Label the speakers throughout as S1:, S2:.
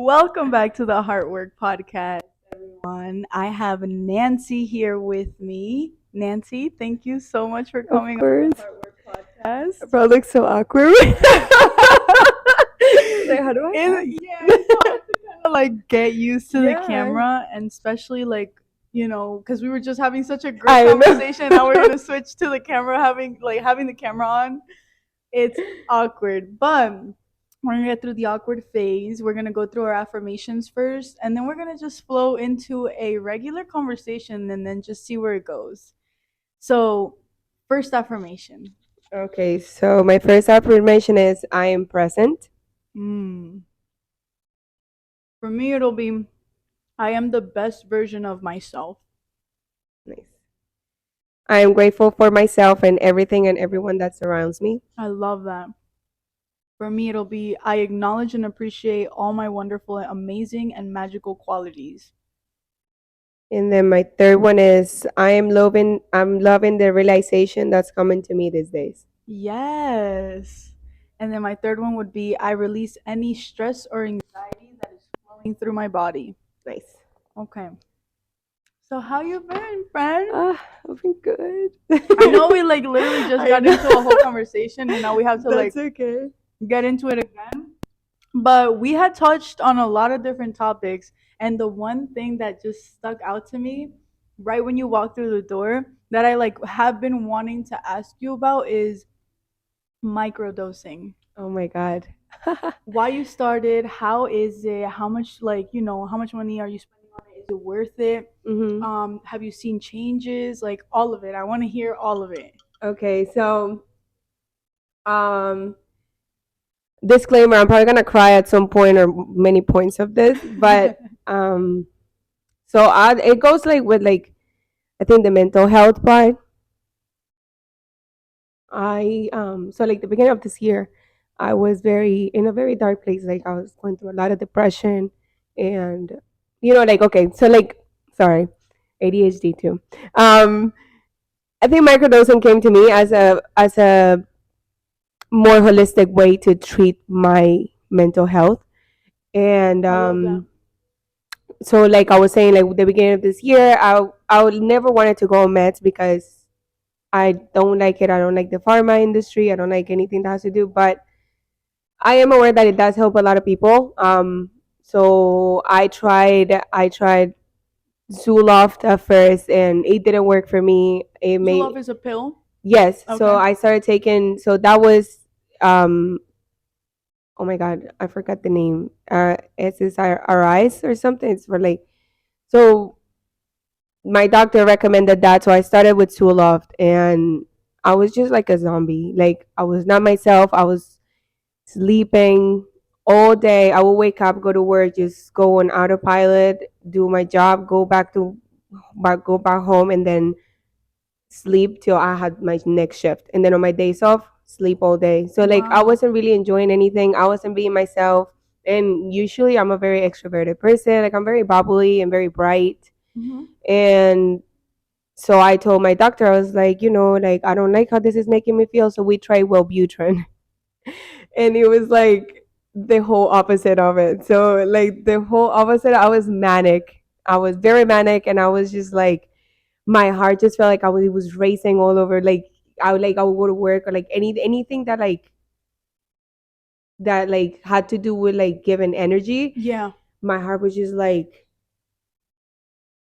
S1: Welcome back to the Heart Work Podcast, everyone. I have Nancy here with me. Nancy, thank you so much for
S2: Of
S1: coming on
S2: course.
S1: the Heart Work Podcast.
S2: Bro looks so awkward. Like, how do I act?
S1: It's hard to kind of like get used to the
S2: Yeah.
S1: camera, and especially because we were just having such a great
S2: I know.
S1: conversation. Now we're gonna switch to the camera, having the camera on. It's awkward, but we're gonna get through the awkward phase. We're gonna go through our affirmations first, and then we're gonna just flow into a regular conversation and then just see where it goes. So, first affirmation.
S2: Okay, so my first affirmation is I am present.
S1: Mm. For me, it'll be I am the best version of myself.
S2: Nice. I am grateful for myself and everything and everyone that surrounds me.
S1: I love that. For me, it'll be I acknowledge and appreciate all my wonderful, amazing, and magical qualities.
S2: And then my third one is I'm loving the realization that's coming to me these days.
S1: Yes. And then my third one would be I release any stress or anxiety that is flowing through my body.
S2: Nice.
S1: Okay. So how you been, friend?
S2: I've been good.
S1: I know we literally just
S2: I
S1: got
S2: know.
S1: into a whole conversation and now we have to
S2: That's okay.
S1: get into it again. But we had touched on a lot of different topics, and the one thing that just stuck out to me right when you walked through the door that I have been wanting to ask you about is microdosing.
S2: Oh my God.
S1: Why you started, how is it, how much how much money are you spending on it, is it worth it,
S2: hmm
S1: have you seen changes, like all of it? I want to hear all of it.
S2: Okay, so um disclaimer, I'm probably gonna cry at some point or many points of this, but um it goes like with like I think the mental health part. I so like the beginning of this year, I was very in a very dark place. Like I was going through a lot of depression, and like okay, so like sorry, ADHD too. Um, I think microdosing came to me as a more holistic way to treat my mental health, and
S1: I love that.
S2: so like I was saying, like the beginning of this year, I would never wanted to go on meds because I don't like it. I don't like the pharma industry. I don't like anything that has to do. But I am aware that it does help a lot of people. So I tried Zoloft at first, and it didn't work for me. It made
S1: Zoloft is a pill.
S2: yes. So
S1: Okay.
S2: I started taking. So that was um. Oh my God, I forgot the name. SSRIs or something. It's for like so my doctor recommended that, so I started with Zoloft, and I was just like a zombie. Like I was not myself. I was sleeping all day. I would wake up, go to work, just go on autopilot, do my job, go back home, and then sleep till I had my next shift. And then on my days off, sleep all day. So like I
S1: Wow.
S2: wasn't really enjoying anything. I wasn't being myself. And usually I'm a very extroverted person. Like I'm very bubbly and very bright.
S1: Hmm.
S2: And so I told my doctor, I was like, like I don't like how this is making me feel. So we tried Wellbutrin. And it was like the whole opposite of it. So like the whole opposite, I was manic. I was very manic, and I was just like my heart just felt like it was racing all over. Like I would go to work, or like anything that had to do with like giving energy.
S1: Yeah.
S2: My heart was just like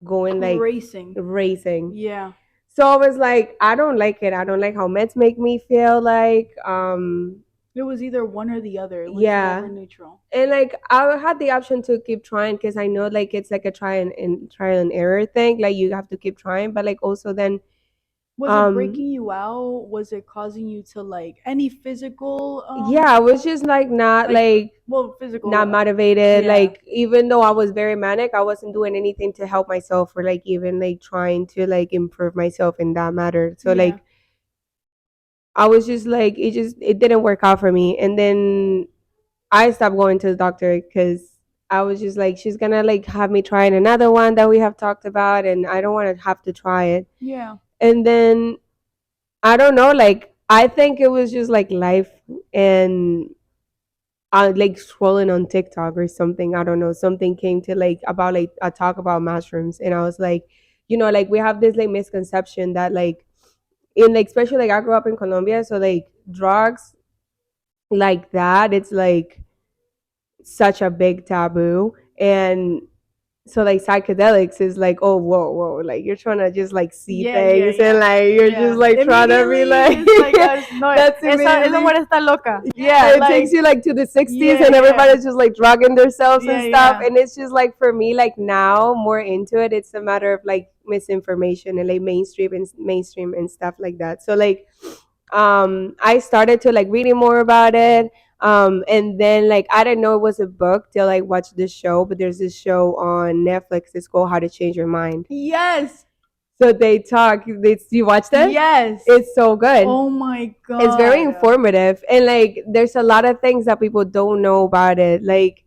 S2: going like
S1: Racing.
S2: racing.
S1: Yeah.
S2: So I was like, I don't like it. I don't like how meds make me feel like.
S1: It was either one or the other. It was
S2: Yeah.
S1: never neutral.
S2: And like I had the option to keep trying because I know like it's like a trial and error thing. Like you have to keep trying, but like also then
S1: Was it
S2: um
S1: breaking you out? Was it causing you to any physical
S2: yeah, I was just like not
S1: like
S2: like
S1: physical
S2: not motivated.
S1: yeah.
S2: Like even though I was very manic, I wasn't doing anything to help myself or like even like trying to like improve myself in that matter. So
S1: Yeah.
S2: like I was just like it didn't work out for me. And then I stopped going to the doctor because I was just like, she's gonna like have me trying another one that we have talked about, and I don't want to have to try it.
S1: Yeah.
S2: And then I don't know, like I think it was just like life, and like scrolling on TikTok or something. I don't know. Something came to like about like a talk about mushrooms, and I was like, like we have this like misconception that like in like especially like I grew up in Colombia, so like drugs like that, it's like such a big taboo, and so like psychedelics is like, oh, whoa, like you're trying to just like see
S1: Yeah, yeah,
S2: things, and
S1: yeah,
S2: like you're just
S1: yeah.
S2: like trying to be
S1: Immediately,
S2: like
S1: it's like us. No,
S2: that's
S1: esa
S2: immediately.
S1: mujer está loca.
S2: Yeah, it takes
S1: Like,
S2: you like to the 60s,
S1: yeah,
S2: and
S1: yeah,
S2: everybody's just like drugging themselves and
S1: yeah,
S2: stuff,
S1: yeah.
S2: and it's just like for me like now more into it, it's a matter of like misinformation and like mainstream and stuff like that. So like I started to like reading more about it, and then like I didn't know it was a book till I watched this show, but there's this show on Netflix, it's called How to Change Your Mind.
S1: Yes,
S2: So they talk, you watched it?
S1: yes.
S2: It's so good.
S1: Oh my
S2: It's very
S1: god.
S2: informative, and like there's a lot of things that people don't know about it. Like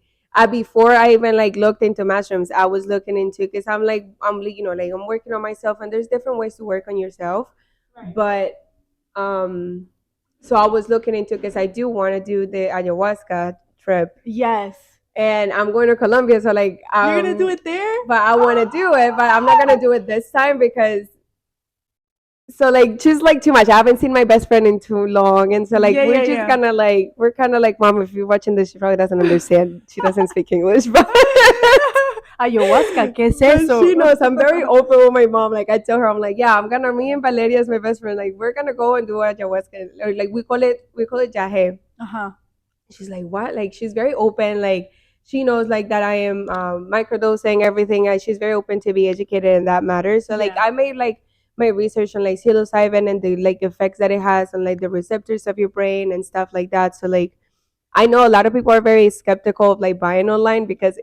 S2: before I even like looked into mushrooms, I was looking into, because like I'm working on myself, and there's different ways to work on yourself. Right. But um so I was looking into, because I do want to do the ayahuasca trip,
S1: Yes.
S2: and I'm going to Colombia, so like
S1: You're gonna do it there?
S2: but I want to do it, but I'm not gonna do it this time because so like she's like too much. I haven't seen my best friend in too long, and so like
S1: Yeah,
S2: we're
S1: yeah,
S2: just
S1: yeah.
S2: kind of like mom, if you're watching this, she probably doesn't understand. She doesn't speak English, but
S1: Ayahuasca, ¿qué es
S2: but
S1: eso?
S2: she knows. I'm very open with my mom. Like I tell her, I'm like, yeah, me and Valeria is my best friend. Like we're gonna go and do ayahuasca, or like we call it jahe.
S1: Uh-huh.
S2: She's like, what? Like she's very open. Like she knows like that I am microdosing everything. She's very open to be educated in that matter. So like
S1: Yeah.
S2: I made like my research on like psilocybin and the like effects that it has on like the receptors of your brain and stuff like that. So like I know a lot of people are very skeptical of like buying online because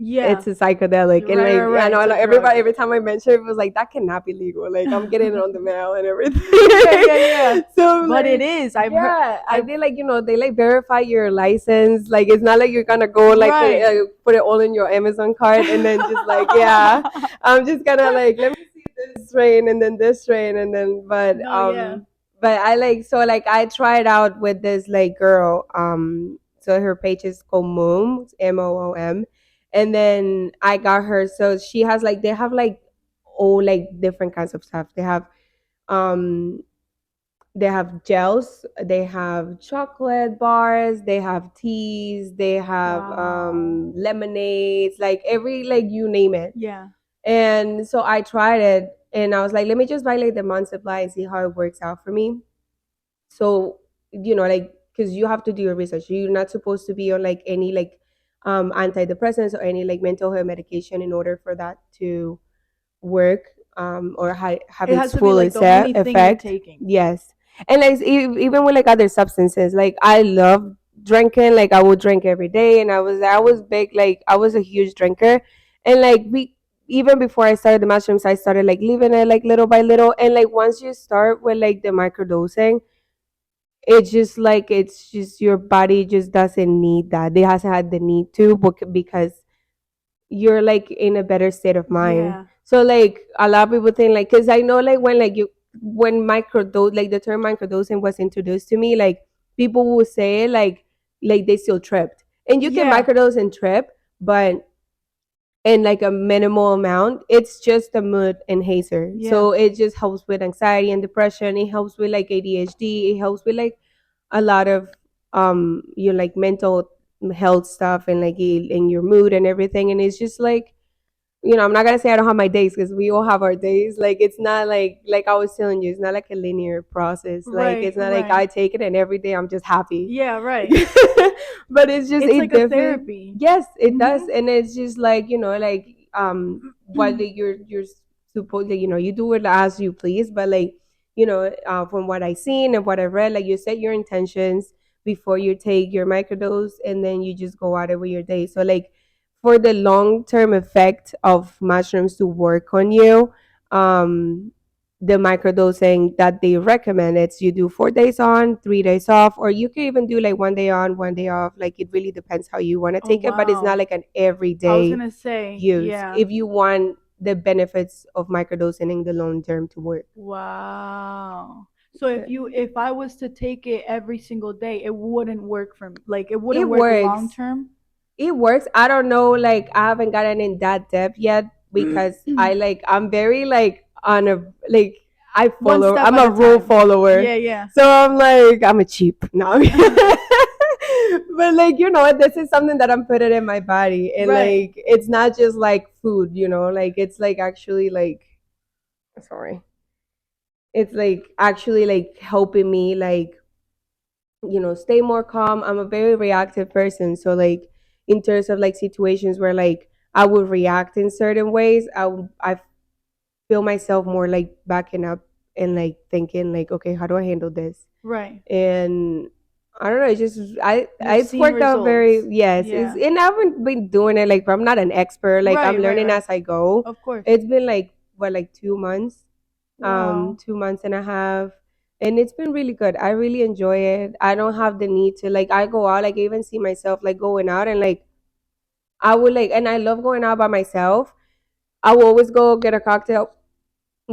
S1: Yeah.
S2: it's a psychedelic, and
S1: Right,
S2: like
S1: right,
S2: I
S1: right.
S2: know
S1: It's a
S2: like
S1: drug.
S2: everybody, every time I mention it, it was like that cannot be legal. Like I'm getting it on the mail and everything.
S1: Yeah, yeah, yeah.
S2: So
S1: But
S2: like,
S1: it is. I've heard.
S2: yeah, I
S1: I've,
S2: did like they like verify your license. Like it's not like you're gonna go like
S1: right.
S2: put it all in your Amazon card and then just like yeah, I'm just gonna like let me see this strain and then this strain and then
S1: No, yeah.
S2: but I like so like I tried out with this like girl so her page is called Moom, Moom, and then I got her. So she has like they have like all like different kinds of stuff. Um they have gels, they have chocolate bars, they have teas, they have
S1: Wow.
S2: lemonades, like every like you name it.
S1: Yeah.
S2: And so I tried it, and I was like, let me just buy like the month supply and see how it works out for me. So like because you have to do your research, you're not supposed to be on like any like antidepressants or any like mental health medication in order for that to work, or have
S1: It
S2: its
S1: has to be
S2: full
S1: like the only thing you're
S2: effect.
S1: taking.
S2: Yes. And like even with like other substances, like I love drinking, like I would drink every day, and I was big, like I was a huge drinker, and like we even before I started the mushrooms, I started like living it like little by little, and like once you start with like the microdosing, it's just your body just doesn't need that. It hasn't had the need to, because you're like in a better state of mind.
S1: Yeah.
S2: So like a lot of people think like, because I know like when microdose, like the term microdosing was introduced to me, like people will say like they still tripped, and you can
S1: Yeah.
S2: microdose and trip, but in like a minimal amount. It's just a mood enhancer,
S1: Yeah.
S2: so it just helps with anxiety and depression. It helps with like ADHD. It helps with like a lot of your like mental health stuff, and like in your mood and everything. And it's just like, I'm not gonna say I don't have my days, because we all have our days. Like it's not like I was telling you, it's not like a linear process. Like
S1: Right,
S2: it's not like I
S1: right.
S2: take it and every day I'm just happy.
S1: Yeah, right.
S2: But it's just
S1: It's
S2: it
S1: like a
S2: different.
S1: therapy.
S2: Yes, it does,
S1: Mhm.
S2: and it's just like like what you're supposed to, you do it as you please, but like from what I seen and what I read, like you set your intentions before you take your microdose, and then you just go out with your day. So like for the long term effect of mushrooms to work on you, um, the microdosing that they recommend, it's you do 4 days on, 3 days off, or you can even do like 1 day on, 1 day off. Like it really depends how you want to
S1: Oh
S2: take it, but it's not
S1: wow.
S2: like an
S1: I was
S2: everyday
S1: gonna say,
S2: use
S1: yeah.
S2: if you want the benefits of microdosing in the long term to work.
S1: Wow. So if I was to take it every single day, it wouldn't work for me. Like it wouldn't
S2: It
S1: work long
S2: works.
S1: term.
S2: It works. I don't know, like I haven't gotten in that depth yet because I'm very like on a like I
S1: One
S2: follow.
S1: step
S2: I'm
S1: at
S2: a
S1: a
S2: rule
S1: time.
S2: follower,
S1: Yeah, yeah.
S2: so I'm like I'm a cheap now. But like this is something that I'm putting in my body, and
S1: Right.
S2: like it's not just like food, like it's like actually like sorry, it's like actually like helping me like stay more calm. I'm a very reactive person, so like in terms of like situations where like I would react in certain ways, I feel myself more like backing up and like thinking like, okay, how do I handle this?
S1: Right.
S2: And I don't know, it's just
S1: You've
S2: it's
S1: seen
S2: worked out very,
S1: results.
S2: yes, it's,
S1: Yeah.
S2: and I haven't been doing it like I'm not an expert, like I'm
S1: Right, right,
S2: learning
S1: right.
S2: as I go.
S1: Of course.
S2: It's been like what, like 2 months,
S1: Wow.
S2: 2 months and a half, and it's been really good. I really enjoy it. I don't have the need to like I go out, like I even see myself like going out and like I would like, and I love going out by myself. I will always go get a cocktail,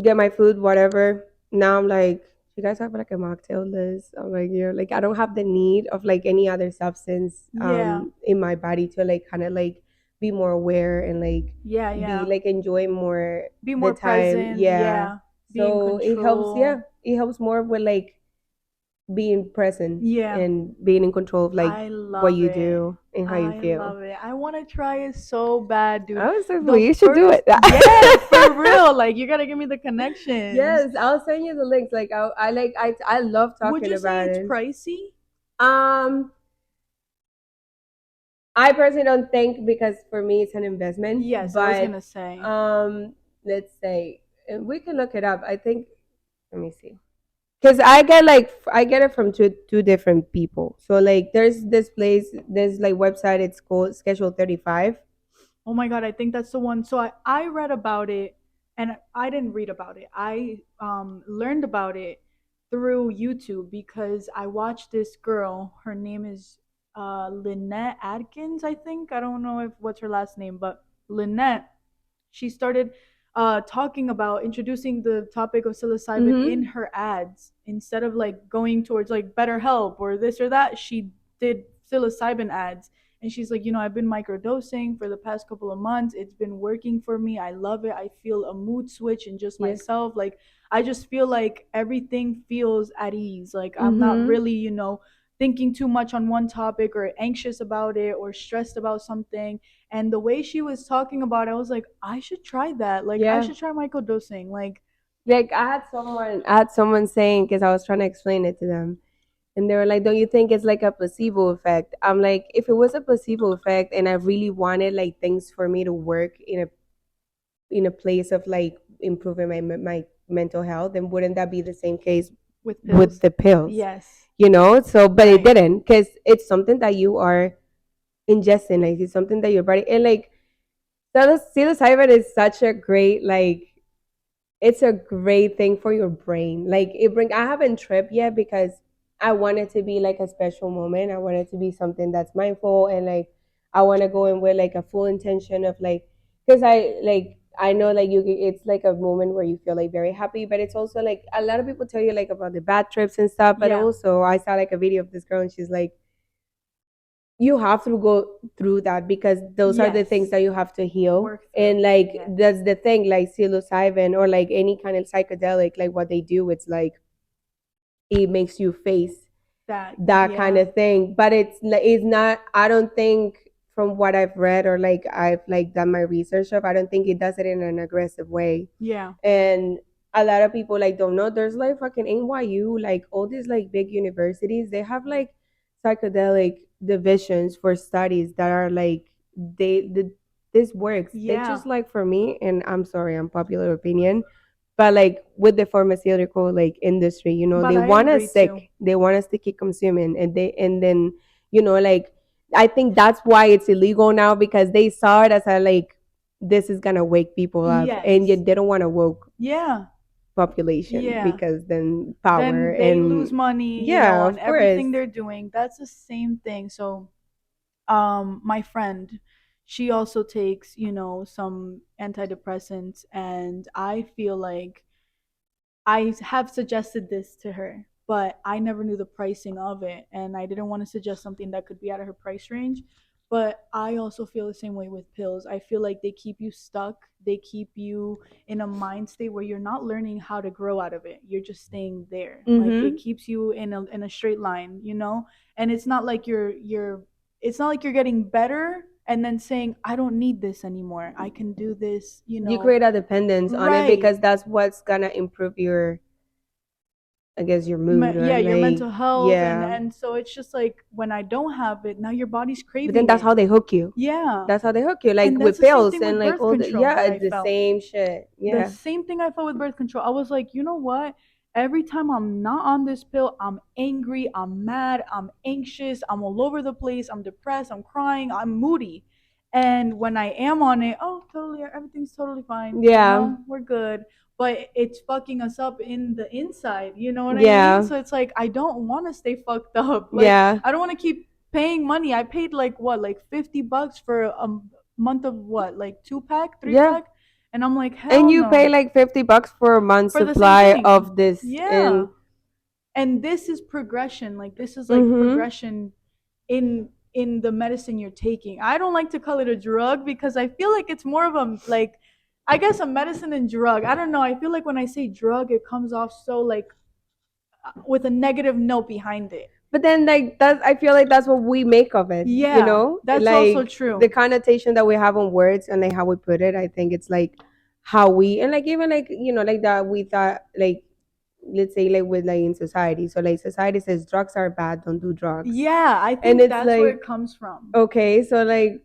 S2: get my food, whatever. Now I'm like, you guys have like a mocktail list? I'm like, you're like, I don't have the need of like any other substance
S1: Yeah.
S2: in my body to like kind of like be more aware and like
S1: Yeah,
S2: be
S1: yeah.
S2: like enjoy more
S1: Be
S2: the
S1: more
S2: time.
S1: present.
S2: Yeah.
S1: Yeah. Be in
S2: So it helps, yeah.
S1: control.
S2: It helps more with like being present
S1: Yeah.
S2: and being in control of like
S1: I
S2: what
S1: love
S2: you
S1: it.
S2: do and how you
S1: I
S2: feel.
S1: love it. I want to try it so bad, dude.
S2: I was like, well,
S1: The
S2: you should do
S1: first,
S2: it.
S1: yeah, for real. Like, you got to give me the connections.
S2: Yes, I'll send you the links. Like I like I love
S1: Would
S2: talking
S1: you say
S2: about
S1: it's
S2: it.
S1: pricey?
S2: Um, I personally don't think, because for me it's an investment,
S1: Yes, I was going
S2: but
S1: to say.
S2: um, let's say we can look it up. I think, let me see. Because I get it from two different people. So like there's this place, there's like website, it's called Schedule 35.
S1: Oh my god, I think that's the one. So I read about it, and I didn't read about it. I learned about it through YouTube because I watched this girl. Her name is Lynette Adkins, I think. I don't know if what's her last name, but Lynette, she started talking about introducing the topic of psilocybin in
S2: Mm-hmm.
S1: her ads. Instead of like going towards like better help or this or that, she did psilocybin ads. And she's like, I've been microdosing for the past couple of months. It's been working for me. I love it. I feel a mood switch in just
S2: Yeah.
S1: myself. Like, I just feel like everything feels at ease. Like, I'm not
S2: Mm-hmm.
S1: really, thinking too much on one topic or anxious about it or stressed about something. And the way she was talking about it, I was like, I should try that. Like, I
S2: Yeah.
S1: should try microdosing. Like,
S2: Like I had someone saying, because I was trying to explain it to them, and they were like, don't you think it's like a placebo effect? I'm like, if it was a placebo effect and I really wanted like things for me to work in a place of like improving my mental health, then wouldn't that be the same case
S1: with
S2: with
S1: pills.
S2: the pills?
S1: Yes.
S2: So but it
S1: Right.
S2: didn't, because it's something that you are ingesting, like it's something that your body, and like psilocybin is such a great like it's a great thing for your brain. Like I haven't tripped yet because I want it to be like a special moment. I want it to be something that's mindful, and like I want to go in with like a full intention of like, because I know like it's like a moment where you feel like very happy, but it's also like a lot of people tell you like about the bad trips and stuff. But
S1: Yeah.
S2: also I saw like a video of this girl, and she's like, you have to go through that because those are the things
S1: Yes.
S2: that you have to heal.
S1: Work through.
S2: And like
S1: Yes.
S2: that's the thing, like psilocybin or like any kind of psychedelic, like what they do, it's like it makes you face
S1: That,
S2: that kind
S1: yeah.
S2: of thing. But it's not, I don't think, from what I've read or like I've like done my research of, I don't think it does it in an aggressive way.
S1: Yeah.
S2: And a lot of people like don't know there's like fucking NYU, like all these like big universities, they have like psychedelic divisions for studies that are like this works. It's
S1: Yeah.
S2: just like, for me, and I'm sorry, I'm popular opinion, but like with the pharmaceutical like industry,
S1: But
S2: they
S1: I
S2: want
S1: agree
S2: us
S1: too.
S2: sick, they want us to keep consuming, and then like I think that's why it's illegal now, because they saw it as a like, this is gonna wake people up, and
S1: Yes.
S2: yet they don't want to woke
S1: Yeah.
S2: population,
S1: Yeah.
S2: because then power
S1: Then they lose
S2: and
S1: money,
S2: yeah,
S1: on
S2: of course.
S1: everything they're doing. That's the same thing. So, my friend, she also takes, some antidepressants, and I feel like I have suggested this to her, but I never knew the pricing of it, and I didn't want to suggest something that could be out of her price range. But I also feel the same way with pills. I feel like they keep you stuck. They keep you in a mind state where you're not learning how to grow out of it. You're just staying there. Like it
S2: Mm-hmm.
S1: keeps you in a straight line, you know? And it's not like you're getting better and then saying, I don't need this anymore. I can do this,
S2: You create a dependence on it
S1: right.
S2: because that's what's gonna improve your, I guess, your mood or
S1: Yeah, your
S2: like,
S1: mental health, and
S2: yeah.
S1: and so it's just like when I don't have it, now your body's
S2: But then
S1: craving
S2: that's
S1: it.
S2: how they hook you.
S1: Yeah.
S2: That's how they hook you, like
S1: And that's
S2: with
S1: the same
S2: pills
S1: thing
S2: and
S1: with
S2: like
S1: birth
S2: all the,
S1: control
S2: yeah,
S1: that
S2: it's
S1: I
S2: the
S1: felt.
S2: same shit.
S1: The
S2: Yeah.
S1: same thing I felt with birth control. I was like, you know what? Every time I'm not on this pill, I'm angry, I'm mad, I'm anxious, I'm all over the place, I'm depressed, I'm crying, I'm moody. And when I am on it, oh, totally, everything's totally fine. You
S2: Yeah.
S1: know, we're good. But it's fucking us up in the inside. You know what I mean?
S2: Yeah.
S1: So it's like, I don't want to stay fucked up. Like,
S2: Yeah.
S1: I don't want to keep paying money. I paid like what, like $50 for a month of what, like 2 pack, three
S2: Yeah.
S1: pack? And I'm like,
S2: And
S1: hell
S2: you pay
S1: no.
S2: like $50 for a month's
S1: For the same
S2: supply
S1: thing.
S2: of this.
S1: Yeah.
S2: And
S1: And this is progression. Like this is like
S2: mm-hmm.
S1: progression in the medicine you're taking. I don't like to call it a drug because I feel like it's more of a like I guess a medicine and drug. I don't know. I feel like when I say drug it comes off so like with a negative note behind it.
S2: But then like that's, I feel like that's what we make of it, you
S1: Yeah,
S2: know?
S1: that's also
S2: Like the
S1: true.
S2: connotation that we have on words and like how we put it, I think it's like how we, and like even like, you know, like that we thought like, let's say like with like in society. So like society says drugs are bad, don't do drugs.
S1: Yeah, I
S2: And
S1: think
S2: it's
S1: that's where it
S2: like,
S1: comes from.
S2: okay, so like,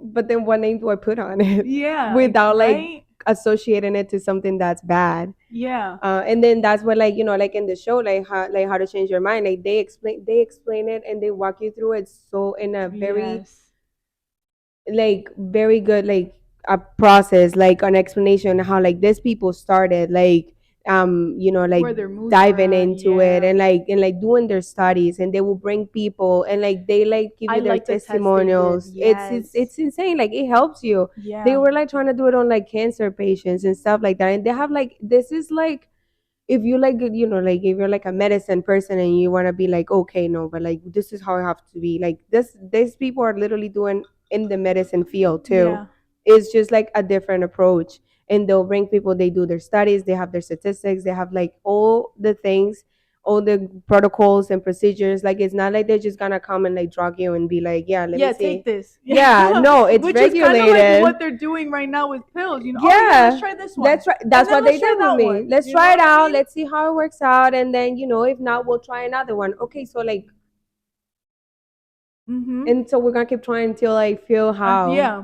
S2: but then what name do I put on it
S1: Yeah,
S2: without like
S1: right?
S2: associating it to something that's bad?
S1: Yeah.
S2: And then that's what, like, you know, like in the show, like how to change your mind, like they explain it and they walk you through it so in a very
S1: Yes.
S2: like very good like a process, like an explanation how like these people started like you know, like
S1: Where their moods were
S2: diving
S1: at.
S2: into it
S1: Yeah.
S2: and like doing their studies, and they will bring people and like they like give
S1: I
S2: you their
S1: like the test they did.
S2: testimonials.
S1: Yes.
S2: It's insane, like it helps you. They
S1: Yeah.
S2: were like trying to do it on like cancer patients and stuff like that, and they have like this is like, if you like, you know, like if you're like a medicine person and you want to be like, okay, no, but like this is how I have to be, like this these people are literally doing in the medicine field too.
S1: Yeah.
S2: It's just like a different approach, and they'll bring people, they do their studies, they have their statistics, they have like all the things, all the protocols and procedures. Like it's not like they're just gonna come and like drug you and be like, yeah, let me
S1: Yeah, take
S2: see.
S1: this.
S2: Yeah,
S1: Yeah.
S2: no, it's
S1: Which is kind of like
S2: regulated.
S1: what they're doing right now with pills. You know, oh, yeah, let's
S2: Yeah,
S1: try this one.
S2: that's right.
S1: And
S2: That's
S1: then
S2: what
S1: let's
S2: they
S1: try
S2: did with
S1: that
S2: me.
S1: one.
S2: Let's
S1: You know
S2: try it
S1: what I
S2: out.
S1: mean?
S2: Let's see how it works out, and then, you know, if not, we'll try another one. Okay, so like,
S1: Mm-hmm.
S2: and so we're gonna keep trying until I feel how,
S1: Yeah.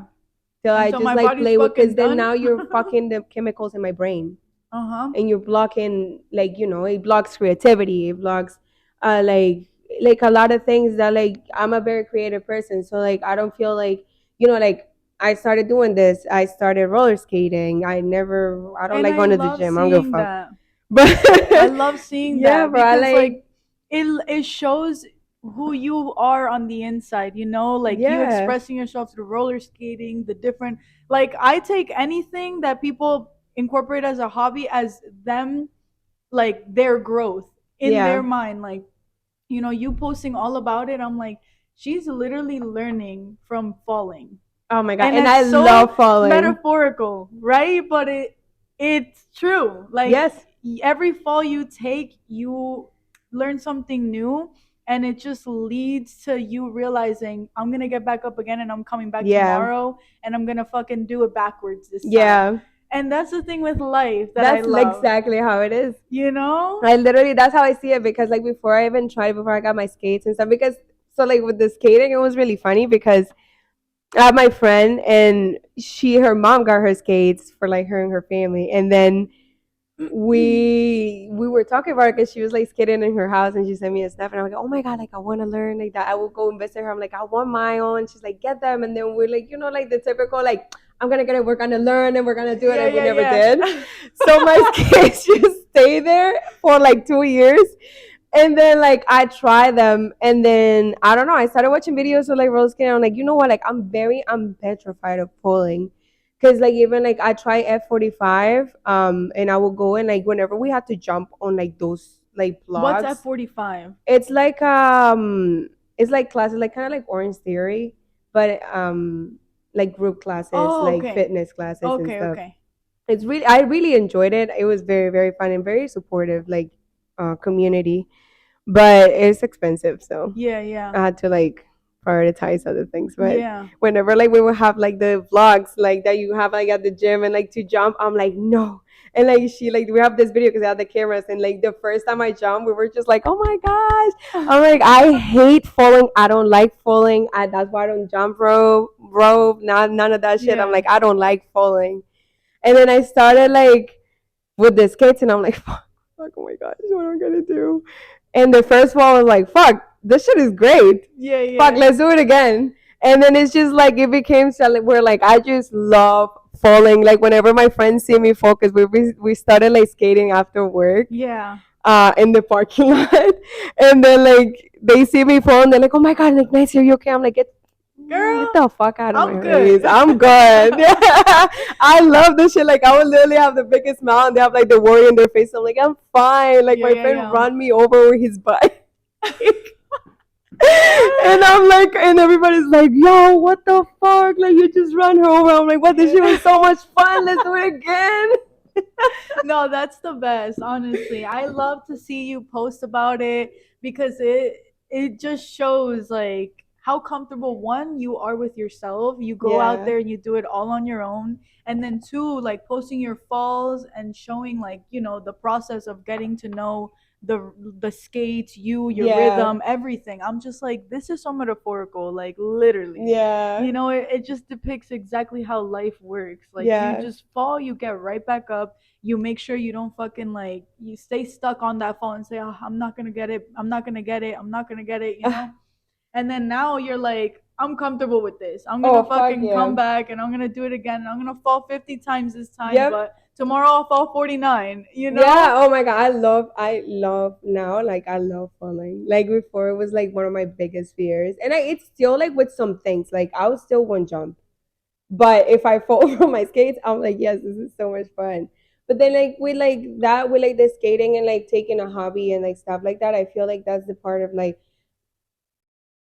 S2: till I
S1: Until
S2: just
S1: my
S2: like
S1: body's
S2: play with, because
S1: fucking
S2: then
S1: done.
S2: now you're fucking the chemicals in my brain,
S1: Uh-huh.
S2: and you're blocking, like, you know, it blocks creativity, it blocks like a lot of things that, like, I'm a very creative person, so like I don't feel like, you know, like I started doing this, I started roller skating, I don't
S1: And
S2: like
S1: I
S2: going to the
S1: love
S2: gym, I don't give a
S1: seeing
S2: fuck.
S1: that. I
S2: But
S1: love seeing
S2: yeah,
S1: that
S2: bro, I
S1: because
S2: like,
S1: like it shows who you are on the inside, you know, like you
S2: yeah,
S1: expressing yourself through roller skating, the different like I take anything that people incorporate as a hobby as them like their growth in
S2: yeah.
S1: their mind, like you know, you posting all about it, I'm like she's literally learning from falling.
S2: Oh my god,
S1: And
S2: and I
S1: it's so
S2: love falling.
S1: metaphorical, right? But it's true. Like
S2: Yes,
S1: every fall you take, you learn something new, and it just leads to you realizing I'm gonna get back up again, and I'm coming back
S2: yeah,
S1: tomorrow, and I'm gonna fucking do it backwards this time.
S2: yeah.
S1: And that's the thing with life that I
S2: That's
S1: love.
S2: exactly how it is.
S1: You know?
S2: I literally, that's how I see it, because like before I even tried, before I got my skates and stuff, because so like with the skating, it was really funny because I have my friend and her mom got her skates for like her and her family, and then we were talking about it because she was like skating in her house and she sent me a snap, and I'm like, oh my god, like I want to learn like that. I will go and visit her. I'm like, I want my own. She's like, get them, and then we're like, you know, like the typical like, I'm gonna get it, we're gonna learn, and we're gonna do it,
S1: Yeah,
S2: and we
S1: yeah,
S2: never did.
S1: yeah.
S2: So my skates just stay there for like 2 years, and then like I try them, and then I don't know, I started watching videos of like roller skating. I'm like, you know what, like I'm petrified of falling, Because like even like I try F45, and I will go and like whenever we have to jump on like those like
S1: What's at
S2: blogs,
S1: 45?
S2: it's like classes like kind of like Orange Theory, but like group classes,
S1: Oh,
S2: like
S1: okay.
S2: fitness classes and
S1: Okay,
S2: stuff.
S1: okay.
S2: It's really I really enjoyed it. It was very very fun and very supportive, like community, but it's expensive, so
S1: Yeah, yeah.
S2: I had to like prioritize other things. But
S1: Yeah.
S2: whenever like we would have like the vlogs like that you have like at the gym and like to jump, I'm like no. And like she like we have this video because I had the cameras and like the first time I jumped, we were just like, oh my gosh. I'm like I hate falling. I don't like falling. That's why I don't jump rope, none of that shit. I'm
S1: Yeah.
S2: like I don't like falling. And then I started like with the skates and I'm like fuck, oh my gosh, what am I gonna do? And the first one was like, fuck, this shit is great.
S1: Yeah,
S2: Fuck,
S1: yeah.
S2: let's do it again. And then it's just like it became something where like I just love falling. Like whenever my friends see me fall, because we started like skating after work,
S1: Yeah.
S2: in the parking lot, and then like they see me fall and they're like, oh my god, like nice, are you okay? I'm like get
S1: Girl,
S2: the fuck out of
S1: I'm
S2: my
S1: good.
S2: face. I'm good. Yeah. I love this shit. Like I would literally have the biggest smile and they have like the worry in their face. I'm like, I'm fine. Like
S1: Yeah,
S2: my
S1: yeah,
S2: friend
S1: yeah.
S2: run me over with his bike. And I'm like, and everybody's like, yo, what the fuck? Like you just ran her over. I'm like, what? This shit was so much fun. Let's do it again.
S1: No, that's the best, honestly. I love to see you post about it because it just shows like how comfortable one you are with yourself. You go out
S2: Yeah.
S1: there and you do it all on your own. And then two, like posting your falls and showing like, the process of getting to know the skates, your
S2: Yeah.
S1: rhythm, everything. I'm just like, this is so metaphorical, like literally.
S2: Yeah.
S1: It just depicts exactly how life works. Like you
S2: Yeah.
S1: just fall, you get right back up, you make sure you don't fucking like you stay stuck on that phone and say, oh, I'm not gonna get it, I'm not gonna get it, I'm not gonna get it. And then now you're like, I'm comfortable with this, I'm gonna
S2: Oh fuck
S1: fucking
S2: yeah.
S1: come back and I'm gonna do it again and I'm gonna fall 50 times this time,
S2: Yep.
S1: but tomorrow I'll fall 49.
S2: Yeah, oh my god, I love now, like I love falling. Like before it was like one of my biggest fears. And it's still like with some things, like I would still want jump. But if I fall from my skates, I'm like, yes, this is so much fun. But then like with like the skating and like taking a hobby and like stuff like that, I feel like that's the part of like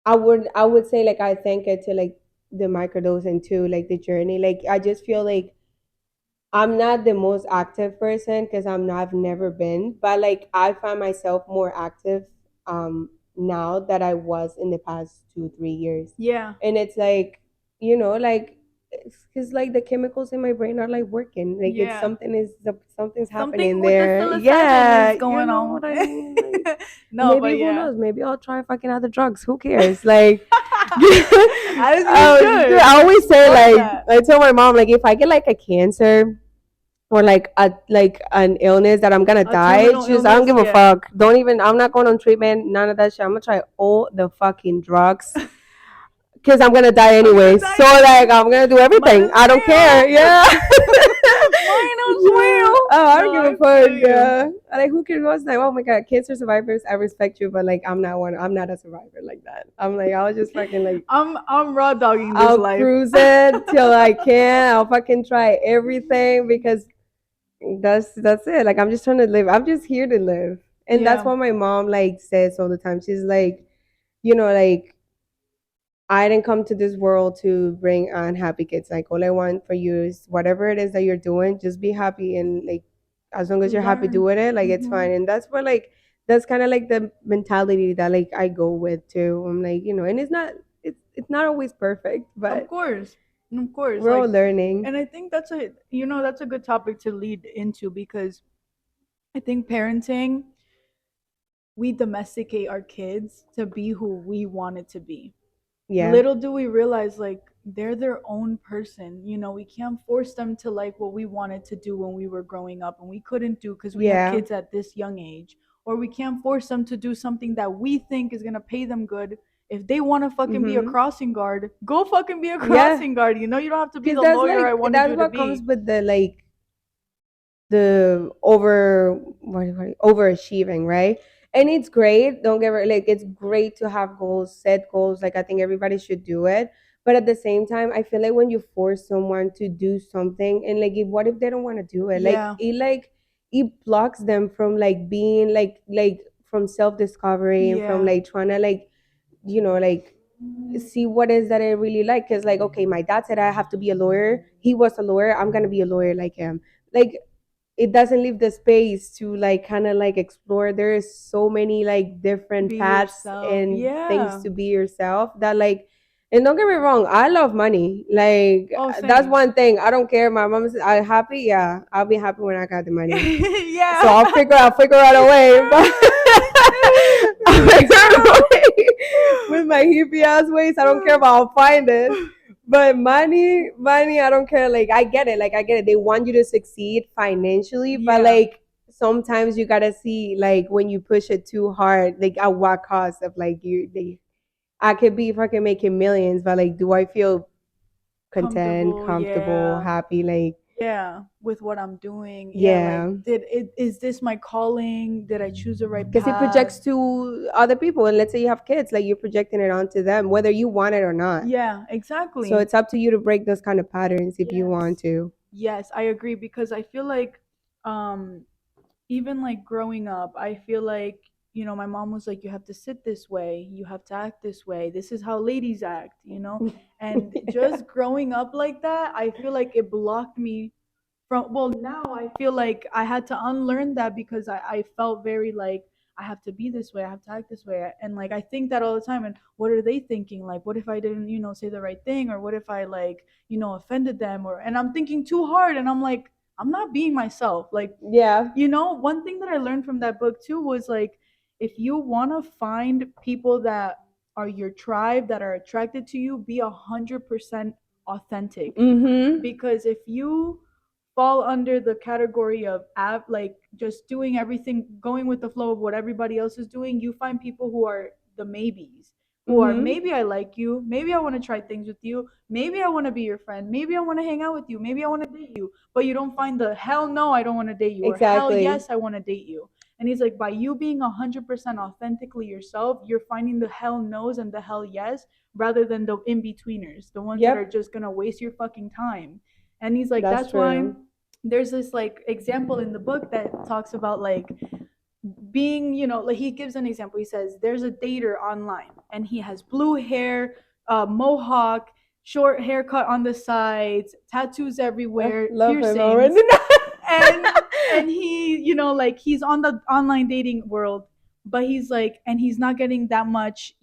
S2: I would say like I thank it to like the microdose and to like the journey. Like I just feel like I'm not the most active person because I've never been, but like I find myself more active now that I was in the past 2 3 years.
S1: Yeah,
S2: And it's like, like because like the chemicals in my brain are like working. Like it's
S1: yeah.
S2: something's happening
S1: Something with the
S2: there.
S1: psilocybin
S2: Yeah,
S1: is
S2: you
S1: going
S2: know
S1: on.
S2: what I mean? Like
S1: No,
S2: maybe
S1: but
S2: who
S1: yeah.
S2: knows? Maybe I'll try fucking other drugs. Who cares? Like
S1: As you should.
S2: I always say
S1: Fuck
S2: like
S1: that.
S2: I tell my mom like if I get like a cancer or like an illness that I'm gonna
S1: A
S2: die,
S1: terminal
S2: just I don't
S1: illness,
S2: give a
S1: yeah.
S2: fuck. Don't even I'm not going on treatment, none of that shit. I'm gonna try all the fucking drugs because I'm gonna die
S1: I'm
S2: anyway.
S1: gonna
S2: So
S1: die
S2: like
S1: anyway.
S2: I'm gonna do
S1: Might
S2: everything.
S1: as
S2: I don't care. Yeah.
S1: well. Might as
S2: Yeah.
S1: well.
S2: Oh, I don't
S1: No,
S2: give a
S1: I
S2: fuck.
S1: feel you.
S2: Yeah. Like who cares what's like, oh my god, cancer survivors, I respect you, but like I'm not a survivor like that. I'm like I'll just fucking like
S1: I'm raw dogging this
S2: I'll
S1: life.
S2: cruise it till I can. I'll fucking try everything because that's it. Like I'm just trying to live. I'm just here to live. And that's
S1: Yeah.
S2: what my mom like says all the time. She's like, like I didn't come to this world to bring unhappy kids. Like all I want for you is whatever it is that you're doing, just be happy and like as long as you're happy
S1: Learn.
S2: doing it, like it's
S1: Hmm.
S2: fine. And that's what like that's kind of like the mentality that like I go with too. I'm like, and it's not always perfect,
S1: Of
S2: but
S1: course. Of course.
S2: we're all
S1: Like,
S2: learning.
S1: and I think that's a good topic to lead into because I think parenting, we domesticate our kids to be who we want it to be.
S2: Yeah.
S1: Little do we realize, like, they're their own person. We can't force them to like what we wanted to do when we were growing up and we couldn't do because we had
S2: Yeah.
S1: kids at this young age. Or we can't force them to do something that we think is gonna pay them good. If they want to fucking be a
S2: Mhm.
S1: crossing guard, go fucking be a
S2: Yeah.
S1: crossing guard. You don't have to be
S2: Because
S1: the lawyer I wanted
S2: that's
S1: you to
S2: what comes
S1: be.
S2: with the like the overachieving, right? And it's great. Don't get like it's great to have goals, set goals. Like I think everybody should do it. But at the same time, I feel like when you force someone to do something, and like, if, what if they don't want to do it?
S1: Yeah.
S2: Like it blocks them from like being like from self discovery, and from
S1: Yeah.
S2: like trying to like, like see what is that I really like. Because like, okay, my dad said I have to be a lawyer. He was a lawyer. I'm gonna be a lawyer like him. Like, it doesn't leave the space to like kind of like explore. There is so many like different
S1: Be
S2: paths
S1: yourself.
S2: and things
S1: Yeah.
S2: to be yourself that like, and don't get me wrong, I love money. Like,
S1: Oh,
S2: that's
S1: same.
S2: one thing. I don't care. My mom says I'm happy. Yeah, I'll be happy when I got the money. So
S1: Yeah.
S2: I'll figure out a way. But I'll
S1: Me
S2: figure out a
S1: too.
S2: way with my hippie ass ways. I don't care if I'll find it. But money, I don't care. Like, I get it. Like, I get it. They want you to succeed financially, but
S1: Yeah.
S2: like sometimes you gotta see like when you push it too hard, like at what cost of like I could be fucking making millions, but like, do I feel content,
S1: Comfortable.
S2: comfortable,
S1: Yeah.
S2: happy? Like,
S1: Yeah. With what I'm doing. Yeah. Like,
S2: yeah.
S1: is this my calling? Did I choose the right
S2: Because it
S1: path?
S2: projects to other people, and let's say you have kids, like you're projecting it onto them, whether you want it or not.
S1: Yeah.
S2: So
S1: Exactly.
S2: it's up to you to break those kind of patterns if you want
S1: Yes.
S2: to.
S1: Yes, I agree because I feel like um even like growing up, I feel like, my mom was like, you have to sit this way, you have to act this way, this is how ladies act. And just growing up like that, I feel like it blocked me from, well, now I feel like I had to unlearn that because I felt very like I have to be this way, I have to act this way. And like I think that all the time. And what are they thinking? Like, what if I didn't, say the right thing? Or what if I like, offended them? And I'm thinking too hard and I'm like, I'm not being myself. Like,
S2: Yeah.
S1: one thing that I learned from that book too was like, if you want to find people that are your tribe, that are attracted to you, be 100% authentic.
S2: Mm-hmm.
S1: Because if you fall under the category of like just doing everything, going with the flow of what everybody else is doing, you find people who are the maybes, who are,
S2: Mm-hmm.
S1: maybe I like you, maybe I want to try things with you, maybe I want to be your friend, maybe I want to hang out with you, maybe I want to date you, but you don't find the hell no, I don't want to date you, or hell
S2: Exactly.
S1: yes, I want to date you. And he's like, by you being 100% authentically yourself, you're finding the hell no's and the hell yes, rather than the in betweeners, the ones that are
S2: Yep.
S1: just gonna waste your fucking time. And he's like,
S2: That's
S1: that's why
S2: true.
S1: there's this like example in the book that talks about like being, like he gives an example. He says there's a dater online and he has blue hair, mohawk, short haircut on the sides, tattoos everywhere,
S2: Love him
S1: piercings,
S2: already.
S1: and he, like he's on the online dating world, but he's like, and he's not getting that much,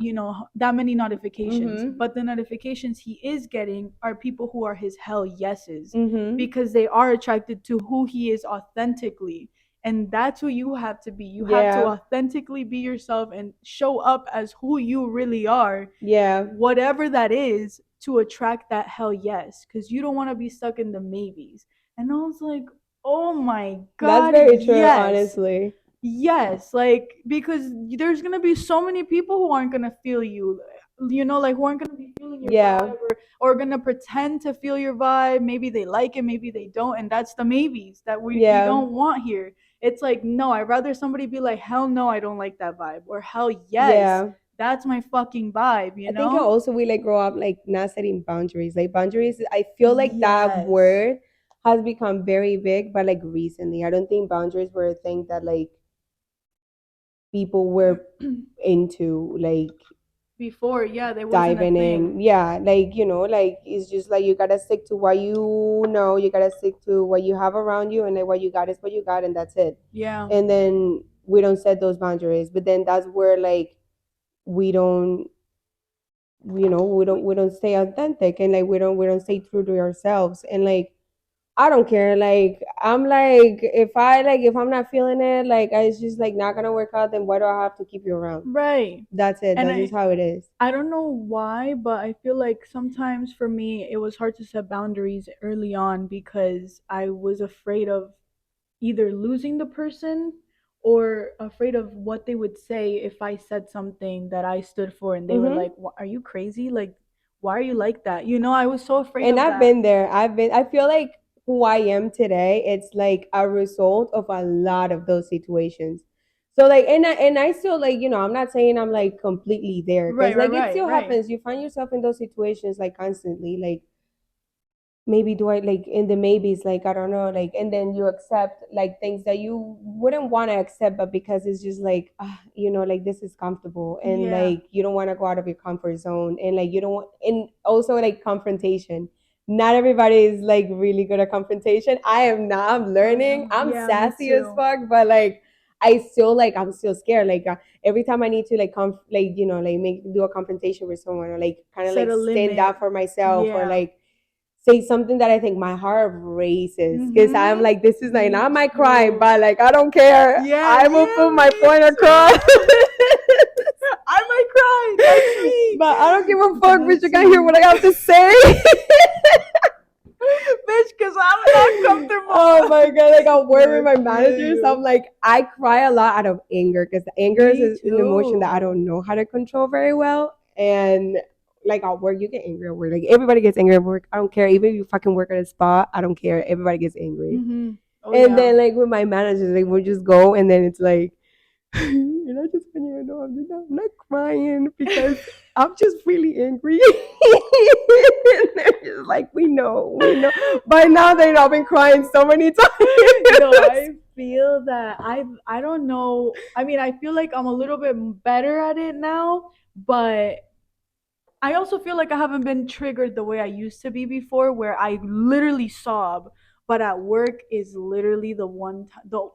S1: that many notifications,
S2: Mm-hmm.
S1: but the notifications he is getting are people who are his hell yeses,
S2: Mm-hmm.
S1: because they are attracted to who he is authentically. And that's who you have to be. You have to
S2: Yeah.
S1: authentically be yourself and show up as who you really are,
S2: Yeah.
S1: whatever that is, to attract that hell yes, because you don't want to be stuck in the maybes. And I was like, oh my
S2: That's
S1: god,
S2: very true,
S1: yes.
S2: honestly.
S1: Yes, like because there's gonna be so many people who aren't gonna feel you, like who aren't gonna be feeling your
S2: Yeah.
S1: vibe, or gonna pretend to feel your vibe. Maybe they like it, maybe they don't, and that's the maybes that we
S2: Yeah.
S1: don't want here. It's like, no, I'd rather somebody be like, hell no, I don't like that vibe, or hell yes,
S2: Yeah.
S1: that's my fucking vibe,
S2: I think also we like grow up like not setting boundaries. Like, boundaries, I feel like that
S1: Yes.
S2: word has become very big, but like recently. I don't think boundaries were a thing that like people were into like
S1: Before, yeah, there wasn't a
S2: diving
S1: thing.
S2: in. Yeah, like, like it's just like you gotta stick to what you know, you gotta stick to what you have around you, and like what you got is what you got, and that's it.
S1: Yeah.
S2: And then we don't set those boundaries. But then that's where like we don't we don't stay authentic, and like we don't stay true to ourselves. And like, I don't care. Like, I'm like, if I'm not feeling it, like it's just like not gonna work out, then why do I have to keep you around?
S1: Right.
S2: That's it.
S1: And
S2: That's just how it is.
S1: I don't know why, but I feel like sometimes for me it was hard to set boundaries early on because I was afraid of either losing the person or afraid of what they would say if I said something that I stood for and they were
S2: Mm-hmm.
S1: like, "Are you crazy? Like, why are you like that?" I was so afraid
S2: And
S1: of
S2: I've
S1: that.
S2: been there. I feel like who I am today, it's like a result of a lot of those situations. So like, and I still like, I'm not saying I'm like completely there, because
S1: Right, right,
S2: like it
S1: right,
S2: still
S1: right.
S2: happens. You find yourself in those situations like constantly, like maybe do I like in the maybes, like I don't know, like, and then you accept like things that you wouldn't want to accept, but because it's just like like this is comfortable, and
S1: Yeah.
S2: like you don't want to go out of your comfort zone, and like you don't want, and also like confrontation. Not everybody is like really good at confrontation. I am not. I'm
S1: Oh
S2: learning.
S1: no.
S2: I'm
S1: Yeah, me
S2: sassy as
S1: too.
S2: fuck, but like I'm still scared. Like every time I need to like like like make do a confrontation with someone, or like kind of
S1: Set
S2: like
S1: a
S2: stand
S1: limit.
S2: up for myself, or
S1: Yeah.
S2: like say something that I think my heart races, because I'm
S1: Mhm.
S2: like, this is like
S1: Me
S2: not my crime,
S1: too.
S2: but like I don't care.
S1: Yeah,
S2: I will
S1: yeah,
S2: put my
S1: me
S2: point across.
S1: too. I might cry. That's
S2: But I don't give a
S1: me.
S2: fuck, bitch. You
S1: That's
S2: can't hear what
S1: me.
S2: I have to say.
S1: Bitch, because I'm not
S2: Oh
S1: comfortable.
S2: my god, like I'll
S1: Yeah,
S2: work
S1: I
S2: with my
S1: feel
S2: managers. I'm
S1: you.
S2: like, I cry a lot out of anger, because anger is
S1: Me
S2: an emotion that I
S1: too.
S2: don't know how to control very well. And like at work, you get angry at work. Like everybody gets angry at work. I don't care. Even if you fucking work at a spa, I don't care. Everybody gets angry.
S1: Mhm. Oh
S2: And
S1: yeah.
S2: then like with my managers, like we'll just go, and then it's like, and I just want you to know I'm not crying because I'm just really angry. And they're just like, we know. By now they've all been crying so many
S1: Yo,
S2: times.
S1: I feel that I don't know. I mean, I feel like I'm a little bit better at it now, but I also feel like I haven't been triggered the way I used to be before, where I literally sob. But at work is literally the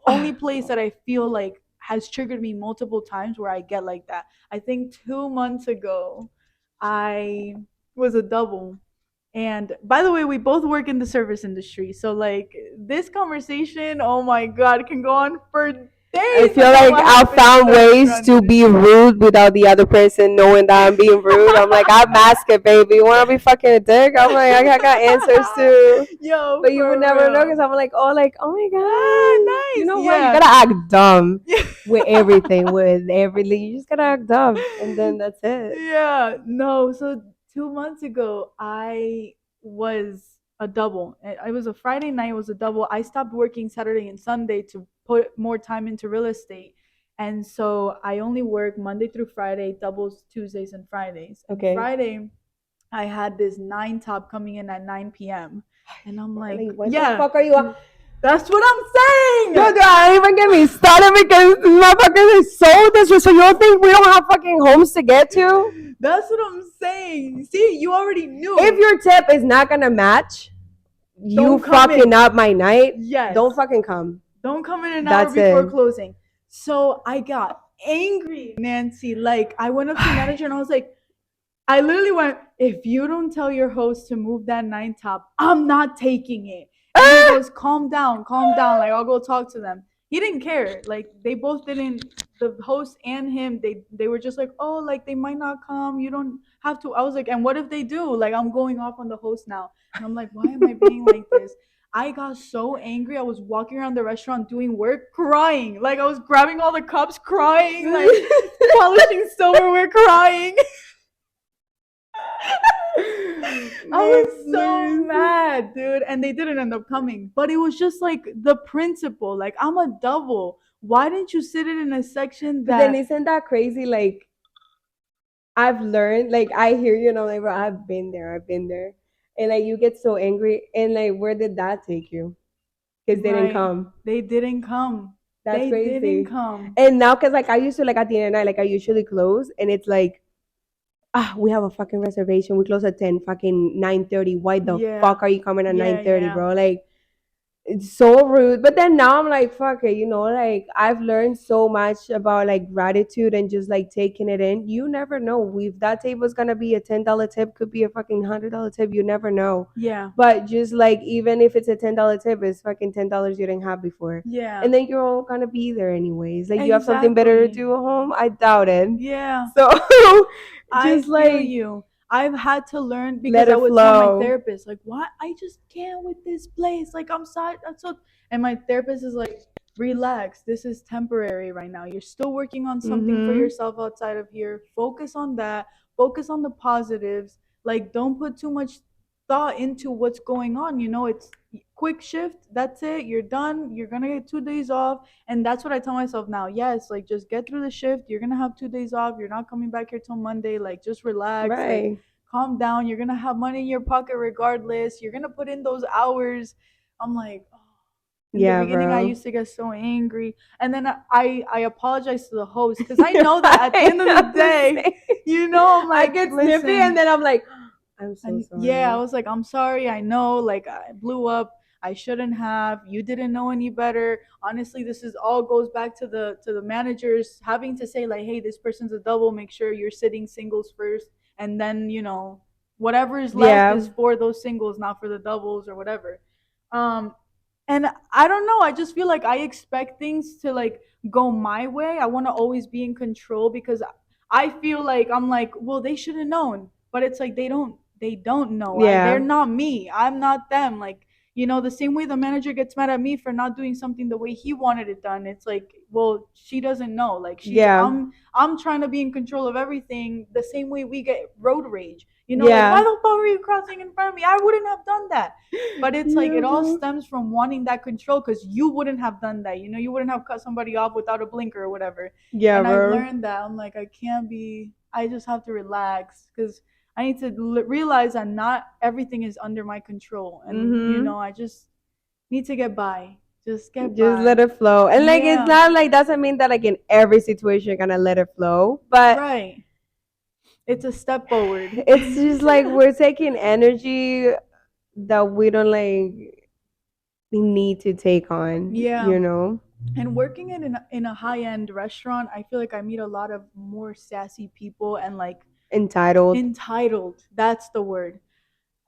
S1: only place that I feel like has triggered me multiple times where I get like that. I think 2 months ago, I was a double. And by the way, we both work in the service industry. So, like, this conversation, oh my God, can go on for
S2: I
S1: days
S2: feel
S1: about
S2: like
S1: what
S2: I
S1: happens in
S2: found
S1: the
S2: ways
S1: restaurant
S2: to be
S1: industry.
S2: rude without the other person knowing that I'm being rude. I'm like, I mask it, baby. You want to be fucking a dick? I'm like, I got answers too.
S1: Yo,
S2: But you would
S1: for
S2: never know, because
S1: real.
S2: I'm like, oh my
S1: Ah,
S2: god. You
S1: nice.
S2: know what? You
S1: Yeah.
S2: gotta act dumb with everything, with everything. You just gotta act dumb, and then that's it.
S1: Yeah. No, so 2 months ago, I was a double. It was a Friday night, it was a double. I stopped working Saturday and Sunday to put more time into real estate. And so I only work Monday through Friday, doubles Tuesdays and Fridays. And
S2: Okay.
S1: Friday, I had this nine top coming in at 9 p.m. And I'm like,
S2: Like, what the
S1: yeah,
S2: fuck are you?
S1: that's what I'm
S2: Yo,
S1: saying.
S2: don't even get me started, because this motherfucker is so disrespectful. You don't think we don't have fucking homes to get to?
S1: That's what I'm saying. See, you already
S2: If
S1: knew.
S2: your tip is not gonna match, you
S1: Don't come
S2: fucking
S1: in.
S2: up my night.
S1: Yes.
S2: Don't fucking come.
S1: Don't come in an hour
S2: That's
S1: before
S2: it.
S1: closing. So I got angry, Nancy. Like, I went up to the manager and I was like, I literally went, if you don't tell your host to move that nine top, I'm not taking it. And he
S2: Ah!
S1: goes, calm down, calm down. Like, I'll go talk to them. He didn't care. Like, they both didn't, the host and him, they were just like, oh, like, they might not come. You don't have to. I was like, and what if they do? Like, I'm going off on the host now. And I'm like, why am I being like this? I got so angry. I was walking around the restaurant doing work, crying. Like, I was grabbing all the cups, crying, like, polishing silverware, crying. I
S2: No,
S1: was so
S2: please.
S1: mad, dude. And they didn't end up coming. But it was just like the principle. Like, I'm a double. Why didn't you sit it in a section
S2: But then
S1: that,
S2: isn't that crazy? Like, I've learned, like I hear you, and I'm like, bro, I've been there. And like you get so angry, and like where did that take you? Because they didn't
S1: right?
S2: come.
S1: They didn't come.
S2: That's
S1: They didn't
S2: crazy.
S1: come.
S2: And now, because like I used to, like at the end of the night, like I usually close, and it's like, we have a fucking reservation. We close at 10, fucking 9:30. Why the
S1: Yeah.
S2: fuck are you coming at
S1: Yeah,
S2: 9:30,
S1: yeah.
S2: bro? Like, it's so rude. But then now I'm like, fuck it, like I've learned so much about like gratitude and just like taking it in. You never know. If that table's gonna be a $10 tip, could be a fucking $100 tip. You never know.
S1: Yeah.
S2: But just like even if it's a $10 tip, it's fucking $10 you didn't have before.
S1: Yeah.
S2: And then you're all gonna be there anyways. Like you have something better to
S1: Exactly.
S2: do at home? I doubt it.
S1: Yeah.
S2: So
S1: I
S2: just
S1: feel
S2: like
S1: you. I've had to learn
S2: let
S1: because I
S2: it
S1: would tell my
S2: flow.
S1: therapist, like, what? I just can't with this place. Like, I'm sorry. I'm so. And my therapist is like, relax. This is temporary right now. You're still working on something for
S2: Mm-hmm.
S1: yourself outside of here. Focus on that. Focus on the positives. Like, don't put too much thought into what's going on. It's quick shift, that's it, you're done, you're gonna get 2 days off. And that's what I tell myself now. Yes, like just get through the shift, you're gonna have 2 days off, you're not coming back here till Monday, like just relax, like
S2: Right.
S1: calm down, you're gonna have money in your pocket regardless, you're gonna put in those hours. I'm like, oh. In the
S2: Yeah,
S1: beginning, I
S2: bro.
S1: used to get so angry, and then I apologize to the host because I know that at the end of the
S2: I'm the
S1: day,
S2: same.
S1: I'm
S2: I
S1: like,
S2: get snippy and
S1: listen,
S2: then I'm like, I'm so
S1: and yeah, I
S2: sorry.
S1: was like, I'm sorry. I know, like, I blew up. I shouldn't have. You didn't know any better. Honestly, this is all goes back to the managers having to say like, hey, this person's a double. Make sure you're sitting singles first, and then whatever is left
S2: Yeah.
S1: is for those singles, not for the doubles or whatever. Um, and I don't know. I just feel like I expect things to like go my way. I want to always be in control because I feel like I'm like, well, they should have known, but it's like they don't know. They're
S2: Yeah.
S1: not me. I'm not them. Like, the same way the manager gets mad at me for not doing something the way he wanted it done. It's like, well, she doesn't know. Like she's
S2: Yeah.
S1: I'm trying to be in control of everything the same way we get road rage. Like, why
S2: Yeah.
S1: the fuck were you crossing in front of me? I wouldn't have done that. But it's like
S2: Yeah,
S1: it all
S2: bro.
S1: stems from wanting that control because you wouldn't have done that. You wouldn't have cut somebody off without a blinker or whatever.
S2: Yeah,
S1: And I've
S2: bro.
S1: learned that. I'm like, I can't be, I just have to relax because I need to realize that not everything is under my control. And,
S2: Mm-hmm.
S1: I just need to get by. Just get
S2: Just let
S1: by.
S2: it flow. And like it's
S1: Yeah.
S2: not like doesn't mean that like in every situation you're gonna let it flow. But
S1: Right. It's a step forward.
S2: it's just like we're taking energy that we don't like need to take on,
S1: Yeah.
S2: you know?
S1: And working in a high end restaurant, I feel like I meet a lot of more sassy people and like
S2: Entitled.
S1: entitled. That's the word.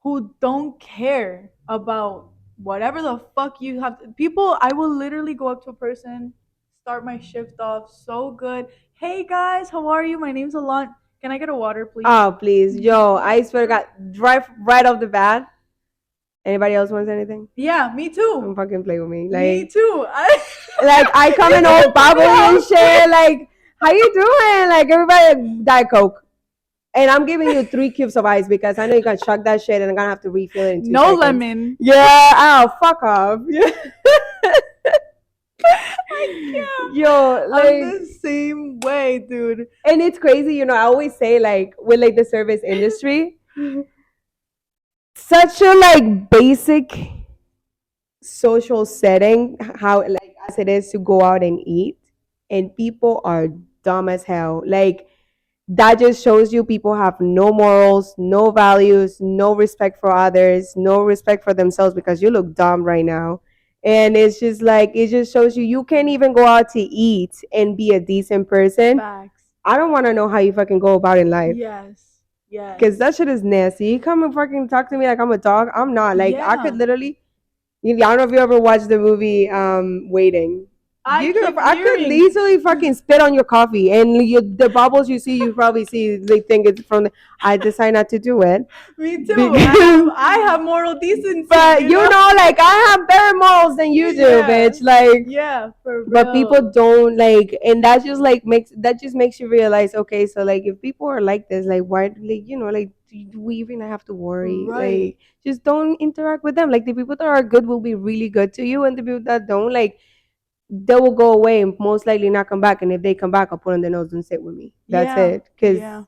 S1: Who don't care about whatever the fuck you have. People, I will literally go up to a person, start my shift off so good. Hey guys, how are you? My name's Alon. Can I get a water, please?
S2: Oh please. Yo, I swear to God, drive right off the bat. Anybody else wants anything?
S1: Yeah, me
S2: Don't
S1: too.
S2: fucking play with me.
S1: Me
S2: Like
S1: too.
S2: I come
S1: You
S2: in
S1: need
S2: all
S1: to put me
S2: bubbly and
S1: out.
S2: shit. Like, how you doing? Like everybody Diet Coke. And I'm giving you 3 cubes of ice because I know you're gonna chuck that shit and I'm gonna have to refill it in two
S1: No
S2: seconds.
S1: lemon.
S2: Yeah, oh fuck off. Yeah.
S1: I can't.
S2: Yo,
S1: I'm
S2: like
S1: the same way, dude.
S2: and it's crazy, I always say like with like the service industry, such a like basic social setting, how like as it is to go out and eat, and people are dumb as hell. Like that just shows you people have no morals, no values, no respect for others, no respect for themselves because you look dumb right now. And it's just like it just shows you can't even go out to eat and be a decent person.
S1: Facts.
S2: I don't want to know how you fucking go about in life.
S1: Yes.
S2: Cause
S1: Yes.
S2: that shit is nasty. You come and fucking talk to me like I'm a dog. I'm not. Like I could
S1: Yeah.
S2: literally. I don't know if you ever watched the movie Waiting.
S1: I keep
S2: I could
S1: hearing.
S2: easily fucking spit on your coffee, and the bubbles you probably see. They think it's from. I decide not to do it
S1: Me too. I have
S2: because,
S1: I have moral decency,
S2: but like I have better morals than you do,
S1: Yeah.
S2: bitch. Like,
S1: Yeah, for
S2: but people
S1: real.
S2: don't like, and that just like makes you realize, okay, so like if people are like this, like why, like like do we even have to worry? Like
S1: Right.
S2: just don't interact with them. Like the people that are good will be really good to you, and the people that don't, like they will go away and most likely not come back. And if they come back, I'll put on their nose and sit with me. That's
S1: Yeah.
S2: it. Because
S1: Yeah.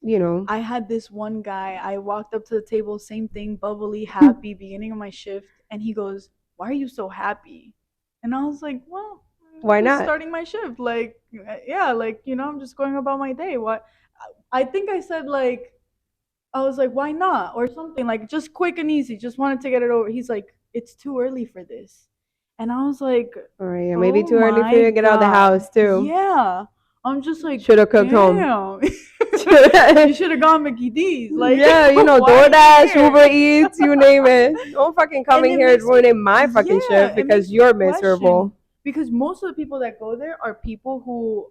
S2: you know,
S1: I had this one guy. I walked up to the table, same thing, bubbly, happy, beginning of my shift, and he goes, "Why are you so happy?" And I was like, "Well, I'm
S2: why
S1: just
S2: not?
S1: starting my shift. Like, yeah, like I'm just going about my day. What?" I think I said like I was like, "Why not?" or something like just quick and easy. Just wanted to get it over. He's like, "It's too early for this," and I was like,
S2: All right, yeah, maybe
S1: "Oh
S2: too early for
S1: my
S2: you to get out of the
S1: god,
S2: house too.
S1: yeah." I'm just like,
S2: Should have cooked home.
S1: damn.
S2: Yeah,
S1: You should have gone Mickey D's. Like, why are you
S2: DoorDash,
S1: here?
S2: Uber Eats, you name it. Don't fucking
S1: And
S2: coming
S1: it
S2: here and
S1: makes me,
S2: ruining my fucking
S1: yeah,
S2: shift
S1: it
S2: because
S1: makes me
S2: you're
S1: question
S2: miserable.
S1: because most of the people that go there are people who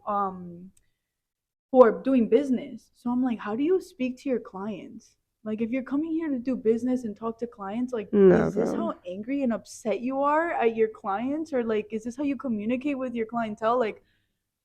S1: are doing business. So I'm like, how do you speak to your clients? Like, if you're coming here to do business and talk to clients, like,
S2: No,
S1: is this
S2: bro.
S1: how angry and upset you are at your clients, or like, is this how you communicate with your clientele? Like,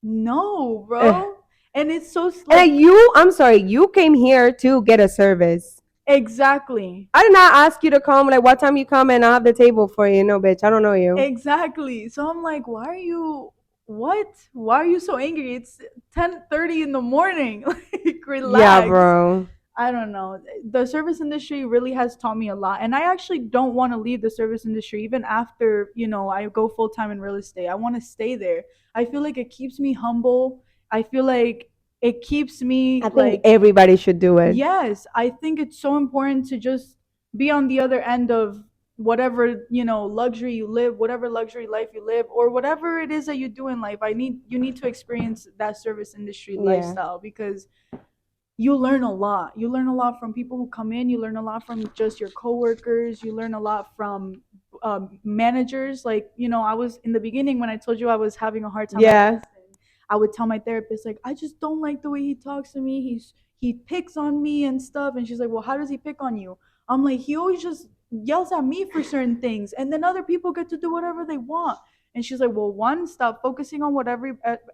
S1: no,
S2: Ugh.
S1: bro. And it's so
S2: And
S1: like,
S2: I'm sorry, you came here to get a service.
S1: Exactly.
S2: I did not ask you to come. Like, what time you come and I have the table for you. No, bitch, I don't know you.
S1: Exactly. So I'm like, why are you what? Why are you so angry? It's 10:30 in the morning. Like
S2: Yeah,
S1: relax.
S2: bro.
S1: I don't know. The service industry really has taught me a lot. And I actually don't want to leave the service industry even after, I go full time in real estate. I want to stay there. I feel like it keeps me humble. I feel like it keeps me
S2: I think
S1: like,
S2: everybody should do it.
S1: yes, I think it's so important to just be on the other end of whatever, luxury you live, whatever luxury life you live, or whatever it is that you do in life. You need to experience that service industry
S2: Yeah.
S1: lifestyle because you learn a lot. You learn a lot from people who come in. You learn a lot from just your coworkers. You learn a lot from managers. Like, I was in the beginning when I told you I was having a hard time at
S2: Yeah.
S1: Boston. I would tell my therapist like, I just don't like the way he talks to me. He picks on me and stuff. And she's like, well, how does he pick on you? I'm like, he always just yells at me for certain things, and then other people get to do whatever they want. And she's like, well, one, stop focusing on what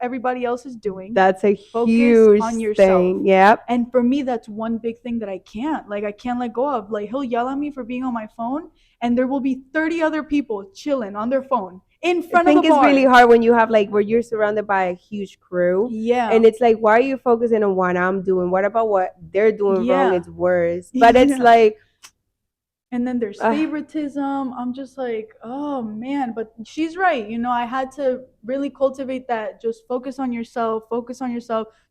S1: everybody else is doing.
S2: That's a
S1: Focus
S2: huge
S1: on yourself.
S2: thing. Yep.
S1: And for me, that's one big thing that I can't let go of. Like, he'll yell at me for being on my phone, and there will be 30 other people chilling on their phone in
S2: I
S1: front of the
S2: think it's really
S1: bar.
S2: hard when you have like where you're surrounded by a huge crew
S1: Yeah.
S2: and it's like why are you focusing on what I'm doing? What about what they're doing wrong?
S1: Yeah.
S2: It's worse. But it's
S1: Yeah.
S2: like
S1: And then there's
S2: uh,
S1: favoritism. I'm just like, oh man, but she's right. I had to really cultivate that. Just focus on yourself,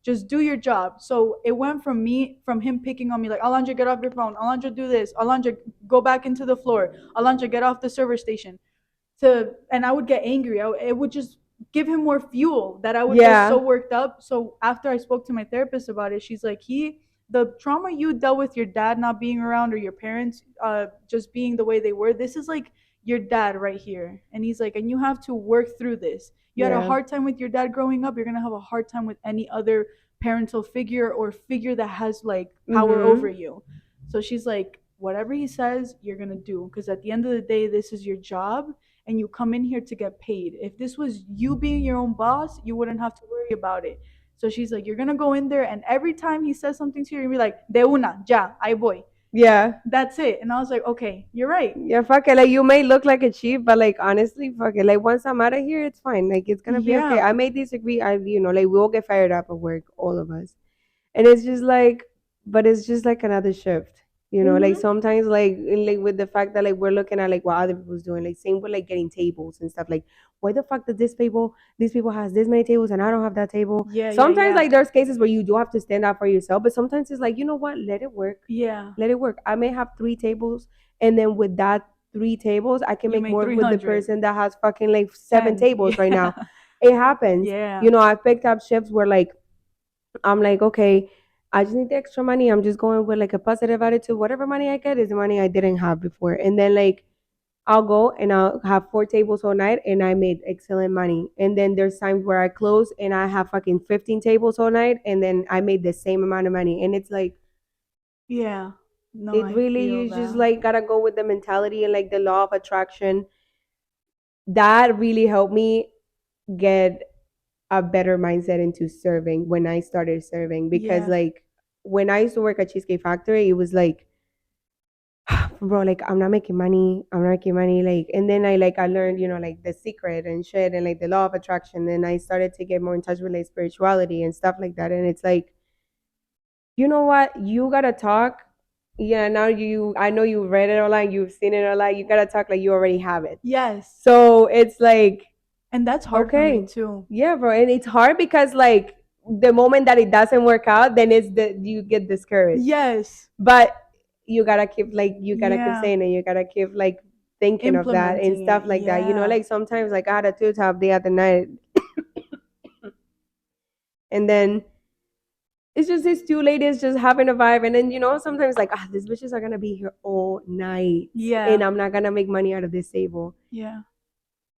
S1: just do your job. So it went from him picking on me, like, Alondra, get off your phone. Alondra, do this. Alondra, go back into the floor. Alondra, get off the server station. And I would get angry. It would just give him more fuel that I would get so
S2: yeah.
S1: worked up. So after I spoke to my therapist about it, she's like, the trauma you dealt with your dad not being around or your parents just being the way they were, this is like your dad right here. And he's like, and you have to work through this. You had a
S2: Yeah.
S1: hard time with your dad growing up, you're going to have a hard time with any other parental figure or figure that has like power over
S2: Mhm.
S1: you. So she's like, whatever he says, you're going to do. Because at the end of the day, this is your job and you come in here to get paid. If this was you being your own boss, you wouldn't have to worry about it. So she's like, you're gonna go in there, and every time he says something to you, you're gonna be like, de una, ya, ahí voy.
S2: Yeah.
S1: That's it. And I was like, okay, you're right.
S2: Yeah, fuck it. Like you may look like a cheap, but like honestly, fuck it. Like once I'm out of here, it's fine. Like it's gonna be okay.
S1: Yeah.
S2: I may disagree. Like we all get fired up at work, all of us. And it's just like but it's just like another shift, like
S1: Mhm.
S2: sometimes like with the fact that like we're looking at like what other people's doing, like same with like getting tables and stuff, like why the fuck did these people has this many tables and I don't have that table.
S1: Yeah, yeah,
S2: Sometimes
S1: yeah.
S2: like there's cases where you do have to stand up for yourself, but sometimes it's like, you know what,
S1: Yeah.
S2: let it work. I may have 3 tables, and then with that 3 tables I can
S1: You
S2: make
S1: make
S2: more with the
S1: 300.
S2: person that has fucking like 7 tables
S1: 10.
S2: right now.
S1: Yeah.
S2: It happens.
S1: Yeah.
S2: I picked up shifts where like I'm like, okay, I just need the extra money. I'm just going with like a positive attitude. Whatever money I get is the money I didn't have before. And then like I'll go and I'll have 4 tables all night and I made excellent money. And then there's times where I close and I have fucking 15 tables all night and then I made the same amount of money. And it's like
S1: Yeah. No,
S2: it
S1: I
S2: really
S1: feel
S2: you just
S1: that.
S2: like gotta go with the mentality and like the law of attraction. That really helped me get a better mindset into serving when I started serving because
S1: Yeah.
S2: like when I used to work at Cheesecake Factory, it was like, bro, like I'm not making money. I'm not making money. Like, and then I learned, like the secret and shit and like the law of attraction. And I started to get more in touch with like spirituality and stuff like that. And it's like, you know what? You gotta talk. Yeah, now I know you read it online, you've seen it online. You gotta talk like you already have it.
S1: Yes.
S2: So it's like,
S1: And that's hard for me
S2: okay.
S1: too.
S2: Yeah, bro. And it's hard because like the moment that it doesn't work out, then it's the you get discouraged.
S1: Yes.
S2: But you gotta keep
S1: Yeah.
S2: saying it. You gotta keep like thinking of that and
S1: Implementing
S2: stuff
S1: it.
S2: like that.
S1: Yeah.
S2: Like sometimes like I had a two top the other night and then it's just these two ladies just having a vibe and then sometimes like these bitches are gonna be here all night and
S1: Yeah.
S2: I'm not gonna make money out of this table.
S1: Yeah.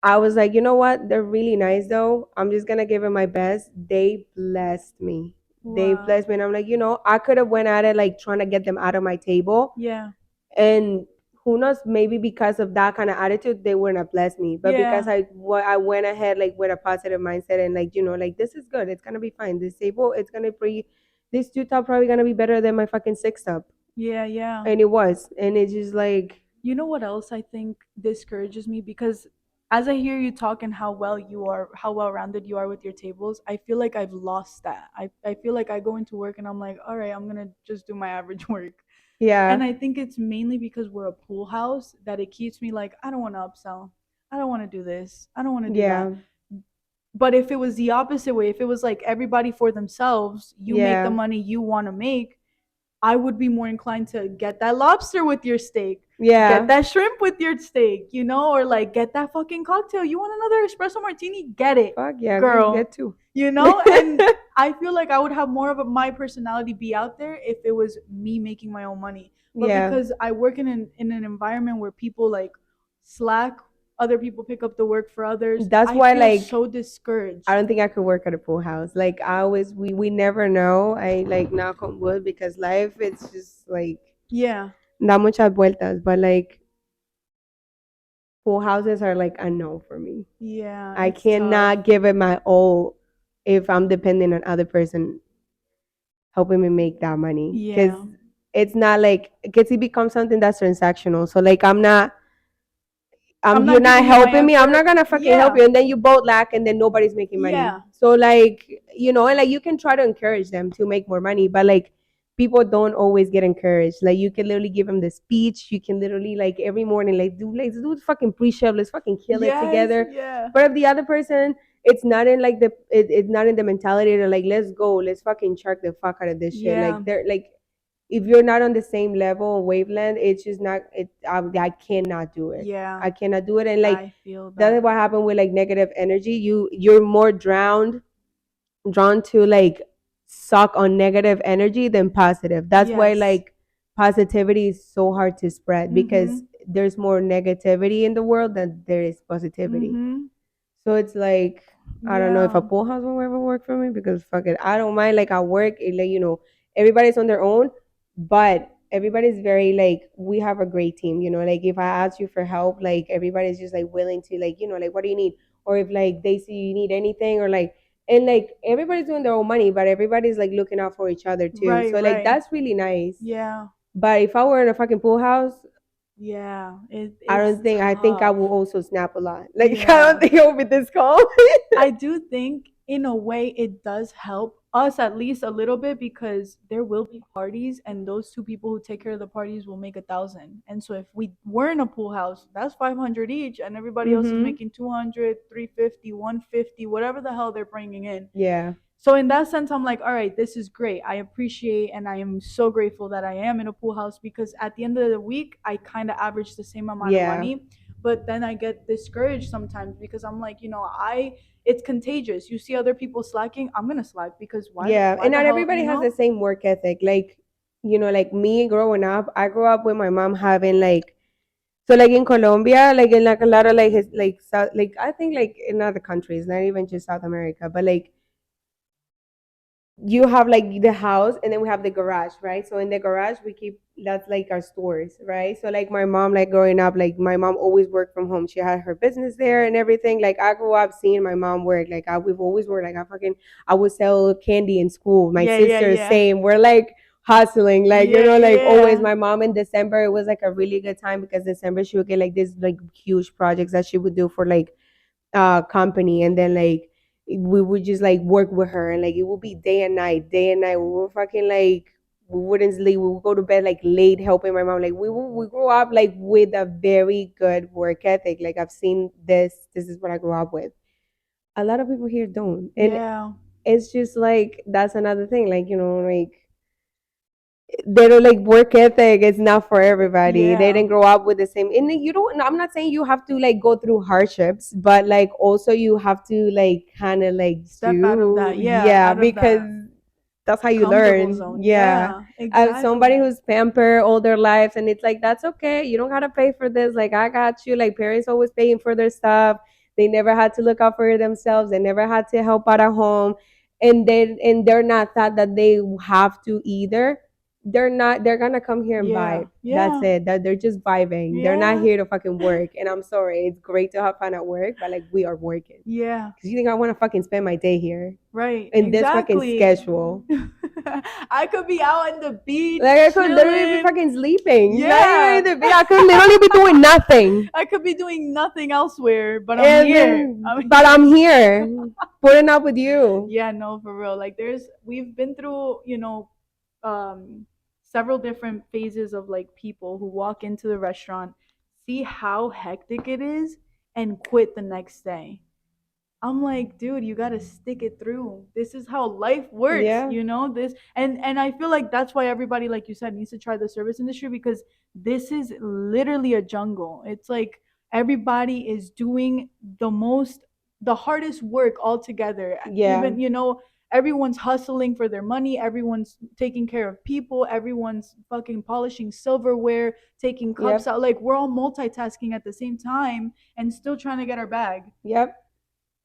S2: I was like, you know what? They're really nice though. I'm just gonna give it my best. They blessed me. They
S1: Wow.
S2: blessed me, and I'm like, I could have went at it like trying to get them out of my table,
S1: Yeah.
S2: and who knows? Maybe because of that kind of attitude, they wouldn't have blessed me. But because
S1: Yeah.
S2: I went ahead like with a positive mindset and like like this is good. It's gonna be fine. This table, it's gonna be. This two top probably gonna be better than my fucking six top.
S1: Yeah, yeah.
S2: And it was, and it's just like,
S1: You know what else I think discourages me? Because as I hear you talk and how well rounded you are with your tables, I feel like I've lost that. I feel like I go into work and I'm like, all right, I'm gonna just do my average work. And
S2: yeah,
S1: I think it's mainly because we're a pool house that it keeps me like, I don't want to upsell. I don't want to do this. I don't want to do that.
S2: yeah,
S1: But if it was the opposite way, if it was like everybody for themselves, you make the
S2: yeah,
S1: money you want to make, I would be more inclined to get that lobster with your steak, get
S2: yeah.
S1: that shrimp with your steak, or like get that fucking cocktail. You want another espresso martini? Get it,
S2: Fuck yeah,
S1: girl.
S2: get to.
S1: And I feel like I would have more of my personality be out there if it was me making my own money. But
S2: Yeah,
S1: because I work in an environment where people like slack, other people pick up the work for others,
S2: that's
S1: I
S2: why,
S1: feel
S2: like,
S1: so
S2: I
S1: discouraged.
S2: don't think I could work at a pool house. Like, I always, we never know. I like knock on wood because life, it's just like
S1: Yeah,
S2: da muchas vueltas. But like, pool houses are like a no for me.
S1: yeah,
S2: I
S1: it's tough.
S2: cannot give it my all if I'm depending on other person helping me make that money, because
S1: Yeah.
S2: it's not like, because it becomes something that's transactional. So like, I'm not,
S1: I'm
S2: you're
S1: not
S2: not
S1: giving you my
S2: helping me, I'm not
S1: effort.
S2: gonna fucking help
S1: Yeah.
S2: you, and then you both lack, and then nobody's making money.
S1: Yeah.
S2: So like, and like, you can try to encourage them to make more money, but like, people don't always get encouraged. Like, you can literally give them the speech, you can literally like every morning, like, do the fucking pre-shove, let's fucking kill it
S1: Yes,
S2: together.
S1: yeah.
S2: But if the other person, it's not in like it's not in the mentality to like, let's go, let's fucking shark the fuck out of this shit.
S1: Yeah.
S2: Like, they're like, if you're not on the same level or wavelength, it's just not it. I cannot do it.
S1: Yeah.
S2: I cannot do it. And like,
S1: I feel
S2: that's
S1: that.
S2: what happened with like negative energy. You're more drawn to like suck on negative energy than positive. That's why
S1: Yes.
S2: like positivity is so hard to spread, because
S1: Mhm.
S2: there's more negativity in the world than there is positivity.
S1: Mhm.
S2: So it's like, I don't know if a
S1: Yeah.
S2: pool house will ever work for me, because fuck it, I don't mind. Like, I work, like, everybody's on their own, but everybody's very like, we have a great team. Like, if I ask you for help, like, everybody's just like willing to, like, like, what do you need? Or if like they see you need anything, or like, and like, everybody's doing their own money, but everybody's like looking out for each other too.
S1: Right,
S2: So like,
S1: right.
S2: that's really nice.
S1: Yeah.
S2: But if I were in a fucking pool house,
S1: Yeah.
S2: I
S1: It's
S2: don't think I think I
S1: tough.
S2: will also snap a lot. Like, I don't
S1: Yeah.
S2: think it will be this calm.
S1: I do think in a way it does help us at least a little bit because there will be parties and those two people who take care of the parties will make 1,000. And so if we were in a pool house, that's 500 each and everybody else is
S2: Mhm.
S1: making 200, 350, 150, whatever the hell they're bringing in.
S2: Yeah.
S1: So in that sense, I'm like, all right, this is great. I appreciate and I am so grateful that I am in a pool house because at the end of the week, I kind of average the same amount of
S2: Yeah.
S1: money. But then I get discouraged sometimes because I'm like, it's contagious. You see other people slacking, I'm gonna slack because why?
S2: Yeah.
S1: Why
S2: And
S1: the
S2: not
S1: hell?
S2: everybody
S1: You
S2: has the
S1: know?
S2: same work ethic. Like, like me growing up, I grew up with my mom having like, so like in Colombia, like in like a lot of like his like South, like I think like in other countries, not even just South America, but like, you have like the house, and then we have the garage, right? So in the garage we keep, that's like our stores, right? So like, my mom, like growing up, like my mom always worked from home. She had her business there and everything. Like, I grew up seeing my mom work. Like, we've always worked. Like, I would sell candy in school. My
S1: Yeah, yeah,
S2: sister,
S1: yeah.
S2: same. We're like hustling, like,
S1: Yeah,
S2: like always.
S1: yeah.
S2: My mom in December, it was like a really good time, because December she would get like this like huge projects that she would do for like company, and then like, we would just like work with her, and like, it would be day and night. We were fucking like, we wouldn't sleep. We would go to bed like late helping my mom. Like, we grew up like with a very good work ethic. Like, I've seen this is what I grew up with. A lot of people here don't. And
S1: Yeah.
S2: it's just like, that's another thing. Like, like, they don't, like, work ethic is not for everybody. They
S1: Yeah.
S2: didn't grow up with the same, and you don't, I'm not saying you have to like go through hardships, but like, also you have to like kind of like
S1: Step out of
S2: do,
S1: that. Yeah,
S2: yeah,
S1: out of
S2: because
S1: that
S2: that's how you
S1: comfortable
S2: learn.
S1: zone.
S2: Yeah.
S1: Yeah,
S2: Somebody
S1: exactly.
S2: who's pampered all their lives, and it's like, that's okay, you don't gotta pay for this. Like, I got you. Like, parents always paying for their stuff. They never had to look out for themselves. They never had to help out at home, and they're not thought that they have to either. they're gonna come here and
S1: Yeah.
S2: vibe. That's
S1: Yeah.
S2: it. That they're just vibing. They're not
S1: Yeah.
S2: here to fucking work. And I'm sorry, it's great to have fun at work, but like we are working.
S1: Yeah.
S2: Because you think I want to fucking spend my day here
S1: Right.
S2: in this fucking
S1: Exactly.
S2: schedule?
S1: I could be out on the
S2: Like
S1: beach
S2: I could literally be
S1: chilling.
S2: fucking sleeping. Not even
S1: Yeah.
S2: in the bed. I could literally be doing nothing.
S1: I could be doing nothing elsewhere, but I'm
S2: And
S1: here.
S2: then,
S1: I'm
S2: but
S1: here.
S2: I'm here, putting up with you.
S1: Yeah, no, for real. Like we've been through, several different phases of like people who walk into the restaurant, see how hectic it is, and quit the next day. I'm like, dude, you gotta stick it through. This is how life works,
S2: Yeah,
S1: this and I feel like that's why everybody, like you said, needs to try the service industry because this is literally a jungle. It's like everybody is doing the hardest work all together.
S2: yeah,
S1: Even, everyone's hustling for their money, everyone's taking care of people, everyone's fucking polishing silverware, taking cups
S2: yep,
S1: out. Like we're all multitasking at the same time and still trying to get our bag.
S2: yep.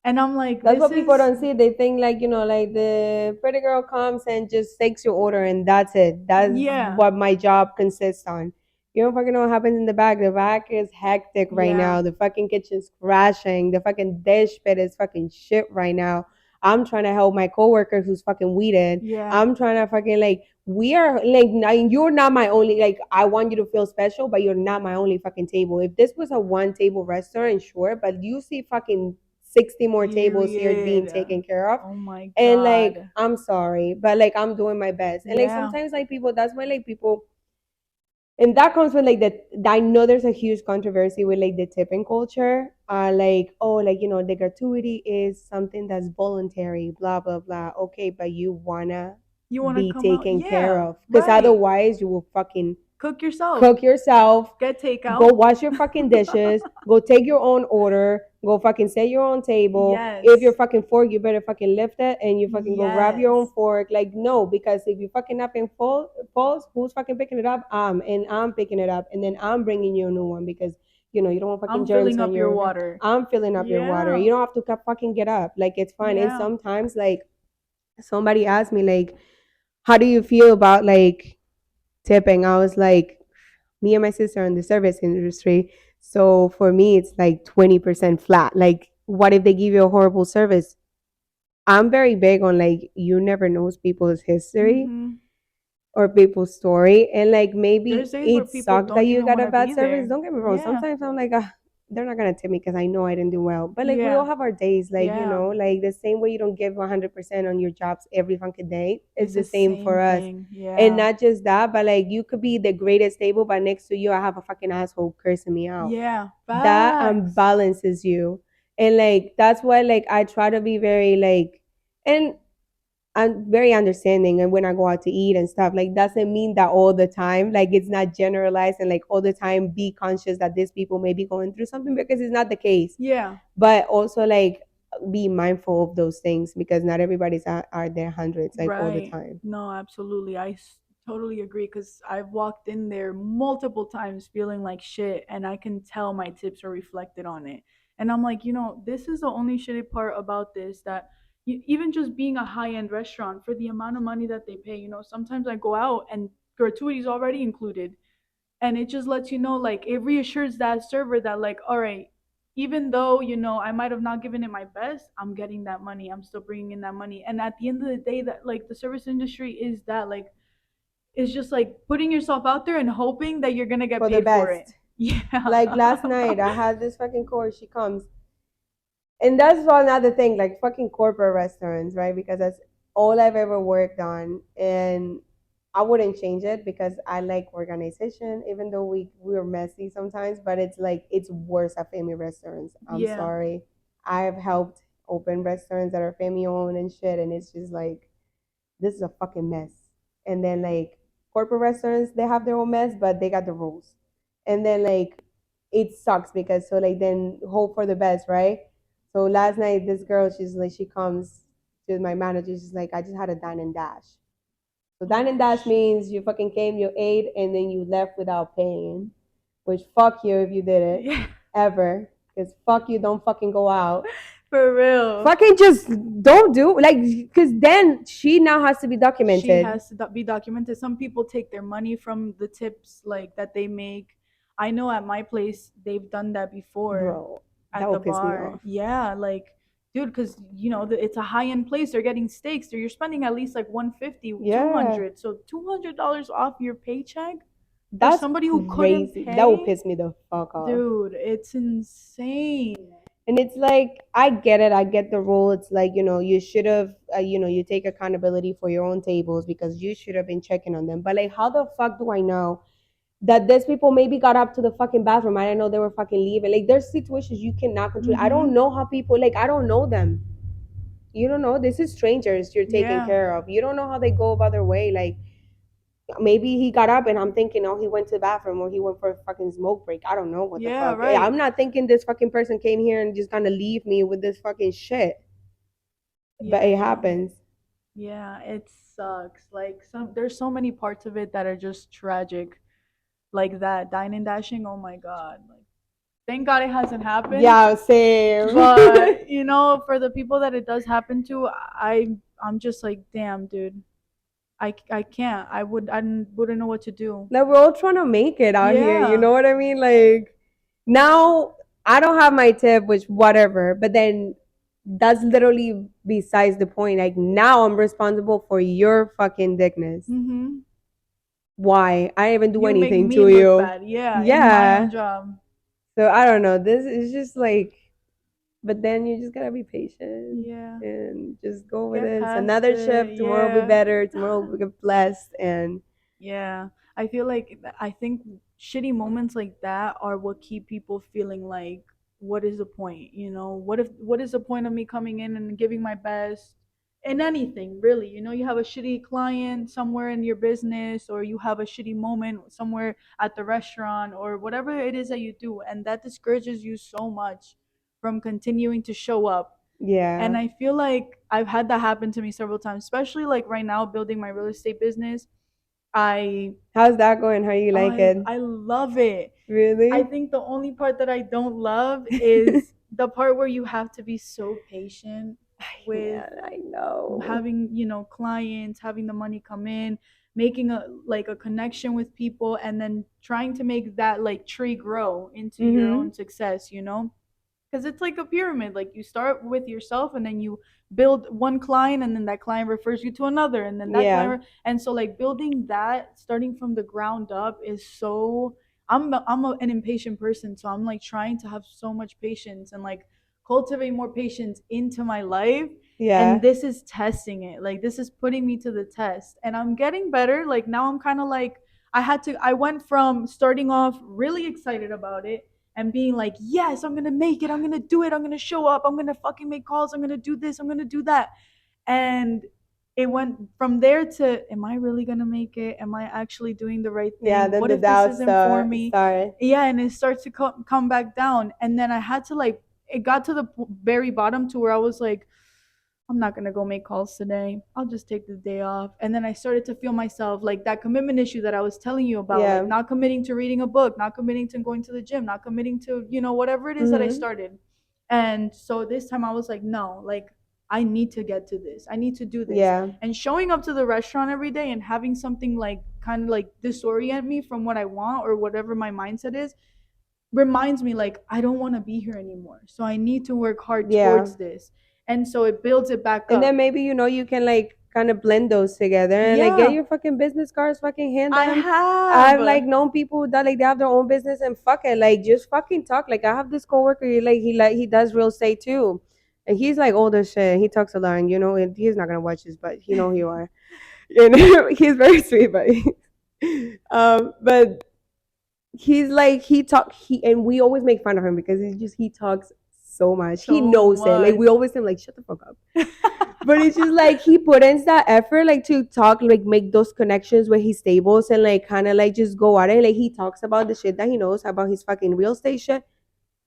S1: And I'm like,
S2: That's
S1: this
S2: what people
S1: is,
S2: don't see. They think like, like the pretty girl comes and just takes your order and that's it. That's
S1: yeah,
S2: what my job consists on. You don't fucking know what happens in the back. The back is hectic right
S1: yeah,
S2: now. The fucking kitchen's crashing. The fucking dish pit is fucking shit right now. I'm trying to help my coworker who's fucking weeded.
S1: yeah,
S2: I'm trying to fucking like we are like you're not my only like I want you to feel special, but you're not my only fucking table. If this was a one table restaurant, sure, but you see fucking 60 more tables here being
S1: period.
S2: taken care of.
S1: Oh my
S2: And like,
S1: God.
S2: I'm sorry, but like, I'm doing my best. And like,
S1: Yeah.
S2: sometimes, like, people, that's why, like, people, and that comes with like the, I know there's a huge controversy with like the tipping culture. Like, oh, like, the gratuity is something that's voluntary, blah, blah, blah. Okay, but you wanna
S1: You want to
S2: be
S1: come out?
S2: taken care
S1: Yeah,
S2: of. Because
S1: right.
S2: otherwise, you will fucking
S1: Cook yourself.
S2: cook yourself,
S1: Get
S2: go
S1: takeout.
S2: wash your fucking dishes, go take your own order, go fucking set your own table. If you're
S1: Yes.
S2: fucking fork, you better fucking lift it and you fucking go grab your own
S1: Yes.
S2: fork. Like, no, because if you fucking napping falls, who's fucking picking it up? And I'm picking it up and then I'm bringing you a new one because you don't want fucking
S1: I'm
S2: germs
S1: filling
S2: on
S1: up your
S2: your.
S1: water.
S2: I'm filling up your water.
S1: Yeah.
S2: You don't have to fucking get up. Like, it's fine. And
S1: Yeah.
S2: sometimes, like, somebody asked me, like, how do you feel about like tipping? I was like, me and my sister are in the service industry. So for me, it's like 20% flat. Like, what if they give you a horrible service? I'm very big on like, you never knows people's history
S1: Mhm.
S2: or people's story. And like, maybe
S1: There's days where
S2: it
S1: people
S2: sucks that
S1: don't
S2: you
S1: even
S2: got
S1: want
S2: a
S1: to
S2: bad
S1: be
S2: service.
S1: there.
S2: Don't get me wrong.
S1: Yeah.
S2: Sometimes I'm like, they're not going to tip me because I know I didn't do well. But like, we all
S1: Yeah.
S2: have our days. Like,
S1: Yeah.
S2: like the same way you don't give 100% on your jobs every fucking day, it's
S1: It's
S2: the
S1: the
S2: same for
S1: same
S2: us.
S1: thing.
S2: And
S1: Yeah.
S2: not just that, but like, you could be the greatest table, but next to you, I have a fucking asshole cursing me out.
S1: Yeah.
S2: That
S1: Facts.
S2: unbalances you. And like, that's why like I try to be very like, and I'm very understanding. And when I go out to eat and stuff, like, doesn't mean that all the time, like, it's not generalized and like all the time be conscious that these people may be going through something, because it's not the case.
S1: Yeah.
S2: But also like be mindful of those things because not everybody's are their hundreds like all the
S1: Right.
S2: time.
S1: No, absolutely. Totally agree because I've walked in there multiple times feeling like shit, and I can tell my tips are reflected on it. And I'm like, this is the only shitty part about this that even just being a high end restaurant for the amount of money that they pay, sometimes I go out and gratuities already included, and it just lets you know, like, it reassures that server that, like, all right, even though I might have not given it my best, I'm getting that money, I'm still bringing in that money. And at the end of the day, that, like, the service industry is that, like, it's just like putting yourself out there and hoping that you're gonna get
S2: For the
S1: paid for it.
S2: best.
S1: Yeah.
S2: Like last night I had this fucking course, she comes. And that's another thing, like fucking corporate restaurants, right? Because that's all I've ever worked on. And I wouldn't change it because I like organization, even though we're messy sometimes, but it's like it's worse at family restaurants. I'm
S1: Yeah.
S2: sorry. I've helped open restaurants that are family owned and shit, and it's just like this is a fucking mess. And then like corporate restaurants, they have their own mess, but they got the rules. And then like it sucks because so like then hope for the best, right? So last night this girl, she's like she comes to my manager, she's like, I just had a dine and dash. So dine and
S1: Oh
S2: dash
S1: shit.
S2: means you fucking came, you ate, and then you left without paying. Which fuck you if you did it
S1: Yeah.
S2: ever. Because fuck you, don't fucking go out.
S1: For real.
S2: Fucking just don't do like because then she now has to be
S1: She
S2: documented.
S1: has to be documented. Some people take their money from the tips like that they make. I know at my place they've done that before
S2: Bro, that
S1: at the
S2: would piss me
S1: bar.
S2: off.
S1: Yeah, like dude, because it's a high end place. They're getting steaks. So you're spending at least like 150,
S2: Yeah,
S1: 200. So $200 off your paycheck for
S2: that's
S1: somebody who couldn't
S2: crazy. That would
S1: pay.
S2: piss me the fuck off.
S1: Dude, it's insane.
S2: And it's like, I get it. I get the rule. It's like, you should have, you take accountability for your own tables because you should have been checking on them. But like, how the fuck do I know that these people maybe got up to the fucking bathroom? I didn't know they were fucking leaving. Like, there's situations you cannot control. I don't
S1: Mhm.
S2: know how people, like, I don't know them. You don't know. This is strangers you're taking
S1: Yeah.
S2: care of. You don't know how they go about their way. Like, maybe he got up and I'm thinking, oh, he went to the bathroom or he went for a fucking smoke break. I don't know what the
S1: Yeah,
S2: fuck.
S1: right.
S2: I'm not thinking this fucking person came here and just gonna leave me with this fucking shit. But
S1: Yeah,
S2: it
S1: yeah.
S2: happens.
S1: Yeah, it sucks. Like there's so many parts of it that are just tragic. Like that dine and dashing, oh my god. Like thank God it hasn't happened.
S2: Yeah, same.
S1: But for the people that it does happen to, I'm just like, damn, dude. I can't. I wouldn't know what to do.
S2: Like we're all trying to make it out here. You
S1: Yeah.
S2: know what I mean? Like now I don't have my tip, which whatever. But then that's literally besides the point. Like now I'm responsible for your fucking dickness.
S1: Mhm.
S2: Why? I didn't even do
S1: You make
S2: anything
S1: me
S2: to
S1: look
S2: you.
S1: bad. Yeah, in my own
S2: Yeah.
S1: job.
S2: So I don't know. This is just like, but then you just gotta be patient
S1: Yeah.
S2: and just go with
S1: Get
S2: it. It's
S1: past
S2: another
S1: it.
S2: shift. Tomorrow will be
S1: Yeah.
S2: better. Tomorrow will get blessed. And
S1: Yeah, I feel like I think shitty moments like that are what keep people feeling like, what is the point? What is the point of me coming in and giving my best in anything, really? You have a shitty client somewhere in your business, or you have a shitty moment somewhere at the restaurant, or whatever it is that you do, and that discourages you so much from continuing to show up. And
S2: yeah,
S1: I feel like I've had that happen to me several times, especially like right now building my real estate business. I
S2: how's that going? How you like
S1: I
S2: it?
S1: I love it. I
S2: Really?
S1: think the only part that I don't love is the part where you have to be so patient with
S2: Man, I know.
S1: having, clients, having the money come in, making a connection with people, and then trying to make that like tree grow into your
S2: Mhm.
S1: own success. Because it's like a pyramid. Like you start with yourself, and then you build one client, and then that client refers you to another, and then that
S2: Yeah.
S1: client, and so like building that, starting from the ground up, is so. An impatient person, so I'm like trying to have so much patience and like cultivate more patience into my life. And
S2: Yeah.
S1: this is testing it. Like this is putting me to the test, and I'm getting better. Like now I'm kind of like, I went from starting off really excited about it and being like, yes, I'm gonna make it, I'm gonna do it, I'm gonna show up, I'm gonna fucking make calls, I'm gonna do this, I'm gonna do that. And it went from there to, am I really gonna make it? Am I actually doing the right
S2: Yeah,
S1: thing?
S2: then
S1: What
S2: the
S1: if this
S2: doubts
S1: isn't for me?
S2: start.
S1: Yeah, and it starts to come back down. And then I had to like, it got to the very bottom to where I was like, I'm not gonna go make calls today. I'll just take the day off. And then I started to feel myself like that commitment issue that I was telling you about, like
S2: Yeah.
S1: not committing to reading a book, not committing to going to the gym, not committing to, whatever it is that I
S2: Mhm.
S1: started. And so this time I was like, no, like I need to get to this. I need to do this.
S2: Yeah.
S1: And showing up to the restaurant every day and having something like kind of like disorient me from what I want or whatever my mindset is reminds me like I don't want to be here anymore. So I need to work hard
S2: Yeah.
S1: towards this. And so it builds it back
S2: And then
S1: up.
S2: maybe you can like kind of blend those together and like get
S1: Yeah,
S2: your fucking business cards, fucking hand
S1: I
S2: them. I've
S1: have.
S2: like known people that like they have their own business and fuck it, like just fucking talk. Like I have this coworker, he does real estate too, and he's like old as shit. He talks a lot, and and he's not gonna watch this, but he know who you are. And he's very sweet, but he's like and we always make fun of him because he talks so much. He
S1: So
S2: knows it. Like
S1: much.
S2: we always say like shut the fuck up. But it's just like he put in that effort like to talk, like make those connections where he stables and like kind of like just go at it. Like he talks about the shit that he knows about his fucking real estate shit.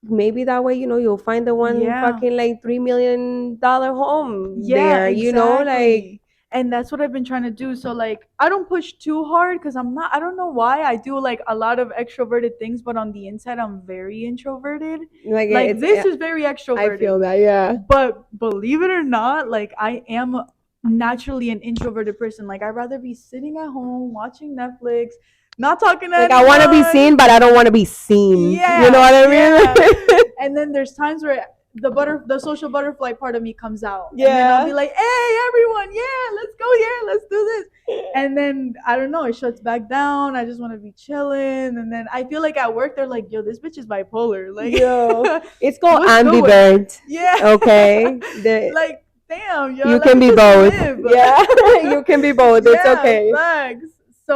S2: Maybe that way, you'll find the one
S1: Yeah.
S2: fucking like $3 million home
S1: Yeah,
S2: there, like
S1: exactly. And that's what I've been trying to do. So like I don't push too hard because I don't know why I do like a lot of extroverted things, but on the inside I'm very introverted.
S2: Like
S1: Like
S2: it's
S1: this is very
S2: I
S1: extroverted.
S2: feel that, yeah.
S1: But believe it or not, like I am naturally an introverted person. Like I'd rather be sitting at home watching Netflix, not talking to
S2: Like I want to be
S1: anyone.
S2: seen, but I don't want to be seen. You know
S1: Yeah,
S2: what I
S1: yeah.
S2: mean?
S1: And then there's times where the social butterfly part of me comes out, and then I'll be
S2: Yeah.
S1: like, "Hey, everyone, yeah, let's go here, let's do this." And then I don't know, it shuts back down. I just want to be chilling, and then I feel like at work they're like, "Yo, this bitch is bipolar. Like,
S2: Yo, it's called
S1: what's good with her?"
S2: ambivert.
S1: Yeah,
S2: Okay, the
S1: like damn, yo,
S2: you
S1: let
S2: can
S1: me
S2: be
S1: just
S2: both.
S1: live.
S2: Yeah, you can be both. It's
S1: Yeah,
S2: okay.
S1: facts. So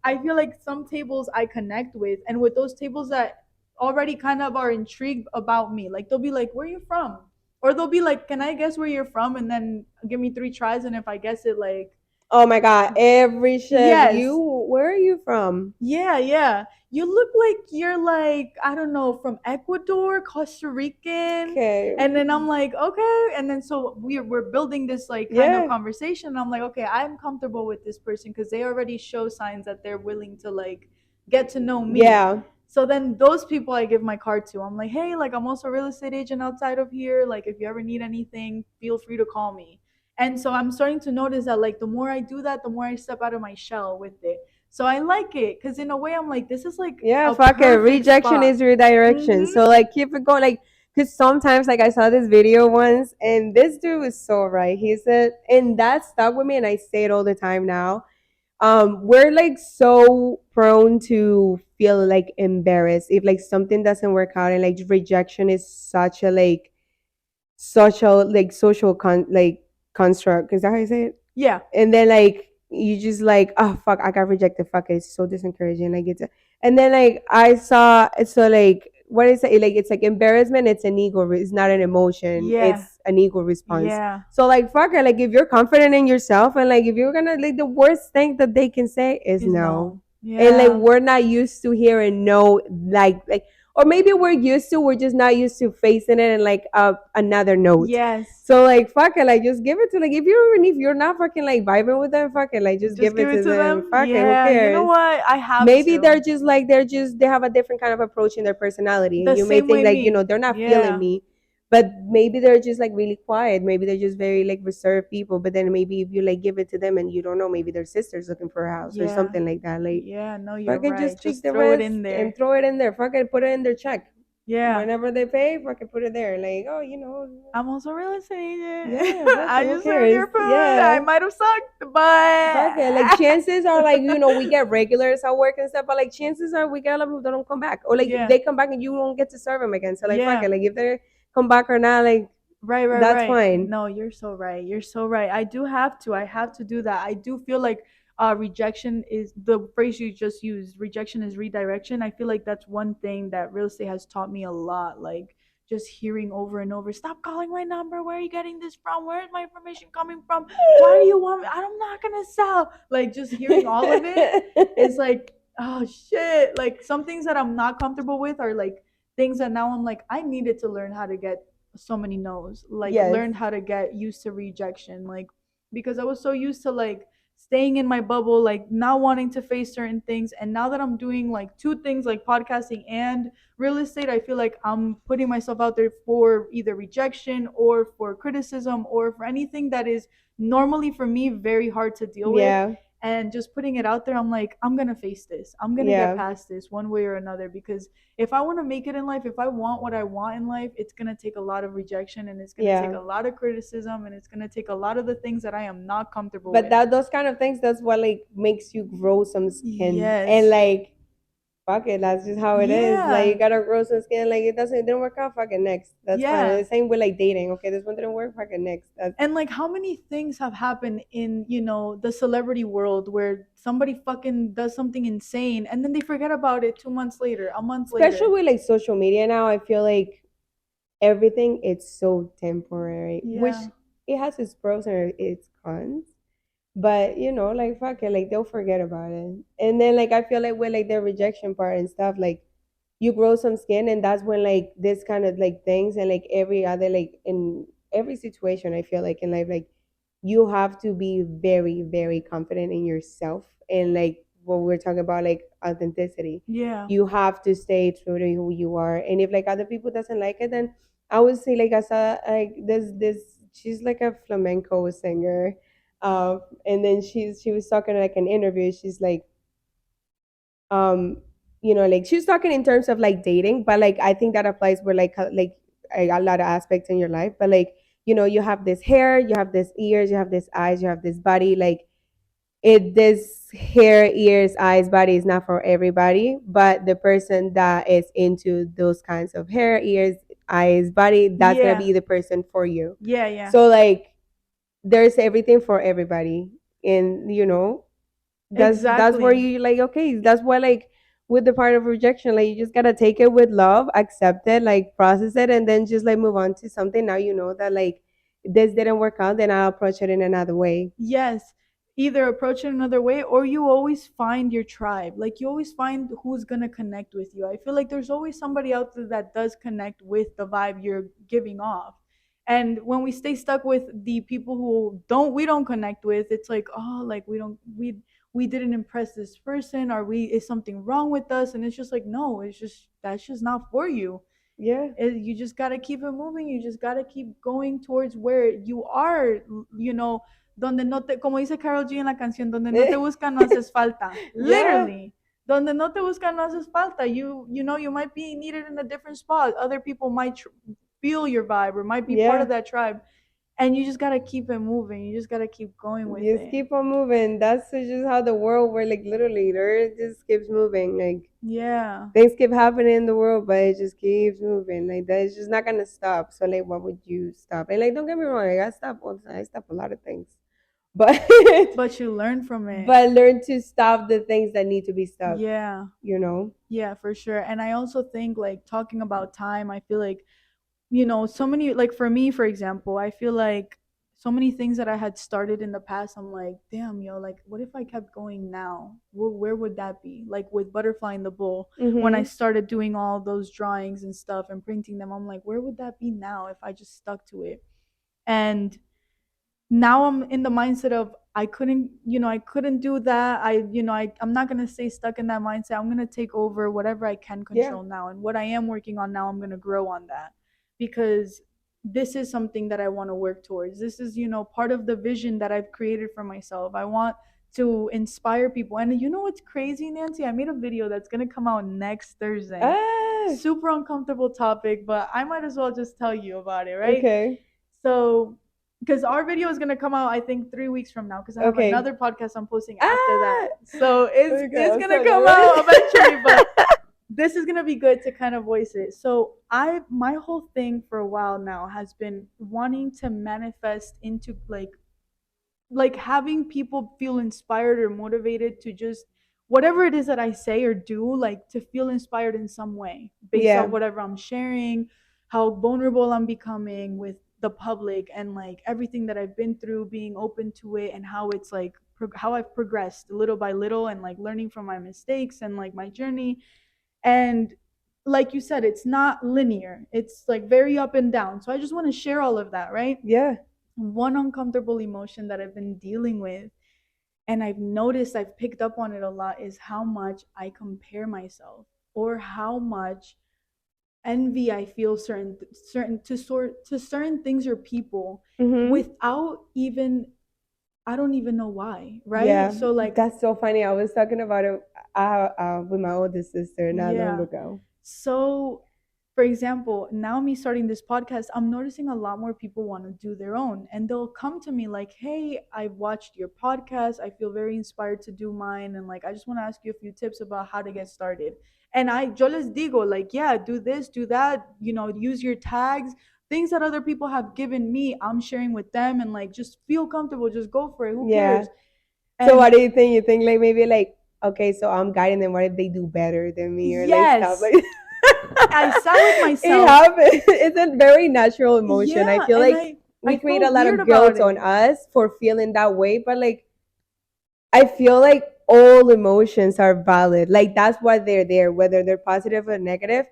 S1: I feel like some tables I connect with, and with those tables that already kind of are intrigued about me, like they'll be like, "Where are you from?" Or they'll be like, "Can I guess where you're from?" And then give me three tries, and if I guess it, like,
S2: Oh my God, every shift.
S1: yes,
S2: You, where are you from?
S1: yeah, yeah. You look like you're like, I don't know, from Ecuador, Costa Rican.
S2: Okay.
S1: And then I'm like, okay. And then so we're building this like kind of
S2: Yeah.
S1: conversation. And I'm like, okay, I'm comfortable with this person because they already show signs that they're willing to like get to know me.
S2: Yeah.
S1: So then those people I give my card to. I'm like, hey, like I'm also a real estate agent outside of here. Like if you ever need anything, feel free to call me. And so I'm starting to notice that like the more I do that, the more I step out of my shell with it. So I like it because in a way I'm like, this is like
S2: Yeah,
S1: a
S2: fuck it.
S1: perfect
S2: Rejection
S1: spot.
S2: is redirection.
S1: Mm-hmm.
S2: So like keep it going. Like, cause sometimes like I saw this video once and this dude was so right. He said, and that stuck with me and I say it all the time now. We're like so prone to feel like embarrassed if like something doesn't work out, and like rejection is such a like social construct. Is that how you say it?
S1: Yeah.
S2: And then like you just like, oh fuck, I got rejected, fuck it, it's so discouraging, like it's and then like I saw, so like what is it, like it's like embarrassment, it's an it's not an emotion,
S1: Yeah.
S2: it's an ego response.
S1: Yeah.
S2: So like fuck it, like if you're confident in yourself and like if you're gonna, like the worst thing that they can say is
S1: Is
S2: no.
S1: no.
S2: And like
S1: Yeah.
S2: we're not used to hearing no, like or maybe we're used to, we're just not used to facing it in like another note.
S1: Yes.
S2: So like fuck it, like just give it to, like if you, even if you're not fucking like vibing with them, fuck it, like just
S1: Just
S2: give
S1: give
S2: it
S1: it
S2: to
S1: to
S2: them.
S1: them.
S2: Fuck it, who
S1: Yeah. You know
S2: cares?
S1: what? I have
S2: Maybe
S1: to.
S2: they're just like they have a different kind of approach in their personality, and
S1: The
S2: you may
S1: same
S2: think
S1: way
S2: like,
S1: me.
S2: they're not feeling
S1: Yeah.
S2: me, but maybe they're just like really quiet. Maybe they're just very like reserved people. But then maybe if you like give it to them and you don't know, maybe their sister's looking for a house or
S1: Yeah.
S2: something like that. Like
S1: Yeah. No, you're
S2: fucking
S1: right.
S2: just take
S1: Just
S2: the
S1: throw it
S2: risk
S1: in
S2: and
S1: there.
S2: throw it in there. Fucking put it in their check.
S1: Yeah.
S2: Whenever they pay, fucking put it there. Like, oh,
S1: I'm also a real estate agent.
S2: yeah, fuck it,
S1: I
S2: who
S1: just served
S2: cares?
S1: your food. I
S2: Yeah.
S1: might have sucked,
S2: Fuck it. Like
S1: but
S2: chances are like, we get regulars at work and stuff, but like chances are we get a lot of people that don't come back. Or like if
S1: yeah.
S2: they come back and you don't get to serve them again. So like fuck
S1: Yeah.
S2: it. Like if they come back or not, like
S1: Right, right,
S2: that's
S1: right.
S2: fine.
S1: No, you're so right. You're so right. I do have to. I have to do that. I do feel like rejection is the phrase you just used. Rejection is redirection. I feel like that's one thing that real estate has taught me a lot. Like just hearing over and over, stop calling my number. Where are you getting this from? Where is my information coming from? Why do you want me? I'm not gonna sell. Like just hearing all of it is like, oh shit. Like some things that I'm not comfortable with are like things that now I'm like, I needed to learn how to get so many no's, like
S2: Yes.
S1: learned how to get used to rejection, like because I was so used to like staying in my bubble, like not wanting to face certain things. And now that I'm doing like two things, like podcasting and real estate, I feel like I'm putting myself out there for either rejection or for criticism or for anything that is normally for me very hard to deal with.
S2: Yeah.
S1: And just putting it out there, I'm like, I'm gonna face this, I'm gonna get
S2: Yeah.
S1: past this one way or another, because if I want to make it in life, if I want what I want in life, it's going to take a lot of rejection, and it's going to take
S2: Yeah.
S1: a lot of criticism, and it's going to take a lot of the things that I am not comfortable
S2: But
S1: with.
S2: that those kind of things, that's what like makes you grow some skin. And
S1: Yes.
S2: like fuck it, that's just how it is. Like you
S1: Yeah.
S2: gotta grow some skin. Like it didn't work out, fuck it, next. That's fine. And
S1: Yeah.
S2: the same with like dating. Okay, this one didn't work, fuck it, next. That's
S1: And like how many things have happened in, the celebrity world where somebody fucking does something insane and then they forget about it 2 months later, a month
S2: especially
S1: later.
S2: with like social media now, I feel like everything it's so temporary, which
S1: Yeah.
S2: it has its pros and its cons. But like fuck it, like they'll forget about it. And then like I feel like with like the rejection part and stuff, like you grow some skin, and that's when like this kind of like things, and like every other, like in every situation, I feel like in life, like you have to be very, very confident in yourself, and like what we're talking about, like authenticity.
S1: Yeah.
S2: You have to stay true to who you are, and if like other people doesn't like it, then I would say like I saw like this she's like a flamenco singer, and then she was talking like an interview. She's like, um like she was talking in terms of like dating, but like I think that applies where like a lot of aspects in your life, but like you have this hair, you have this ears, you have this eyes, you have this body, like this hair, ears, eyes, body is not for everybody, but the person that is into those kinds of hair, ears, eyes, body, that's gonna
S1: Yeah.
S2: be the person for you.
S1: Yeah. Yeah.
S2: So like there's everything for everybody, and that's where
S1: Exactly.
S2: you like, okay, that's why like with the part of rejection, like you just gotta take it with love, accept it, like process it, and then just like move on to something. Now you know that like this didn't work out, then I'll approach it in another way.
S1: Yes. Either approach it another way, or you always find your tribe. Like you always find who's gonna connect with you. I feel like there's always somebody out there that does connect with the vibe you're giving off. And when we stay stuck with the people who don't connect with, it's like, oh, like we didn't impress this person, or we is something wrong with us, and it's just like, no, it's just that's just not for you.
S2: Yeah.
S1: You just got to keep it moving. You just got to keep going towards where you are, you know, donde no te, como dice Carol G en la canción, donde no te buscan no haces falta.
S2: Yeah.
S1: Literally, donde no te buscan no haces falta. You know, you might be needed in a different spot. Other people might feel your vibe or might be part
S2: Yeah.
S1: of that tribe. And you just got to keep it moving. You just got to keep going with
S2: Just
S1: it.
S2: keep on moving. That's just how the world, where like literally the earth just keeps moving. Like
S1: Yeah.
S2: things keep happening in the world, but it just keeps moving. Like that is just not gonna stop. So like, why would you stop? And like, don't get me wrong, like, I stop all the time. I stop a lot of things, but
S1: But you learn from it.
S2: but learn to stop the things that need to be stopped.
S1: Yeah.
S2: You know?
S1: Yeah, for sure. And I also think, like, talking about time, I feel like, you know, so many, like, for me, for example, I feel like so many things that I had started in the past, I'm like, damn, yo, like, what if I kept going now? Where would that be? Like with Butterfly in the Bowl, when I
S2: Mm-hmm.
S1: started doing all those drawings and stuff and printing them, I'm like, where would that be now if I just stuck to it? And now I'm in the mindset of I couldn't, you know, I couldn't do that. I'm not gonna stay stuck in that mindset. I'm gonna take over whatever I can
S2: Yeah.
S1: control now, and what I am working on now, I'm gonna grow on that, because this is something that I want to work towards. This is, you know, part of the vision that I've created for myself. I want to inspire people. And you know what's crazy, Nancy? I made a video that's gonna come out next Thursday.
S2: Ah.
S1: Super uncomfortable topic, but I might as well just tell you about it, right?
S2: Okay.
S1: So, because our video is gonna come out, I think 3 weeks from now, because I have
S2: Okay.
S1: another podcast I'm posting after
S2: Ah.
S1: that. So
S2: Okay.
S1: it's
S2: I'm
S1: gonna
S2: so
S1: come
S2: nervous.
S1: out eventually, but this is gonna be good to kind of voice it. So my whole thing for a while now has been wanting to manifest into like having people feel inspired or motivated to just whatever it is that I say or do, like to feel inspired in some way based off
S2: Yeah.
S1: whatever I'm sharing, how vulnerable I'm becoming with the public, and like everything that I've been through, being open to it, and how it's like how I've progressed little by little, and like learning from my mistakes and like my journey. And like you said, it's not linear, it's like very up and down. So I just want to share all of that, right?
S2: Yeah.
S1: One uncomfortable emotion that I've been dealing with, and I've noticed, I've picked up on it a lot, is how much I compare myself, or how much envy I feel to certain things or people,
S2: Mm-hmm.
S1: without even, I don't even know why, right?
S2: Yeah,
S1: So like,
S2: that's so funny. I was talking about it with my oldest sister not long
S1: yeah.
S2: ago.
S1: So, for example, now me starting this podcast, I'm noticing a lot more people want to do their own. And they'll come to me like, hey, I watched your podcast. I feel very inspired to do mine. And like, I just want to ask you a few tips about how to get started. And yo les digo, like, yeah, do this, do that, you know, use your tags. Things that other people have given me, I'm sharing with them. And like, just feel comfortable, just go for it. Who
S2: Yeah.
S1: cares?
S2: So
S1: And
S2: what do you think? You think like maybe like, okay, so I'm guiding them. What if they do better than me or like stuff
S1: yes,
S2: like
S1: I sat with
S2: it
S1: myself.
S2: happens. It's a very natural emotion. I
S1: Yeah,
S2: feel
S1: and
S2: like
S1: I
S2: we create a
S1: felt
S2: lot
S1: weird
S2: of
S1: about
S2: guilt on
S1: it.
S2: us for feeling that way, but like I feel like all emotions are valid. Like that's why they're there, whether they're positive or negative.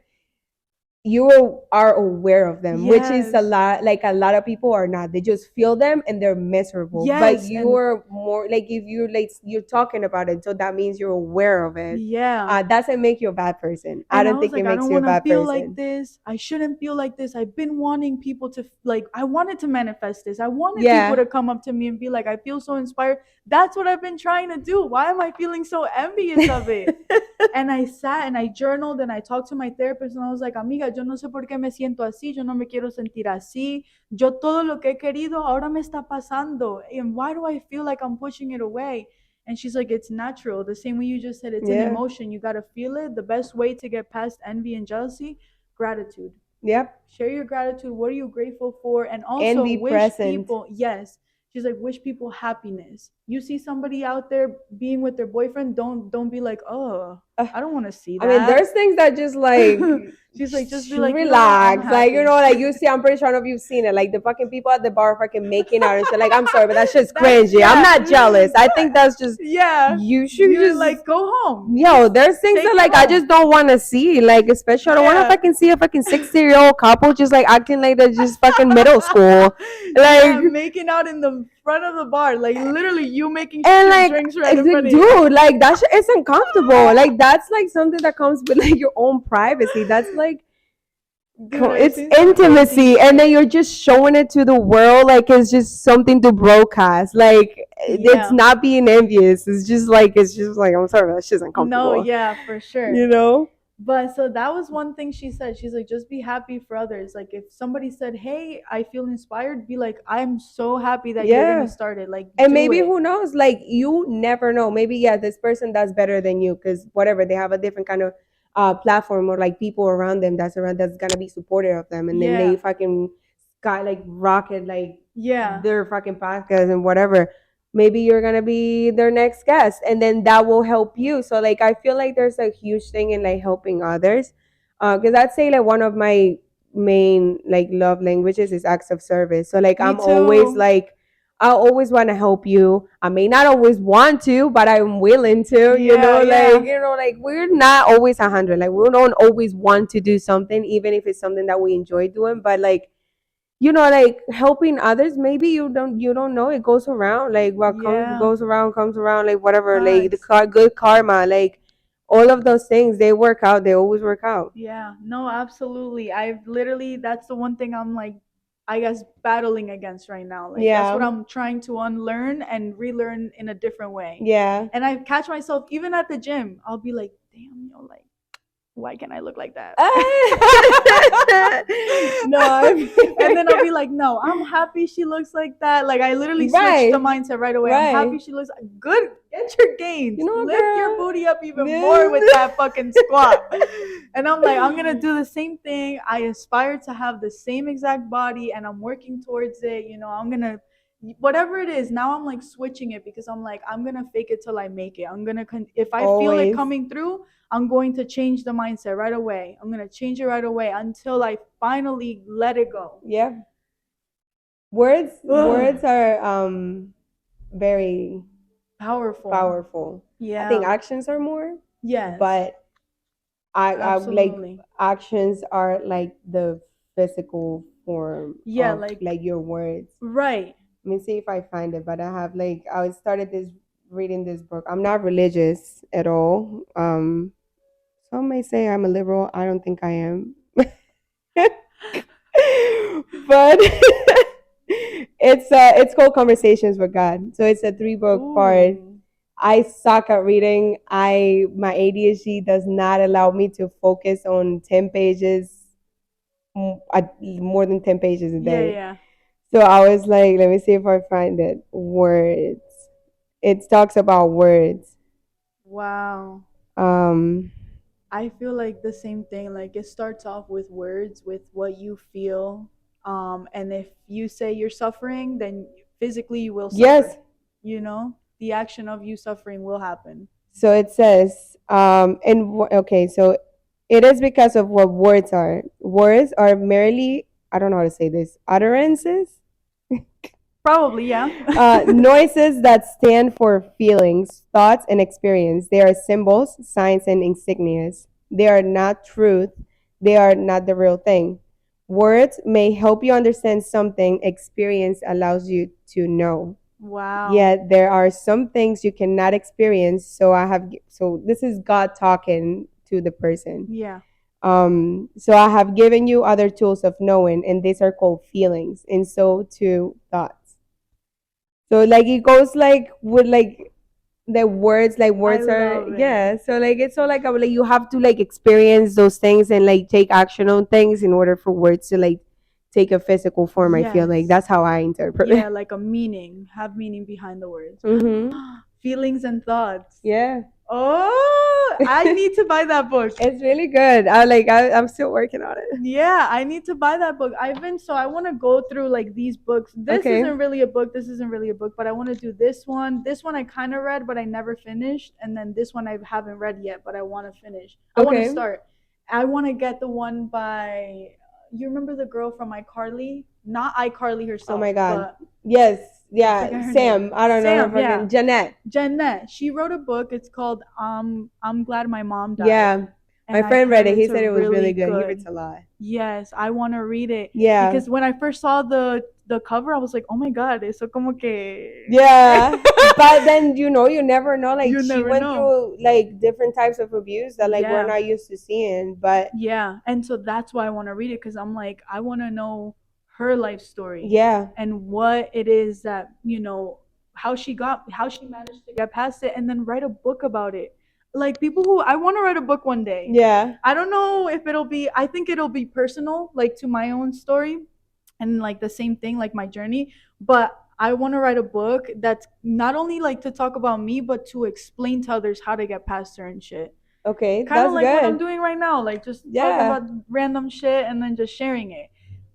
S2: you are aware of them, which is a
S1: Yes.
S2: lot. Like a lot of people are not. They just feel them and they're miserable. But
S1: Yes, and
S2: you're more like, if you're like, you're talking about it, so that means you're aware of it.
S1: yeah.
S2: Doesn't make you a bad person. I
S1: And I
S2: don't
S1: was
S2: think it
S1: like, I
S2: makes
S1: don't
S2: you a
S1: want to
S2: bad
S1: feel like
S2: person.
S1: this. I shouldn't feel like this. I've been wanting people to, like, I wanted to manifest this. I wanted people
S2: Yeah.
S1: to come up to me and be like, I feel so inspired. That's what I've been trying to do. Why am I feeling so envious of it? And I sat and I journaled and I talked to my therapist and I was like, amiga, yo no sé por qué me siento así, yo no me quiero sentir así. Yo todo lo que he querido ahora me está pasando. And why do I feel like I'm pushing it away? And she's like, it's natural. The same way you just said, it's an
S2: Yeah.
S1: emotion. You got to feel it. The best way to get past envy and jealousy, gratitude.
S2: Yep.
S1: Share your gratitude. What are you grateful for? And
S2: And
S1: also
S2: be
S1: wish
S2: present.
S1: people, yes. She's like, wish people happiness. You see somebody out there being with their boyfriend, don't be like, oh, I don't want to see
S2: I mean,
S1: that.
S2: there's things that just like
S1: She's like, just be like, you know what? I'm
S2: relax. Like, you
S1: happy.
S2: know, like you see, I'm pretty sure none of you've seen it. Like the fucking people at the bar fucking making out and shit. Like, I'm sorry, but that shit's
S1: That's
S2: cringy. I'm
S1: yeah.
S2: not jealous. I think that's just,
S1: Yeah.
S2: you should
S1: You're
S2: just,
S1: like, go home.
S2: yo, there's things
S1: Take
S2: that
S1: it
S2: like I
S1: home.
S2: just don't want to see. Like, especially I don't want to
S1: Yeah.
S2: fucking see a fucking 60-year-old couple just like acting like they're just fucking middle school.
S1: Yeah,
S2: Like,
S1: making out in the front of the bar, like literally you making
S2: and like,
S1: drinks right in front of you.
S2: dude, like that shit is uncomfortable. Like that's like something that comes with like your own privacy. That's like,
S1: Dude, I've
S2: it's
S1: seen some crazy
S2: intimacy, and then
S1: shit.
S2: you're just showing it to the world like it's just something to broadcast. Like it's
S1: Yeah.
S2: not being envious. It's just like, I'm sorry, that shit's
S1: No,
S2: uncomfortable.
S1: yeah, for
S2: You
S1: sure.
S2: know?
S1: But so that was one thing she said. She's like, just be happy for others. Like if somebody said, hey, I feel inspired, be like, I'm so happy that you're gonna
S2: Yeah.
S1: start it. Like
S2: And
S1: do
S2: maybe,
S1: it.
S2: who knows, like you never know, maybe, yeah, this person does better than you because whatever, they have a different kind of platform, or like people around them that's gonna be supportive of them, and then they
S1: Yeah.
S2: fucking sky like rocket like
S1: Yeah.
S2: their fucking podcast and whatever. Maybe you're gonna be their next guest, and then that will help you. So like I feel like there's a huge thing in like helping others, because I'd say like one of my main like love languages is acts of service. So like
S1: Me
S2: I'm always
S1: too.
S2: like, I always want to help you. I may not always want to, but I'm willing to,
S1: Yeah,
S2: like,
S1: yeah.
S2: like we're not always 100. Like we don't always want to do something, even if it's something that we enjoy doing. But like, like helping others, maybe you don't know, it goes around. Like what comes
S1: Yeah.
S2: goes around comes around. Like whatever. Like the
S1: Facts.
S2: good karma. Like all of those things, they work out. They always work out.
S1: Yeah, no, absolutely. I've literally, that's the one thing I'm like, I guess, battling against right now. Like, that's what
S2: Yeah.
S1: I'm trying to unlearn and relearn in a different way.
S2: Yeah.
S1: And I catch myself, even at the gym, I'll be like, damn, like, why can't I look like that?
S2: No,
S1: And then I'll be like, no, I'm happy she looks like that. Like I literally switched
S2: right,
S1: the mindset right away. I'm
S2: right.
S1: happy she looks good. Get your gains.
S2: You know what,
S1: Lift your
S2: girl?
S1: booty up even more with that fucking squat. And I'm like, I'm gonna do the same thing. I aspire to have the same exact body and I'm working towards it. I'm gonna whatever it is. Now I'm like switching it because I'm like, I'm gonna fake it till I make it. I'm gonna if I feel it
S2: Always.
S1: coming through, I'm going to change the mindset right away. I'm going to change it right away until I finally let it go.
S2: Yeah. Words
S1: Ugh.
S2: words are very
S1: Powerful.
S2: powerful. I think
S1: Yeah.
S2: actions are more,
S1: Yes.
S2: but I like
S1: Absolutely.
S2: actions are like the physical form
S1: Yeah,
S2: of like your words.
S1: right.
S2: Let me see if I find it, but I have like I started this reading this book. I'm not religious at all. Some may say I'm a liberal. I don't think I am. But it's called Conversations with God. So it's a 3-book part.
S1: Ooh.
S2: I suck at reading. My ADHD does not allow me to focus on 10 pages, more than 10 pages a
S1: Yeah,
S2: day.
S1: yeah.
S2: So I was like, let me see if I find it. Words. It talks about words.
S1: Wow.
S2: Um,
S1: I feel like the same thing. Like it starts off with words, with what you feel. And if you say you're suffering, then physically you will suffer.
S2: yes.
S1: The action of you suffering will happen.
S2: So it says, okay, so it is because of what words are. Words are merely, I don't know how to say this, utterances,
S1: Probably, yeah.
S2: noises that stand for feelings, thoughts, and experience. They are symbols, signs, and insignias. They are not truth. they are not the real thing. Words may help you understand something experience allows you to know.
S1: Wow.
S2: Yet there are some things you cannot experience. So this is God talking to the person.
S1: Yeah.
S2: So I have given you other tools of knowing, and these are called feelings, and so to thoughts. So like it goes like with like the words, like
S1: I
S2: words are,
S1: love it.
S2: yeah. So like it's so like you have to like experience those things and like take action on things in order for words to like take a physical form. I feel like
S1: Yes.
S2: that's how I interpret
S1: Yeah,
S2: it.
S1: like a meaning, have meaning behind the words.
S2: Mhm.
S1: Feelings and thoughts.
S2: Yeah.
S1: Oh, I need to buy that book.
S2: It's really good. I'm still working on it.
S1: Yeah, I need to buy that book. I want to go through like these books. This
S2: Okay.
S1: isn't really a book. This isn't really a book, but I want to do this one. This one I kind of read, but I never finished. And then this one I haven't read yet, but I want to finish. I want to
S2: Okay.
S1: start. I want to get the one by, you remember the girl from iCarly? Not iCarly
S2: Oh
S1: herself,
S2: my God.
S1: but
S2: Yes.
S1: I
S2: Yeah.
S1: forget her name.
S2: Sam. I don't know her
S1: Sam, yeah.
S2: fucking Jeanette.
S1: Jeanette. She wrote a book. It's called I'm Glad My Mom Died.
S2: Yeah.
S1: And
S2: My
S1: I've
S2: friend read
S1: heard
S2: it. He
S1: it's a
S2: said it was really
S1: really
S2: good. He
S1: good.
S2: reads a lot.
S1: Yes, I want to read it
S2: Yeah.
S1: because when I first saw the cover, I was like, "Oh my god, eso como que."
S2: Yeah. But then you never know. Like
S1: You
S2: she
S1: never
S2: went
S1: know.
S2: through like different types of abuse that like we're
S1: Yeah.
S2: not used to seeing. But
S1: Yeah, and so that's why I want to read it because I'm like, I want to know her life story
S2: yeah.
S1: and what it is that, how she managed to get past it and then write a book about it. Like people who I want to write a book one day.
S2: Yeah.
S1: I don't know if I think it'll be personal, like to my own story and like the same thing, like my journey, but I want to write a book that's not only like to talk about me, but to explain to others how to get past certain shit,
S2: Okay.
S1: kind of
S2: That's
S1: like what I'm
S2: good.
S1: doing right now, like just talking
S2: Yeah.
S1: about random shit and then just sharing it.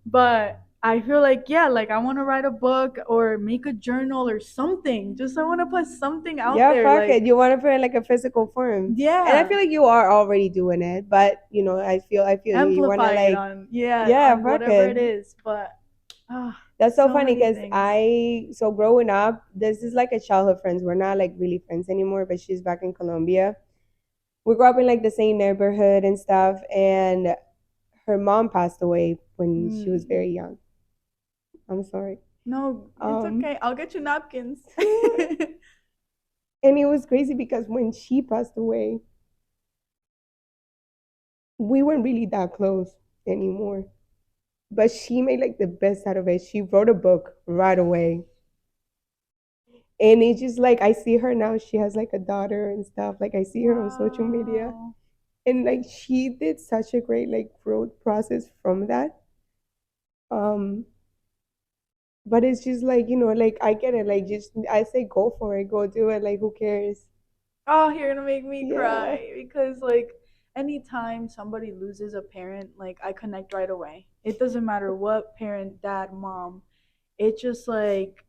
S1: But I feel like, yeah, like I want to write a book or make a journal or something. Just I want to put something out
S2: Yeah,
S1: there,
S2: fuck it.
S1: like,
S2: You want to put it in like a physical form. And I
S1: yeah,
S2: feel like you are already doing it, but I feel you. You wanna
S1: amplify it
S2: like,
S1: on, yeah,
S2: yeah,
S1: on
S2: fuck
S1: whatever it
S2: it.
S1: is. But
S2: That's so
S1: so
S2: funny
S1: many
S2: because
S1: things.
S2: so growing up, this is like a childhood friends. We're not like really friends anymore, but she's back in Colombia. We grew up in like the same neighborhood and stuff, and her mom passed away when she was
S1: Mm.
S2: very young. I'm sorry.
S1: No, it's
S2: Um,
S1: okay. I'll get you napkins.
S2: and it was crazy because when she passed away, we weren't really that close anymore. But she made like the best out of it. She wrote a book right away. And it's just like I see her now, she has like a daughter and stuff. Like I see her on social media.
S1: Wow.
S2: And like she did such a great like growth process from that. Um, but it's just like, like I get it. Like just I say go for it, go do it. Like who cares?
S1: Oh, you're gonna make me
S2: Yeah.
S1: cry because like anytime somebody loses a parent, like I connect right away. It doesn't matter what parent, dad, mom. It just like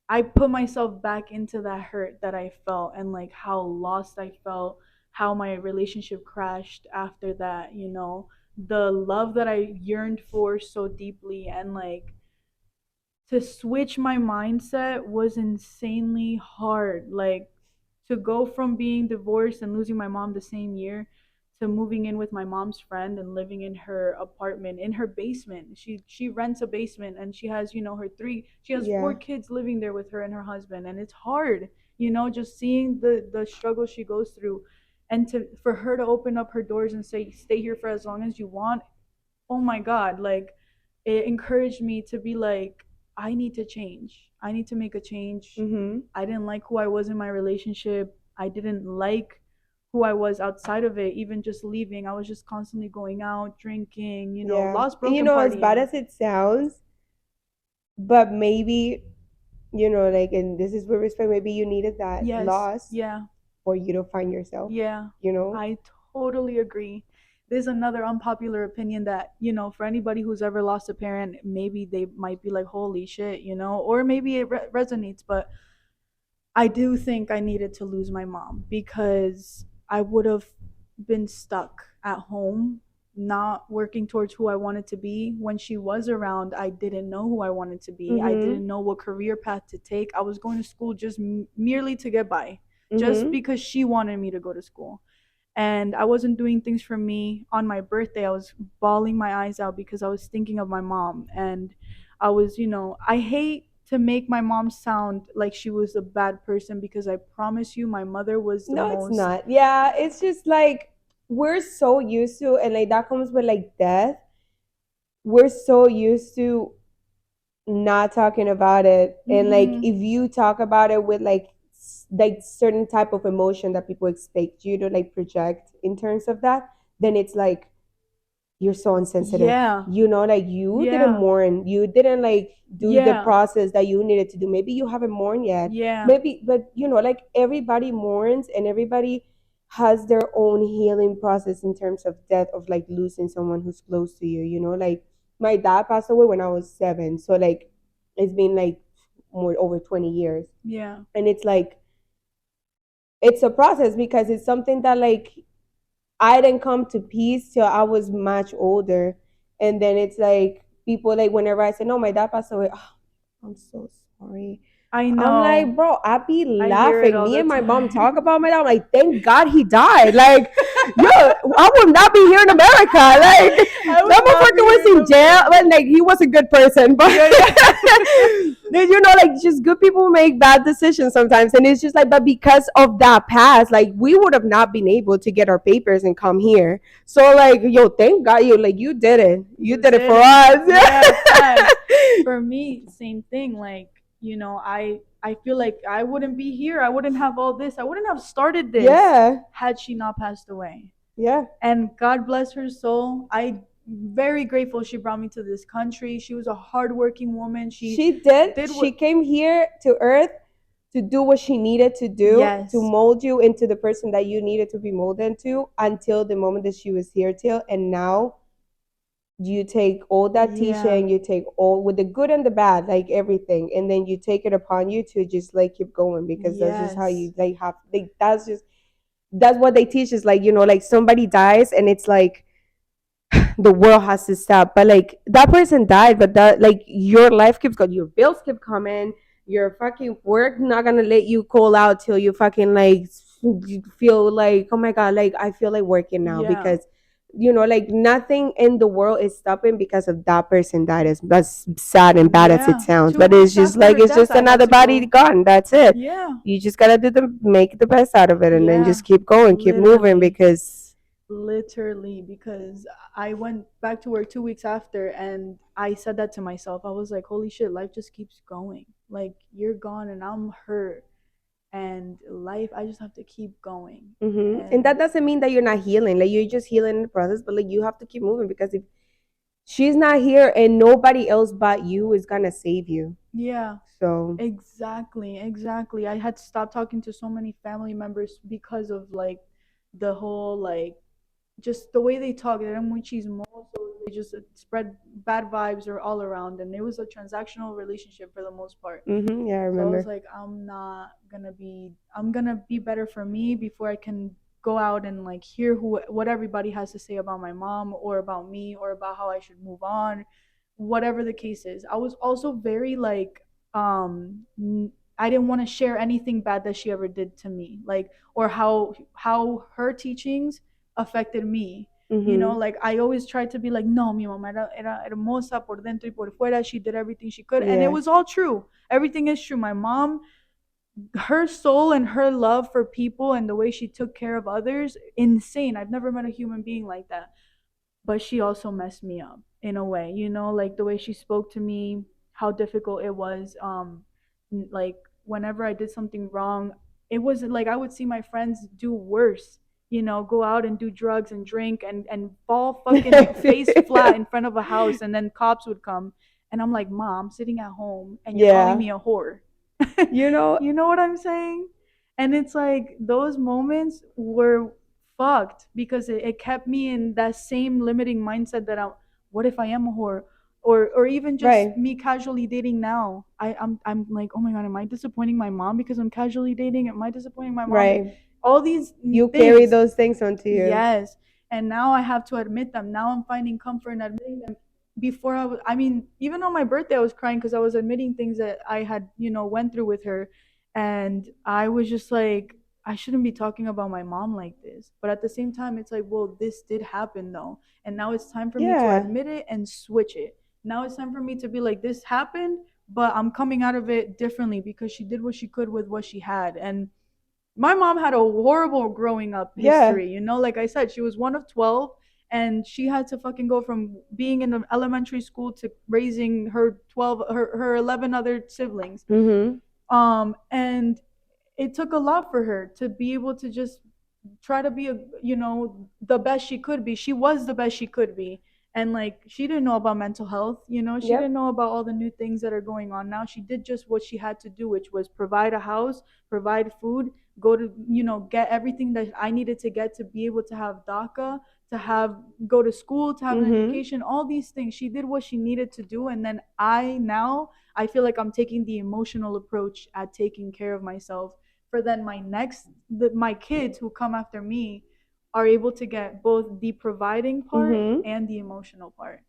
S1: I put myself back into that hurt that I felt and like how lost I felt, how my relationship crashed after that, the love that I yearned for so deeply and like to switch my mindset was insanely hard. Like to go from being divorced and losing my mom the same year to moving in with my mom's friend and living in her apartment in her basement. She rents a basement and she has, she has four
S2: Yeah.
S1: kids living there with her and her husband and it's hard, just seeing the struggle she goes through and to for her to open up her doors and say stay here for as long as you want. Oh my god, like it encouraged me to be like I need to change. I need to make a change.
S2: Mm-hmm.
S1: I didn't like who I was in my relationship. I didn't like who I was outside of it, even just leaving. I was just constantly going out, drinking,
S2: Yeah.
S1: lost
S2: And
S1: broken
S2: as bad
S1: partying.
S2: as it sounds, but maybe, like, and this is with respect, maybe you needed that
S1: Yes,
S2: loss
S1: yeah,
S2: for you to find yourself,
S1: yeah.
S2: you know?
S1: I totally agree. There's another unpopular opinion that, for anybody who's ever lost a parent, maybe they might be like, holy shit, or maybe it resonates, but I do think I needed to lose my mom because I would have been stuck at home, not working towards who I wanted to be. When she was around, I didn't know who I wanted to be. I
S2: Mm-hmm.
S1: didn't know what career path to take. I was going to school just merely to get by, just
S2: Mm-hmm.
S1: because she wanted me to go to school. and I wasn't doing things for me on my birthday. I was bawling my eyes out because I was thinking of my mom. And I was, I hate to make my mom sound like she was a bad person, because I promise you, my mother was the
S2: No, it's
S1: most.
S2: not. Yeah, it's just like we're so used to, and like that comes with like death. We're so used to not talking about it, and like
S1: Mm-hmm.
S2: if you talk about it with like certain type of emotion that people expect you to like project in terms of that, then it's like you're so insensitive.
S1: Yeah.
S2: Like you didn't
S1: Yeah.
S2: mourn, you didn't like do the
S1: Yeah.
S2: process that you needed to do. Maybe you haven't mourned yet,
S1: Yeah.
S2: maybe, but like everybody mourns, and everybody has their own healing process in terms of death, of like losing someone who's close to you. Like my dad passed away when I was 7, so like it's been like more over 20 years,
S1: Yeah.
S2: and it's like it's a process because it's something that like I didn't come to peace till I was much older. And then it's like people like whenever I say, no, my dad passed away, oh, I'm so sorry.
S1: I
S2: I'm like,
S1: know.
S2: bro, I be
S1: I hear it
S2: laughing.
S1: all
S2: Me
S1: the
S2: and my mom talk
S1: time.
S2: about my dad. I'm like, thank God he died. Like, yo, I would not be here in America. Like,
S1: I
S2: that
S1: would not be
S2: motherfucker was
S1: here in
S2: in jail. Well,
S1: America.
S2: like, he was a good person, but
S1: Yeah, yeah.
S2: like, just good people make bad decisions sometimes. And it's just like, but because of that past, like, we would have not been able to get our papers and come here. So, like, yo, thank God you did it. You
S1: You
S2: did it for
S1: did it.
S2: us.
S1: Yeah, facts. For me, same thing. Like, I feel like I wouldn't be here. I wouldn't have all this. I wouldn't have started this
S2: Yeah.
S1: had she not passed away.
S2: Yeah.
S1: And God bless her soul. I very grateful she brought me to this country. She was a hardworking woman. She
S2: She did.
S1: did
S2: She
S1: what.
S2: came here to Earth to do what she needed to do to
S1: Yes.
S2: mold you into the person that you needed to be molded into until the moment that she was here till. And now you take all that
S1: Yeah.
S2: teaching, you take all with the good and the bad, like everything, and then you take it upon you to just like keep going because that's just how
S1: Yes.
S2: you like have like that's what they teach is like like somebody dies and it's like the world has to stop. But like that person died, but that like your life keeps going, your bills keep coming, your fucking work not gonna let you call out till you fucking like you feel like, oh my god, like I feel like working now
S1: Yeah.
S2: because like nothing in the world is stopping because of that person died. As sad and bad as it
S1: Yeah.
S2: sounds,
S1: Two
S2: but it's
S1: weeks
S2: just
S1: after
S2: like
S1: her
S2: it's
S1: death,
S2: just
S1: I had
S2: another
S1: to
S2: body
S1: go.
S2: gone. That's it.
S1: Yeah.
S2: You just gotta make the best out of it and then
S1: Yeah.
S2: just keep going, keep moving
S1: Literally.
S2: because
S1: Literally, because I went back to work 2 weeks after, and I said that to myself. I was like, holy shit, life just keeps going. Like, you're gone and I'm hurt. And life, I just have to keep going.
S2: And that
S1: And
S2: doesn't mean that you're not healing. Like you're just healing in the process, but like you have to keep moving because if she's not here and nobody else but you is gonna save you.
S1: yeah,
S2: So
S1: exactly, exactly. I had to stop talking to so many family members because of like the whole like just the way they talk. They're muy chismosos. They just spread bad vibes or all around, and it was a transactional relationship for the most part.
S2: yeah, I
S1: So I was
S2: remember.
S1: like, I'm gonna be better for me before I can go out and like hear what everybody has to say about my mom or about me or about how I should move on, whatever the case is. I was also very like, I didn't want to share anything bad that she ever did to me, like, or how her teachings affected me.
S2: Mm-hmm.
S1: Like I always tried to be like, no, mi mamá era hermosa por dentro y por fuera. She did everything she could, and it
S2: Yeah.
S1: was all true. Everything is true. My mom, her soul and her love for people and the way she took care of others, insane. I've never met a human being like that. But she also messed me up in a way, like the way she spoke to me, how difficult it was. Like whenever I did something wrong, it wasn't like I would see my friends do worse. Go out and do drugs and drink and fall fucking face flat in front of a house, and then cops would come, and I'm like, Mom, I'm sitting at home, and you're calling
S2: Yeah.
S1: me a whore.
S2: You know,
S1: You know what I'm saying? And it's like those moments were fucked because it kept me in that same limiting mindset that what if I am a whore? Or even just
S2: right,
S1: me casually dating now. I'm like, oh my god, am I disappointing my mom because I'm casually dating? Am I disappointing my mom?
S2: right.
S1: All these
S2: You carry
S1: things.
S2: those things onto you.
S1: Yes. And now I have to admit them. Now I'm finding comfort in admitting them. Before I mean, even on my birthday, I was crying because I was admitting things that I had, went through with her. And I was just like, I shouldn't be talking about my mom like this. But at the same time, it's like, well, this did happen though. And now it's time for me to
S2: Yeah.
S1: admit it and switch it. Now it's time for me to be like, this happened, but I'm coming out of it differently because she did what she could with what she had. And my mom had a horrible growing up
S2: Yeah.
S1: history. Like I said, she was one of 12, and she had to fucking go from being in an elementary school to raising her 11 other siblings.
S2: Mhm.
S1: And it took a lot for her to be able to just try to be the best she could be. She was the best she could be. And like she didn't know about mental health, she didn't
S2: Yep.
S1: know about all the new things that are going on now. She did just what she had to do, which was provide a house, provide food, go to get everything that I needed to get to be able to have DACA, to have go to school, to have an
S2: Mhm.
S1: education, all these things. She did what she needed to do, and then I feel like I'm taking the emotional approach at taking care of myself, for then my kids who come after me are able to get both the providing part
S2: Mhm.
S1: and the emotional part.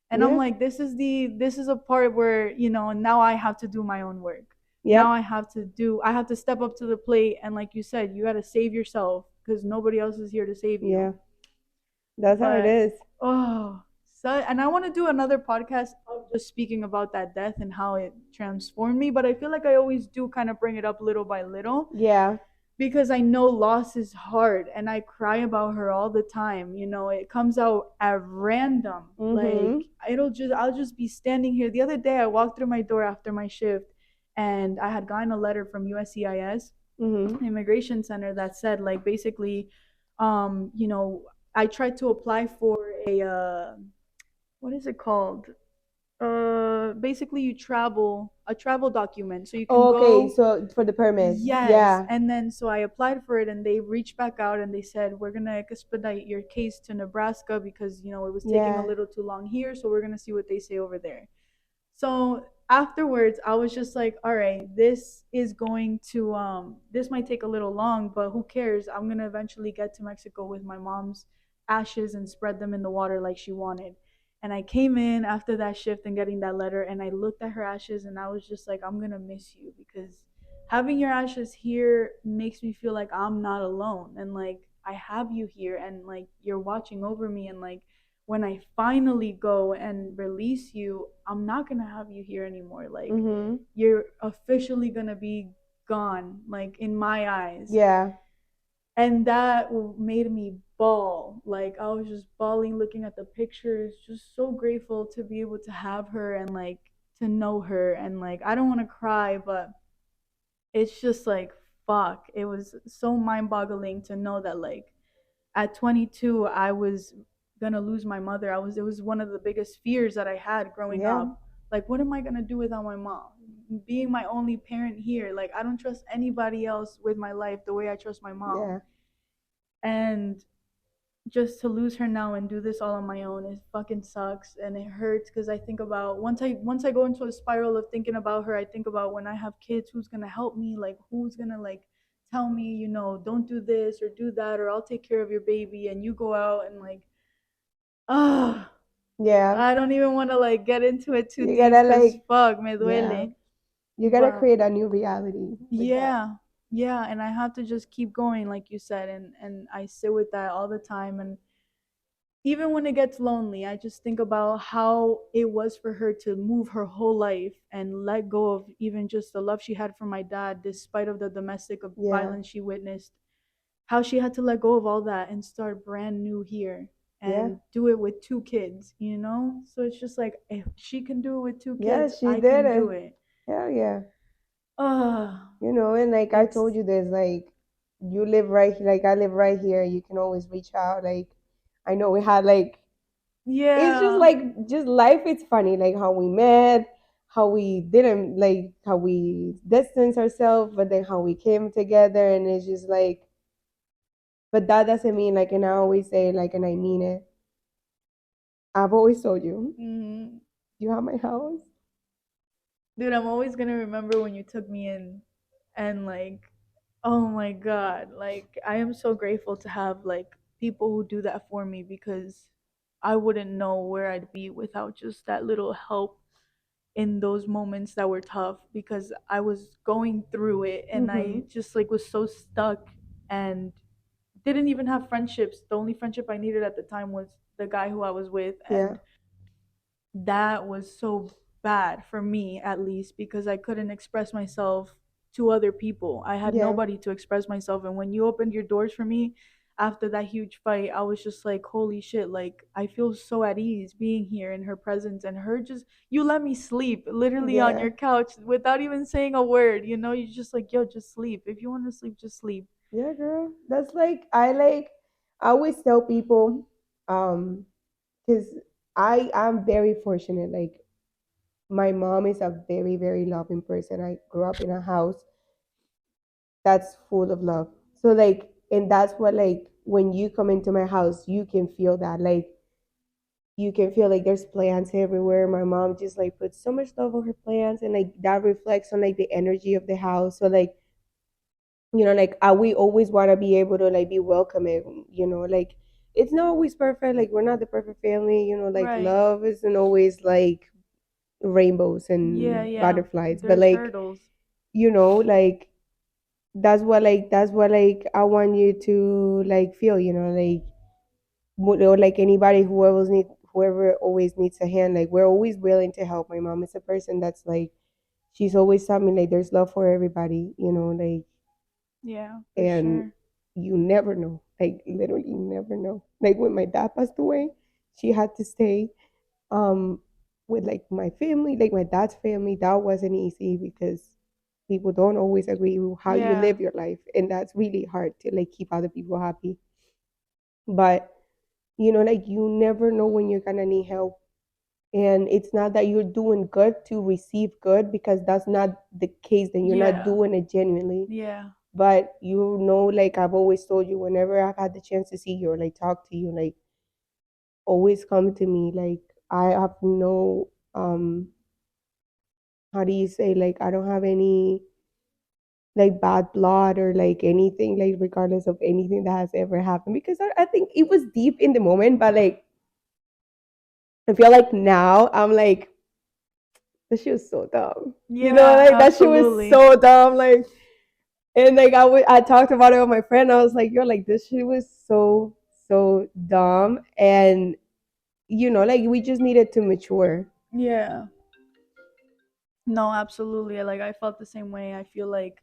S1: And I'm
S2: Yeah.
S1: like, this is a part where now I have to do my own work. Now
S2: Yep.
S1: I have to step up to the plate, and like you said, you got to save yourself because nobody else is here to save you.
S2: Yeah. That's how it
S1: But
S2: is.
S1: oh, so and I want to do another podcast of just speaking about that death and how it transformed me, but I feel like I always do kind of bring it up little by little
S2: Yeah.
S1: because I know loss is hard and I cry about her all the time. It comes out at random. Like
S2: Mhm.
S1: I'll just be standing here. The other day I walked through my door after my shift and I had gotten a letter from USCIS
S2: Mhm.
S1: immigration center that said like basically um, you know, I tried to apply for a what is it called? Basically you travel a travel document so you can
S2: Oh, okay,
S1: go.
S2: so for the permit.
S1: Yes.
S2: Yeah.
S1: And then so I applied for it and they reached back out and they said, we're going to expedite your case to Nebraska because, it was taking a
S2: Yeah.
S1: little too long here. So we're going to see what they say over there. So afterwards, I was just like, all right, this might take a little long, but who cares? I'm going to eventually get to Mexico with my mom's ashes and spread them in the water like she wanted. And I came in after that shift and getting that letter and I looked at her ashes and I was just like, I'm going to miss you because having your ashes here makes me feel like I'm not alone and like I have you here and like you're watching over me and like when I finally go and release you, I'm not going to have you here anymore. Like
S2: Mhm.
S1: you're officially going to be gone like in my eyes.
S2: Yeah.
S1: And that made me bawl. Like I was just bawling looking at the pictures, just so grateful to be able to have her and like to know her and like I don't want to cry, but it's just like fuck. It was so mind-boggling to know that like at 22 I was gonna lose my mother. It was one of the biggest fears that I had growing
S2: Yeah.
S1: up. Like what am I gonna do without my mom? Being my only parent here, like I don't trust anybody else with my life the way I trust my mom.
S2: Yeah.
S1: And just to lose her now and do this all on my own, it fucking sucks and it hurts because I think about once I go into a spiral of thinking about her, I think about when I have kids, who's gonna help me, like who's gonna like tell me, don't do this or do that, or I'll take care of your baby and you go out and like ah,
S2: Yeah.
S1: I don't even want to like get into it too
S2: You
S1: deep
S2: gotta
S1: because
S2: like,
S1: fuck me
S2: yeah.
S1: duele.
S2: You gotta
S1: But
S2: create a new reality with that.
S1: yeah, yeah, and I have to just keep going like you said, and I sit with that all the time. And even when it gets lonely, I just think about how it was for her to move her whole life and let go of even just the love she had for my dad, despite of the domestic
S2: Yeah.
S1: violence she witnessed. How she had to let go of all that and start brand new here
S2: Yeah.
S1: and do it with two kids. So it's just like if she can do it with two
S2: Yeah,
S1: kids,
S2: she
S1: I
S2: did
S1: can do
S2: it.
S1: it.
S2: Hell yeah.
S1: Ah,
S2: And like I
S1: it's
S2: told you, there's like, you live right here, like I live right here. You can always reach out. Like, I know we had like, it's just
S1: yeah.
S2: like, just life. It's funny, like how we met, how we didn't, like how we distanced ourselves, but then how we came together. And it's just like, but that doesn't mean, like, and I always say, like, and I mean it. I've always told you,
S1: Mm-hmm.
S2: you have my house.
S1: Dude, I'm always gonna remember when you took me in and like oh my god, like I am so grateful to have like people who do that for me because I wouldn't know where I'd be without just that little help in those moments that were tough because I was going through it and
S2: Mm-hmm.
S1: I just like was so stuck and didn't even have friendships. The only friendship I needed at the time was the guy who I was with,
S2: Yeah.
S1: and that was so bad for me, at least, because I couldn't express myself to other people. I had
S2: Yeah.
S1: nobody to express myself, and when you opened your doors for me after that huge fight, I was just like, holy shit, like I feel so at ease being here in her presence, and her just, you let me sleep literally on
S2: Yeah.
S1: your couch without even saying a word, you just like, yo, just sleep. If you want to sleep, just sleep.
S2: Yeah, girl. That's I always tell people, because I'm very fortunate. Like my mom is a very, very loving person. I grew up in a house that's full of love. So like, and that's what, like, when you come into my house, you can feel that. Like you can feel like there's plants everywhere. My mom just like puts so much love on her plants, and like that reflects on like the energy of the house. So like, like we always want to be able to like be welcoming. Like it's not always perfect. Like we're not the perfect family. Like
S1: Right.
S2: love isn't always like rainbows
S1: Yeah,
S2: and
S1: yeah.
S2: butterflies, but
S1: There's
S2: like,
S1: hurdles.
S2: like that's what I want you to like feel. Like or like anybody whoever always needs a hand. Like we're always willing to help. My mom is a person that's like, she's always told me like there's love for everybody. Like,
S1: Yeah, for
S2: and
S1: sure.
S2: you never know. Like literally, you never know. Like when my dad passed away, she had to stay um with like my family, like my dad's family. That wasn't easy because people don't always agree with how you
S1: Yeah.
S2: live your life, and that's really hard to like keep other people happy. But like you never know when you're gonna need help. And it's not that you're doing good to receive good, because that's not the case. Then you're not
S1: Yeah.
S2: doing it genuinely.
S1: Yeah.
S2: But like I've always told you, whenever I've had the chance to see you or like talk to you, like always come to me. Like I have no how do you say, like I don't have any like bad blood or like anything, like regardless of anything that has ever happened, because I think it was deep in the moment, but like I feel like now I'm like, that shit was so dumb.
S1: Yeah,
S2: Like that shit was
S1: absolutely.
S2: so dumb. Like, and like I talked about it with my friend. I was like, yo, like this shit was so dumb. And like we just needed to mature.
S1: Yeah. No, absolutely. Like I felt the same way. I feel like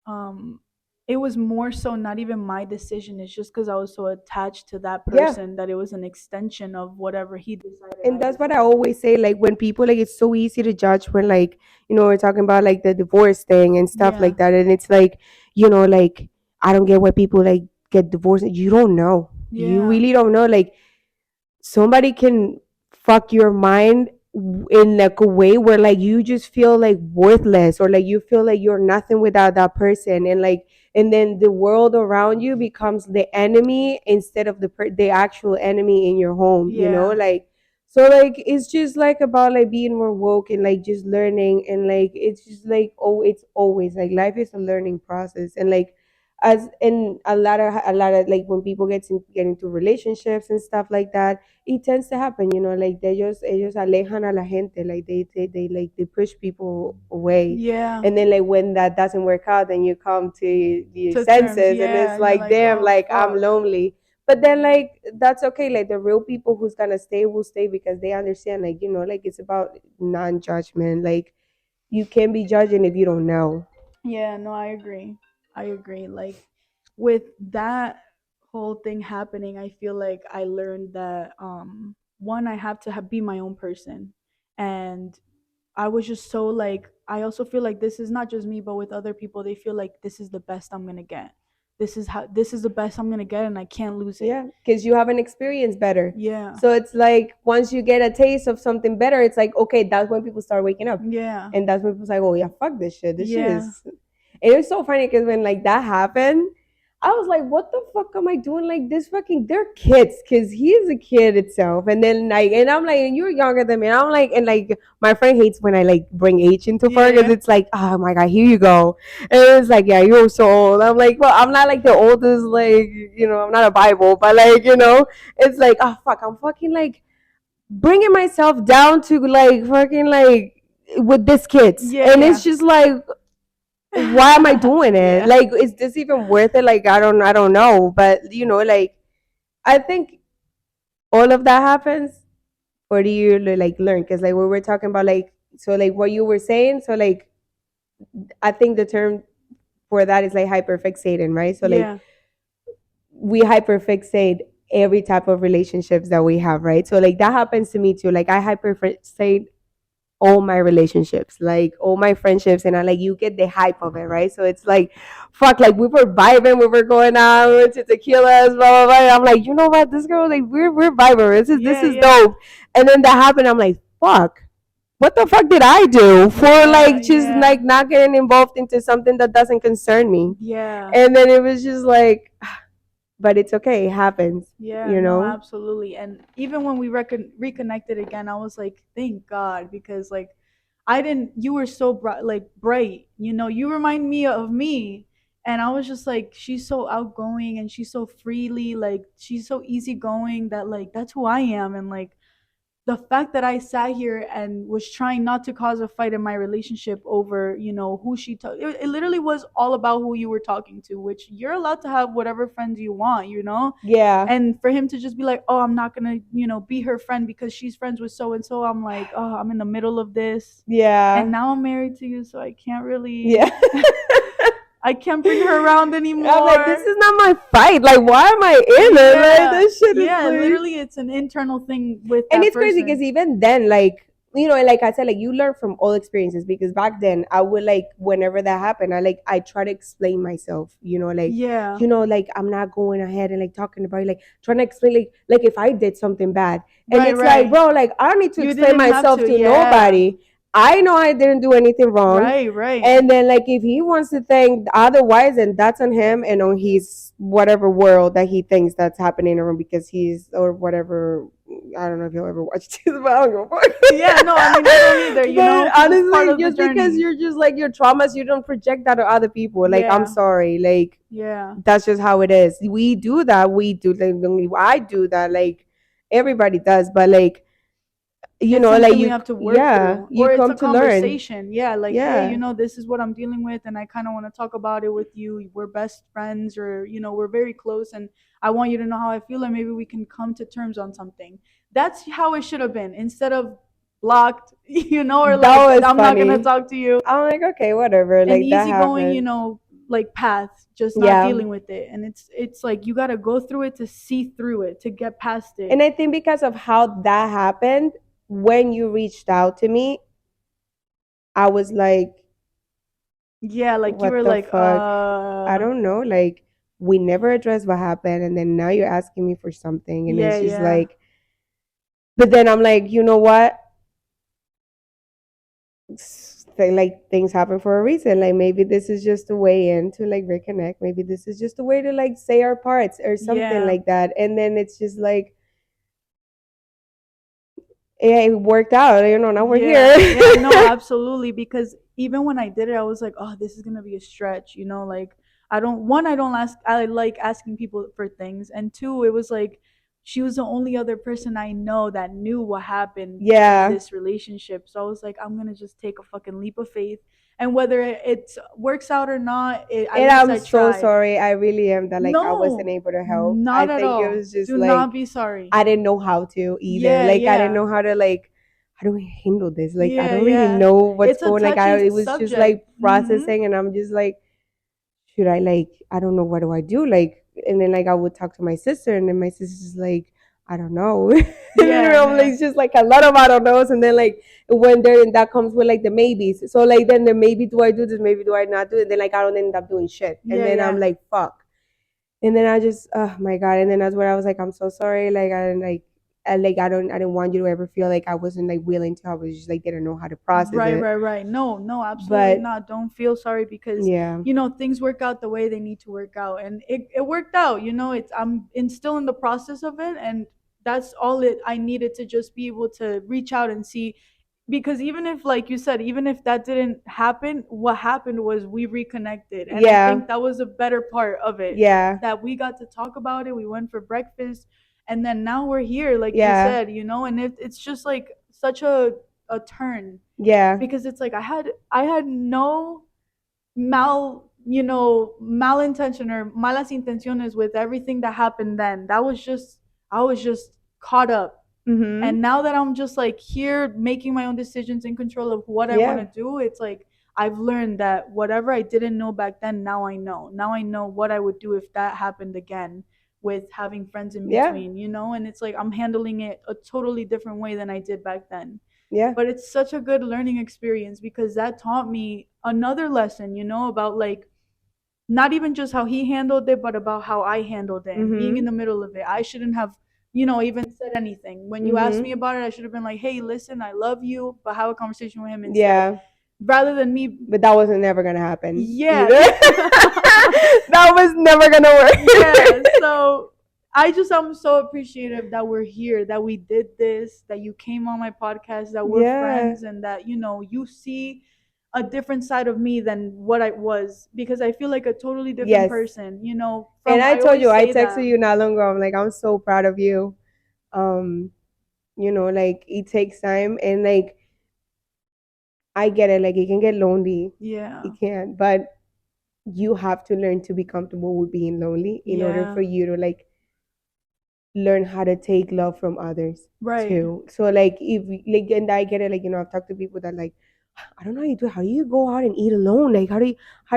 S1: um it was more so not even my decision. It's just because I was so attached to that
S2: Yeah.
S1: person that it was an extension of whatever he decided,
S2: And
S1: I
S2: that's what I
S1: decided.
S2: always say. Like when people, like it's so easy to judge when, like, we're talking about like the divorce thing and stuff
S1: Yeah.
S2: like that. And it's like, like I don't get why people like get divorced. You don't know. You
S1: Yeah.
S2: really don't know. Like somebody can fuck your mind in like a way where like you just feel like worthless, or like you feel like you're nothing without that person. And like, and then the world around you becomes the enemy instead of the actual enemy in your home,
S1: Yeah.
S2: like. So like it's just like about like being more woke and like just learning. And like it's just like, oh, it's always like life is a learning process. And like, as in a lot of like when people get into relationships and stuff like that, it tends to happen, like ellos alejan a la gente, like they like they push people away.
S1: Yeah.
S2: And then like when that doesn't work out, then you come to your
S1: To terms.
S2: senses, and it's
S1: Yeah. You're
S2: like,
S1: like,
S2: damn,
S1: oh
S2: like I'm
S1: fuck.
S2: lonely. But then like that's okay. Like the real people who's gonna stay will stay, because they understand, like, like it's about non-judgment. Like you can't be judging if you don't know.
S1: Yeah, no, I agree. I agree. Like with that whole thing happening, I feel like I learned that one, I have to be my own person. And I was just so like, I also feel like this is not just me, but with other people, they feel like this is the best I'm going to get. This is the best I'm going to get, and I can't lose it.
S2: Yeah, because you have an experience better.
S1: Yeah.
S2: So it's like once you get a taste of something better, it's like, okay, that's when people start waking up.
S1: Yeah.
S2: And that's when people's like, oh yeah, fuck this shit. This shit
S1: Yeah.
S2: is. And it was so funny because when like that happened, I was like, what the fuck am I doing? Like this fucking, they're kids, because he is a kid itself. And then like, and I'm like, and you're younger than me. And I'm like, and like my friend hates when I like bring age into her, because
S1: Yeah.
S2: it's like, oh my god, here you go. And it's like, yeah, you're so old. I'm like, well, I'm not like the oldest, like, I'm not a Bible, but like, it's like, oh fuck, I'm fucking like bringing myself down to like fucking like with this kids.
S1: Yeah,
S2: And it's
S1: yeah.
S2: just like, why am I doing it?
S1: Yeah.
S2: Like, is this even worth it? Like, I don't know. But like, I think all of that happens for you to like learn. Because like we were talking about, like, so like what you were saying. So like, I think the term for that is like hyperfixating, right? So like
S1: Yeah.
S2: we hyperfixate every type of relationships that we have, right? So like that happens to me too. Like I hyperfixate all my relationships, like all my friendships, and I like you get the hype of it, right? So it's like, fuck, like we were vibing, we were going out, we went to tequilas, blah blah blah. And I'm like, you know what, this girl, like we're vibing. This
S1: Yeah.
S2: is
S1: Yeah.
S2: dope. And then that happened. I'm like, fuck. What the fuck did I do for
S1: Yeah.
S2: like just
S1: Yeah.
S2: like not getting involved into something that doesn't concern me?
S1: Yeah.
S2: And then it was just like, but it's okay. It happens,
S1: Yeah,
S2: you
S1: no,
S2: know?
S1: absolutely. And even when we reconnected again, I was like, thank God, because like I didn't, you were so bright, like bright, you remind me of me. And I was just like, she's so outgoing and she's so freely, like she's so easygoing that like that's who I am. And like the fact that I sat here and was trying not to cause a fight in my relationship over, who it literally was all about who you were talking to, which you're allowed to have whatever friends you want.
S2: Yeah.
S1: And for him to just be like, oh, I'm not gonna, be her friend because she's friends with so and so. I'm like, oh, I'm in the middle of this. And
S2: Yeah.
S1: now I'm married to you, so I can't
S2: Yeah.
S1: really I can't bring her around
S2: I'm like, this
S1: anymore.
S2: is not my fight. Like, why am I in it? Like,
S1: Yeah.
S2: this shit is
S1: Yeah,
S2: like,
S1: literally it's an internal thing with
S2: and
S1: that
S2: it's crazy
S1: person.
S2: because even then, like, like I said, like you learn from all experiences. Because back then, I would like whenever that happened, I try to explain myself. Like,
S1: Yeah.
S2: like I'm not going ahead and like talking about it, like trying to explain, like if I did something bad, and
S1: Right,
S2: it's like,
S1: right.
S2: bro, like I don't need to
S1: You
S2: explain
S1: didn't have
S2: myself
S1: to.
S2: to
S1: Yeah.
S2: nobody. I know I didn't do anything wrong.
S1: Right, right.
S2: And then, like, if he wants to think otherwise, then that's on him and on his whatever world that he thinks that's happening around because he's or whatever. I don't know if you'll ever watch this, but I don't give a
S1: Yeah, no, I mean, I don't either,
S2: But
S1: because it's part
S2: honestly,
S1: of the
S2: just because
S1: journey.
S2: you're just like your traumas, you don't project that on other people. Like, I'm
S1: Yeah.
S2: sorry, like
S1: Yeah.
S2: that's just how it is. We do that. We do. Like, I do that. Like everybody does. But like
S1: It's
S2: like
S1: something we have to work
S2: yeah,
S1: through,
S2: you
S1: or it's
S2: come
S1: a
S2: to learn.
S1: conversation. Yeah, like, hey,
S2: Yeah.
S1: this is what I'm dealing with, and I kind of want to talk about it with you. We're best friends, or we're very close, and I want you to know how I feel, and maybe we can come to terms on something. That's how it should have been, instead of blocked, or
S2: That
S1: like
S2: was
S1: I'm not gonna
S2: funny.
S1: talk to you.
S2: I'm like, okay, whatever.
S1: An
S2: Like that
S1: easygoing,
S2: happened.
S1: like path, just not
S2: Yeah.
S1: dealing with it. And it's like you gotta go through it to see through it, to get past it.
S2: And I think because of how that happened, when you reached out to me, I was like,
S1: Yeah, like you
S2: what
S1: were
S2: the
S1: like,
S2: fuck? I don't know. Like, we never addressed what happened. And then now you're asking me for something. And
S1: yeah,
S2: it's just
S1: yeah.
S2: like, but then I'm like, you know what? Like things happen for a reason. Like maybe this is just a way in to like reconnect. Maybe this is just a way to like say our parts or something
S1: Yeah.
S2: like that. And then it's just like, yeah, it worked out. Now we're
S1: Yeah,
S2: here.
S1: yeah, no, absolutely. Because even when I did it, I was like, oh, this is gonna be a stretch, like I don't ask, I like asking people for things, and two, it was like she was the only other person I know that knew what happened in
S2: Yeah.
S1: this relationship. So I was like, I'm gonna just take a fucking leap of faith, and whether it works out or not, at
S2: And
S1: least
S2: I'm
S1: I
S2: so
S1: tried.
S2: sorry. I really am that like I wasn't
S1: No,
S2: able to help. I
S1: not at
S2: think it
S1: all.
S2: was just
S1: Do
S2: like
S1: not be sorry.
S2: I didn't know how to either.
S1: Yeah,
S2: Like I didn't
S1: yeah,
S2: know how to like how do I handle this? Like I
S1: yeah,
S2: don't really
S1: yeah.
S2: know what's
S1: It's a
S2: going. Like I
S1: touchy
S2: it was just
S1: subject.
S2: like processing, and I'm just like, should I like I don't know what do I do? Like and then like I would talk to my sister, and then my sister's like, I don't know. And then
S1: Yeah,
S2: I'm like
S1: yeah.
S2: it's just like a lot of I don't knows, and then like when there and that comes with like the maybes. So like then the maybe do I do this? Maybe do I not do it? Then like I don't end up doing shit, and
S1: Yeah,
S2: then I'm
S1: yeah.
S2: like fuck. And then I just, oh my god! And then that's where I was like, I'm so sorry. Like I didn't like, I didn't want you to ever feel like I wasn't like willing to. I was just like didn't know how to process
S1: Right,
S2: it.
S1: right, right. No, no, absolutely
S2: But
S1: not. Don't feel sorry because
S2: yeah,
S1: things work out the way they need to work out, and it worked out. It's still in the process of it, and that's all it. I needed to just be able to reach out and see, because even if, like you said, even if that didn't happen, what happened was we reconnected, and I
S2: yeah,
S1: think that was the better part of it,
S2: yeah,
S1: that we got to talk about it. We went for breakfast, and then now we're here, like you
S2: yeah,
S1: said, and it's just like such a turn,
S2: yeah,
S1: because it's like I had no malintention or malas intenciones with everything that happened then. That was just, I was just caught up.
S2: Mm-hmm.
S1: And now that I'm just like here making my own decisions, in control of what I want
S2: Yeah.
S1: to do, it's like I've learned that whatever I didn't know back then, now I know. Now I know what I would do if that happened again, with having friends in
S2: Yeah.
S1: between. And it's like I'm handling it a totally different way than I did back then.
S2: Yeah.
S1: But it's such a good learning experience because that taught me another lesson, about like not even just how he handled it, but about how I handled it and being in
S2: Mm-hmm.
S1: the middle of it. I shouldn't have, even said anything. When you asked me
S2: Mm-hmm.
S1: about it, I should have been like, hey, listen, I love you, but have a conversation with him instead.
S2: Yeah.
S1: Rather than me,
S2: But that wasn't never gonna happen
S1: yeah,
S2: either.
S1: yeah.
S2: That was never gonna
S1: Yeah,
S2: work.
S1: so I'm so appreciative that we're here, that we did this, that you came on my podcast, that we're
S2: Yeah.
S1: friends, and that you see a different side of me than what I was, because I feel like a totally different
S2: Yes.
S1: person.
S2: And
S1: From
S2: I
S1: I
S2: told
S1: always
S2: you, I
S1: say
S2: texted
S1: that.
S2: you not long ago. I'm like, I'm so proud of you. Um, like it takes time and like I get it, like it can get lonely.
S1: Yeah.
S2: It can, but you have to learn to be comfortable with being lonely in order for
S1: Yeah.
S2: you to like learn how to take love from others
S1: Right.
S2: too. So like if like and I get it, like I've talked to people that like I don't know how you do it. How do you go out and eat alone? Like how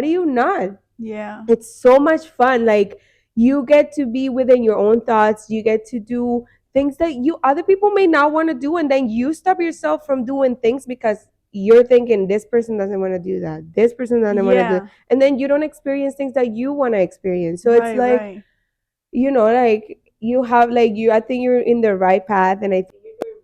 S2: do you not?
S1: Yeah.
S2: It's so much fun. Like you get to be within your own thoughts. You get to do things that you other people may not want to do, and then you stop yourself from doing things because you're thinking this person doesn't want to do that. This person doesn't want to do,
S1: Yeah.
S2: and then you don't experience things that you want to experience. So it's
S1: Right,
S2: like
S1: right.
S2: like you have like you. I think you're in the right path, and I think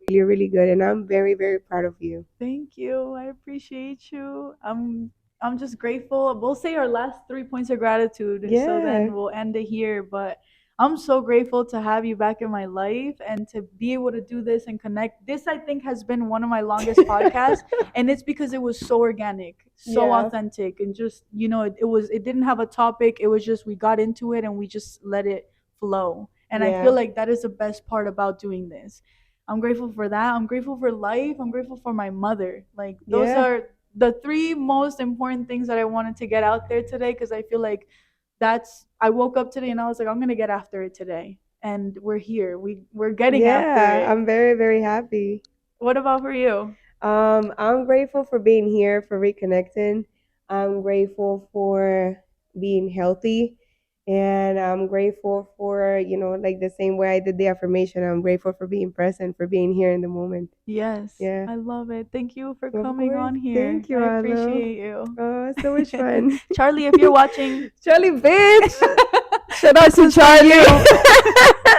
S2: you're really, really good. And I'm very, very proud of you.
S1: Thank you. I appreciate you. I'm just grateful. We'll say our last 3 points of gratitude, so
S2: Yeah,
S1: then we'll end it here. But I'm so grateful to have you back in my life and to be able to do this and connect. This I think has been one of my longest podcasts, and it's because it was so organic, so
S2: yeah,
S1: authentic, and just it didn't have a topic. It was just we got into it and we just let it flow. And I feel
S2: yeah,
S1: like that is the best part about doing this. I'm grateful for that. I'm grateful for life. I'm grateful for my mother. Like those
S2: yeah,
S1: are the three most important things that I wanted to get out there today, because I feel like I woke up today and I was like, I'm gonna get after it today. And we're here. We're getting after
S2: yeah.
S1: it.
S2: I'm very, very happy.
S1: What about for you?
S2: I'm grateful for being here, for reconnecting. I'm grateful for being healthy. And I'm grateful for, like the same way I did the affirmation, I'm grateful for being present, for being here in the moment.
S1: Yes,
S2: Yeah,
S1: I love it. Thank you for
S2: of
S1: coming
S2: course.
S1: on here.
S2: Thank you,
S1: I
S2: Alo.
S1: appreciate you.
S2: Oh, so much fun.
S1: Charlie, if you're watching,
S2: Charlie, bitch. Shout out
S1: this
S2: to
S1: is for
S2: Charlie.
S1: you.